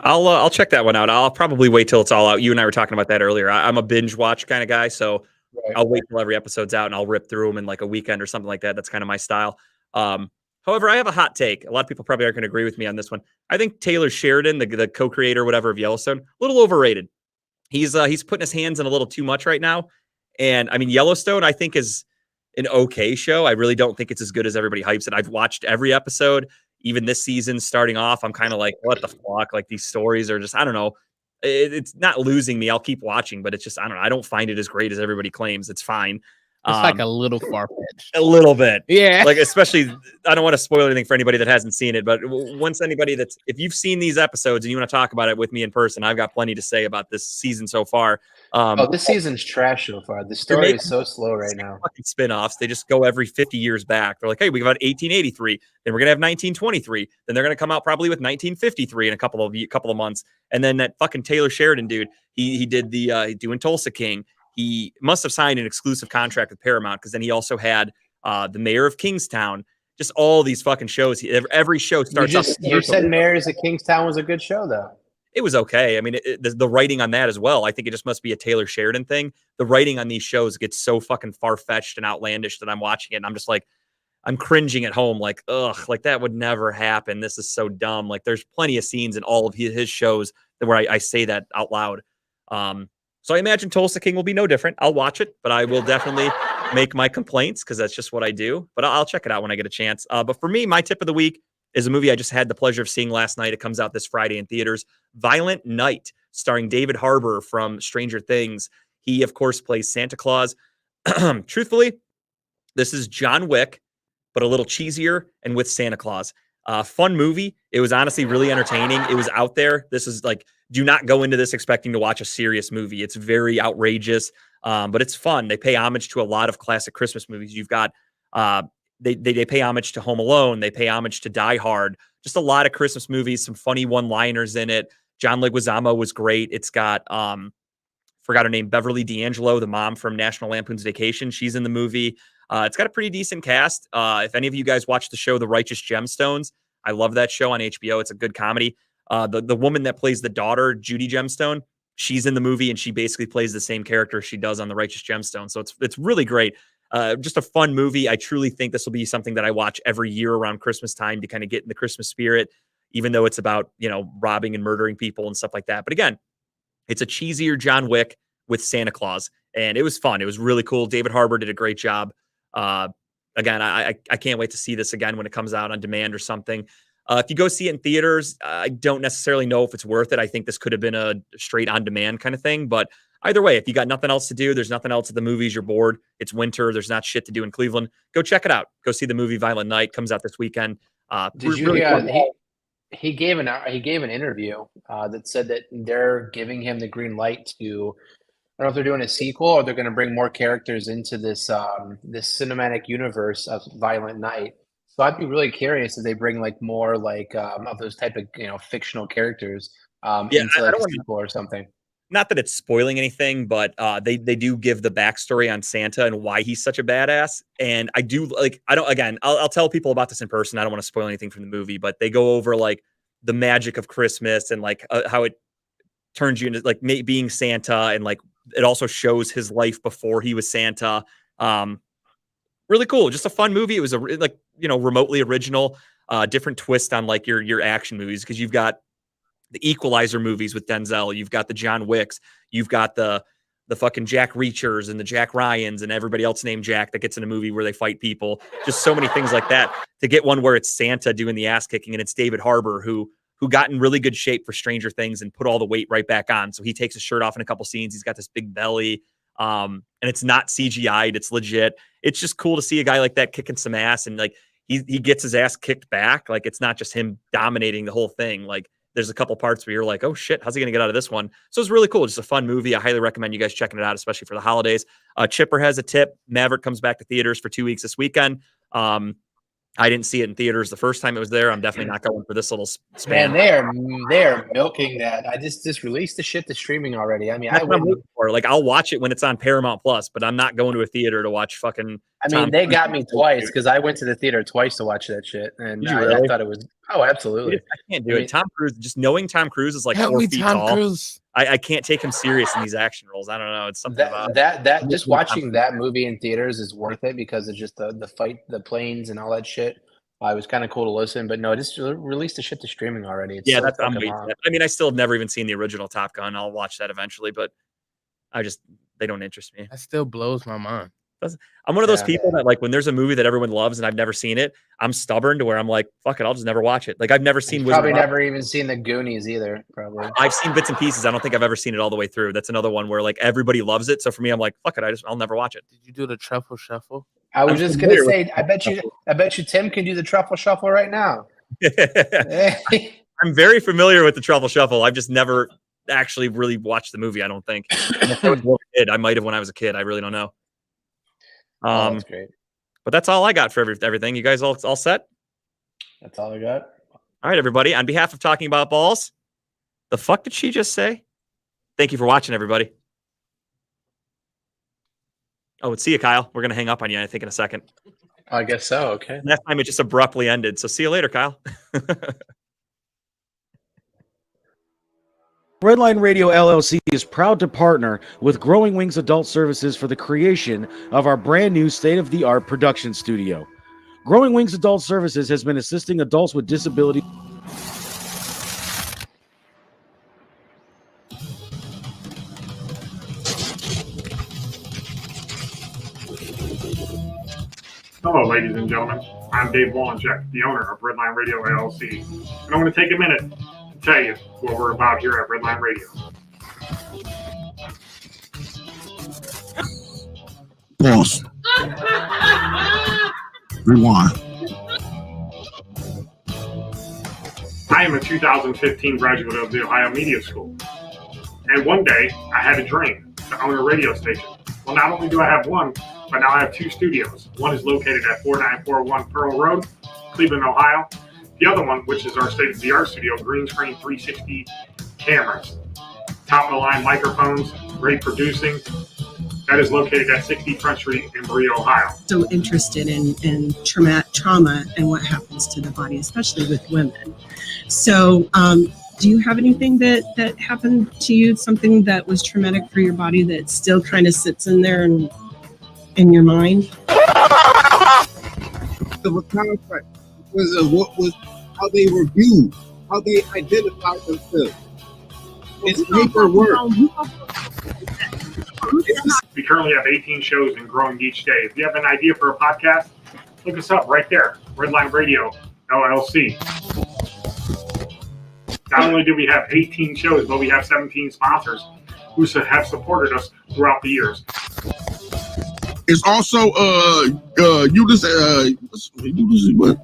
I'll check that one out. I'll probably wait till it's all out. You and I were talking about that earlier. I'm a binge watch kind of guy, so right. I'll wait till every episode's out and I'll rip through them in like a weekend or something like that. That's kind of my style. However, I have a hot take. A lot of people probably aren't going to agree with me on this one. I think Taylor Sheridan, the co-creator, whatever, of Yellowstone, a little overrated. He's putting his hands in a little too much right now. And I mean, Yellowstone, I think, is an okay show. I really don't think it's as good as everybody hypes it. I've watched every episode, even this season starting off. I'm kind of like, what the fuck? Like, these stories are just, I don't know. It's not losing me. I'll keep watching, but it's just, I don't know. I don't find it as great as everybody claims. It's fine. It's like a little far-fetched. A little bit. Yeah. Like, especially, I don't want to spoil anything for anybody that hasn't seen it, but once anybody if you've seen these episodes and you want to talk about it with me in person, I've got plenty to say about this season so far. This season's trash so far. The story is so slow right now. Fucking spin-offs. They just go every 50 years back. They're like, hey, we got 1883, then we're gonna have 1923, then they're gonna come out probably with 1953 in a couple of months. And then that fucking Taylor Sheridan dude, he did the doing Tulsa King. He must have signed an exclusive contract with Paramount, because then he also had the Mayor of Kingstown. Just all these fucking shows. Every show starts. You said Mayors of Kingstown was a good show, though. It was okay. I mean, the writing on that as well. I think it just must be a Taylor Sheridan thing. The writing on these shows gets so fucking far-fetched and outlandish that I'm watching it and I'm just like, I'm cringing at home. Like, ugh, like that would never happen. This is so dumb. Like, there's plenty of scenes in all of his shows where I say that out loud. So I imagine Tulsa King will be no different. I'll watch it, but I will definitely make my complaints, because that's just what I do. But I'll check it out when I get a chance. But for me, my tip of the week is a movie I just had the pleasure of seeing last night. It comes out this Friday in theaters. Violent Night, starring David Harbour from Stranger Things. He, of course, plays Santa Claus. Truthfully, this is John Wick, but a little cheesier and with Santa Claus. Fun movie. It was honestly really entertaining. It was out there. This is like, do not go into this expecting to watch a serious movie. It's very outrageous, but it's fun. They pay homage to a lot of classic Christmas movies. You've got, they pay homage to Home Alone. They pay homage to Die Hard. Just a lot of Christmas movies, some funny one-liners in it. John Leguizamo was great. It's got, forgot her name, Beverly D'Angelo, the mom from National Lampoon's Vacation. She's in the movie. It's got a pretty decent cast. If any of you guys watch the show The Righteous Gemstones, I love that show on HBO. It's a good comedy. The woman that plays the daughter, Judy Gemstone, she's in the movie, and she basically plays the same character she does on The Righteous Gemstone. So it's really great. Just a fun movie. I truly think this will be something that I watch every year around Christmas time to kind of get in the Christmas spirit, even though it's about, robbing and murdering people and stuff like that. But again, it's a cheesier John Wick with Santa Claus, and it was fun. It was really cool. David Harbour did a great job. Again, I can't wait to see this again when it comes out on demand or something. If you go see it in theaters, I don't necessarily know if it's worth it. I think this could have been a straight on demand kind of thing. But either way, if you got nothing else to do, there's nothing else at the movies, you're bored, it's winter, there's not shit to do in Cleveland, go check it out. Go see the movie Violent Night. Comes out this weekend. Did you? He gave an interview that said that they're giving him the green light to. I don't know if they're doing a sequel or they're going to bring more characters into this this cinematic universe of Violent Night. So I'd be really curious if they bring like more like of those type of fictional characters into like a sequel or something. Not that it's spoiling anything, but they do give the backstory on Santa and why he's such a badass. And I do I'll tell people about this in person. I don't want to spoil anything from the movie, but they go over like the magic of Christmas and like how it turns you into like being Santa, and like it also shows his life before he was Santa. Really cool. Just a fun movie. It was remotely original, different twist on like your action movies, because you've got the Equalizer movies with Denzel, you've got the John Wicks, you've got the fucking Jack Reachers and the Jack Ryans and everybody else named Jack that gets in a movie where they fight people. Just so many things like that. To get one where it's Santa doing the ass kicking, and it's David Harbour who got in really good shape for Stranger Things and put all the weight right back on. So he takes his shirt off in a couple scenes. He's got this big belly. And it's not CGI'd, it's legit. It's just cool to see a guy like that kicking some ass, and like he gets his ass kicked back. Like it's not just him dominating the whole thing. Like there's a couple parts where you're like, oh shit, how's he gonna get out of this one? So it's really cool. Just a fun movie. I highly recommend you guys checking it out, especially for the holidays. Chipper has a tip. Maverick comes back to theaters for 2 weeks this weekend. I didn't see it in theaters the first time it was there. I'm definitely not going for this little span. Man, they're milking that. I just released the shit to streaming already. I mean, I'll watch it when it's on Paramount Plus, but I'm not going to a theater to watch fucking. They got me twice because I went to the theater twice to watch that shit, and I thought it was. Oh, absolutely. I can't do it. Tom Cruise, just knowing Tom Cruise is like 4 feet tall. I can't take him serious in these action roles. I don't know. It's something about that. Just watching that movie in theaters is worth it because it's just the fight, the planes, and all that shit. It was kind of cool to listen, but no, just released the shit to streaming already. It's that's I'm waiting. I still have never even seen the original Top Gun. I'll watch that eventually, but they don't interest me. That still blows my mind. I'm one of those Yeah. people that, like, when there's a movie that everyone loves and I've never seen it, I'm stubborn to where I'm like, fuck it, I'll just never watch it. Like, I've never seen You've Wizard probably of Oz. never even seen the Goonies either. Probably. I've seen bits and pieces. I don't think I've ever seen it all the way through. That's another one where, like, everybody loves it. So for me, I'm like, fuck it, I'll never watch it. Did you do the truffle shuffle? I was I'm just gonna familiar with say, I bet you Tim can do the truffle shuffle right now. I'm very familiar with the Truffle Shuffle. I've just never actually really watched the movie, I don't think. If I was a kid, I might have when I was a kid. I really don't know. That's great. But that's all I got for everything. You guys all set? That's all I got. All right, everybody. On behalf of Talking About Balls, the fuck did she just say? Thank you for watching, everybody. Oh, see you, Kyle. We're going to hang up on you, I think, in a second. I guess so. Okay. Last time it just abruptly ended. So see you later, Kyle. Redline Radio LLC is proud to partner with Growing Wings Adult Services for the creation of our brand new state-of-the-art production studio. Growing Wings Adult Services has been assisting adults with disabilities. Hello, ladies and gentlemen. I'm Dave Wolenchek, the owner of Redline Radio LLC, and I want to take a minute to tell you what we're about here at Redline Radio. Pause. Rewind. I am a 2015 graduate of the Ohio Media School, and one day I had a dream to own a radio station. Well, not only do I have one, but now I have two studios. One is located at 4941 Pearl Road, Cleveland, Ohio. The other one, which is our state-of-the-art studio, green screen 360 cameras, top-of-the-line microphones, great producing. That is located at 60 Front Street in Berea, Ohio. So interested in trauma and what happens to the body, especially with women. So do you have anything that happened to you, something that was traumatic for your body that still kind of sits in there and in your mind? Of a contract because of what was how they were viewed, how they identified themselves. It's paperwork. We currently have 18 shows and growing each day. If you have an idea for a podcast, look us up right there, Redline Radio LLC. Not only do we have 18 shows, but we have 17 sponsors who have supported us throughout the years. It's also what?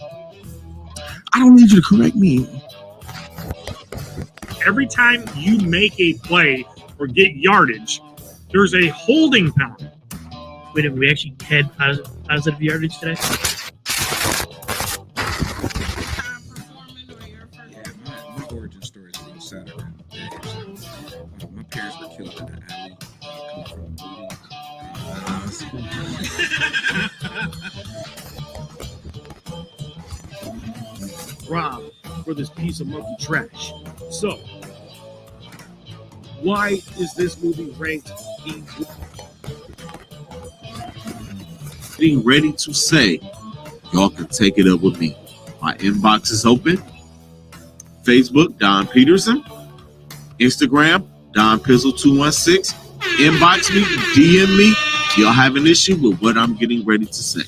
I don't need you to correct me. Every time you make a play or get yardage, there's a holding penalty. Wait, have we actually had positive yardage today? My origin story is a little sad around. My parents were killed in the alley. Come from Rob for this piece of monkey trash. So, why is this movie ranked Getting ready to say, y'all can take it up with me. My inbox is open. Facebook, Don Peterson. Instagram, Don Pizzle 216. Inbox me, DM me. Y'all have an issue with what I'm getting ready to say.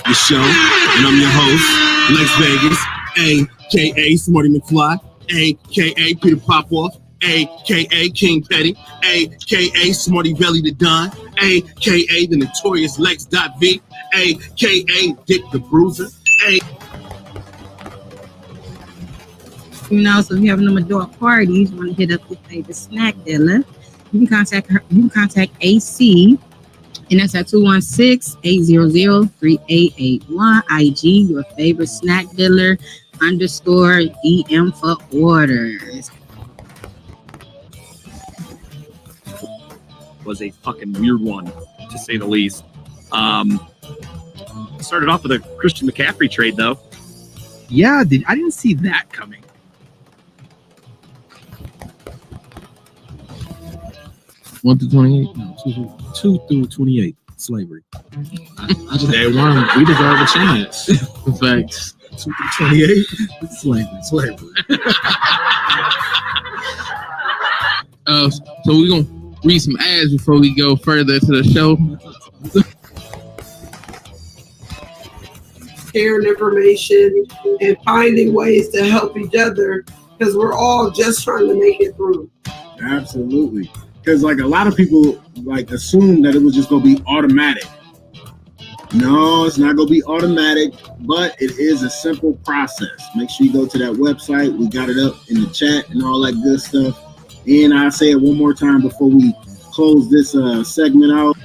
The show, and I'm your host, Lex Vegas, a.k.a. Smarty McFly, a.k.a. Peter Popoff, a.k.a. King Petty, a.k.a. Smarty Belly the Don, a.k.a. the notorious Lex.V, a.k.a. Dick the Bruiser, You know, so if you're having them adult parties, you want to hit up your favorite snack dealer, you can contact her. You can contact AC, and that's at 216-800-3881. IG, your favorite snack dealer _DM for orders. Was a fucking weird one, to say the least. Started off with a Christian McCaffrey trade, though. Yeah, I didn't see that coming. 1 through 28? No, 2 through 28. Slavery. I just had one. We deserve a chance. In fact, 2 through 28? Slavery. So we're gonna read some ads before we go further to the show. Sharing information and finding ways to help each other because we're all just trying to make it through. Absolutely. Because like a lot of people like assume that it was just gonna be automatic. No, it's not gonna be automatic, but it is a simple process. Make sure you go to that website. We got it up in the chat and all that good stuff. And I'll say it one more time before we close this segment out.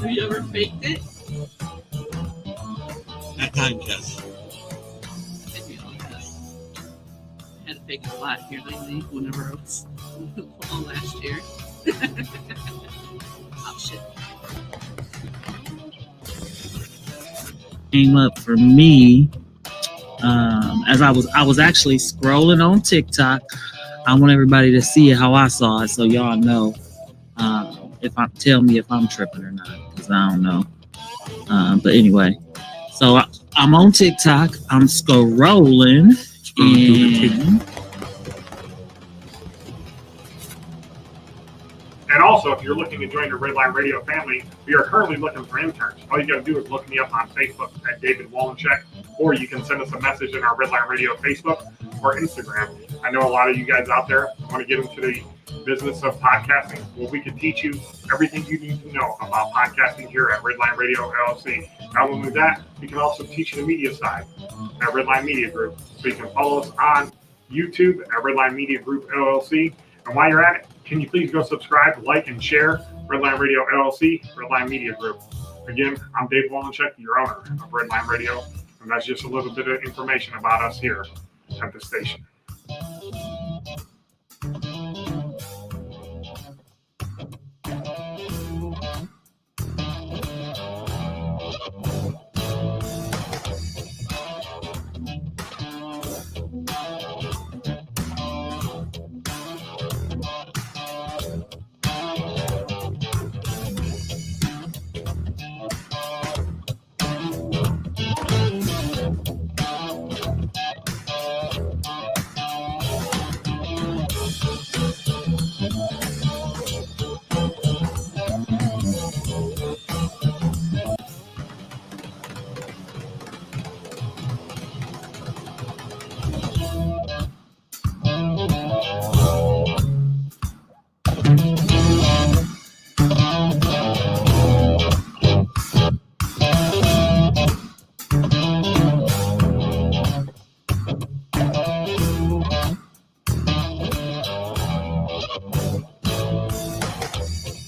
Have you ever faked it? At times, yes. I had to fake it a lot here lately whenever I was fall last year. Oh shit. Came up for me as I was actually scrolling on TikTok. I want everybody to see how I saw it, so y'all know tell me if I'm tripping or not, because I don't know. But anyway, so I'm on TikTok. I'm scrolling. And also, if you're looking to join the Redline Radio family, we are currently looking for interns. All you got to do is look me up on Facebook at David Wallencheck, or you can send us a message in our Redline Radio Facebook or Instagram. I know a lot of you guys out there want to get into the business of podcasting. Well, we can teach you everything you need to know about podcasting here at Redline Radio LLC. Not only that, we can also teach you the media side at Redline Media Group. So you can follow us on YouTube at Redline Media Group LLC. And while you're at it, can you please go subscribe, like, and share Redline Radio LLC, Redline Media Group. Again, I'm Dave Wallencheck, your owner of Redline Radio, and that's just a little bit of information about us here at the station.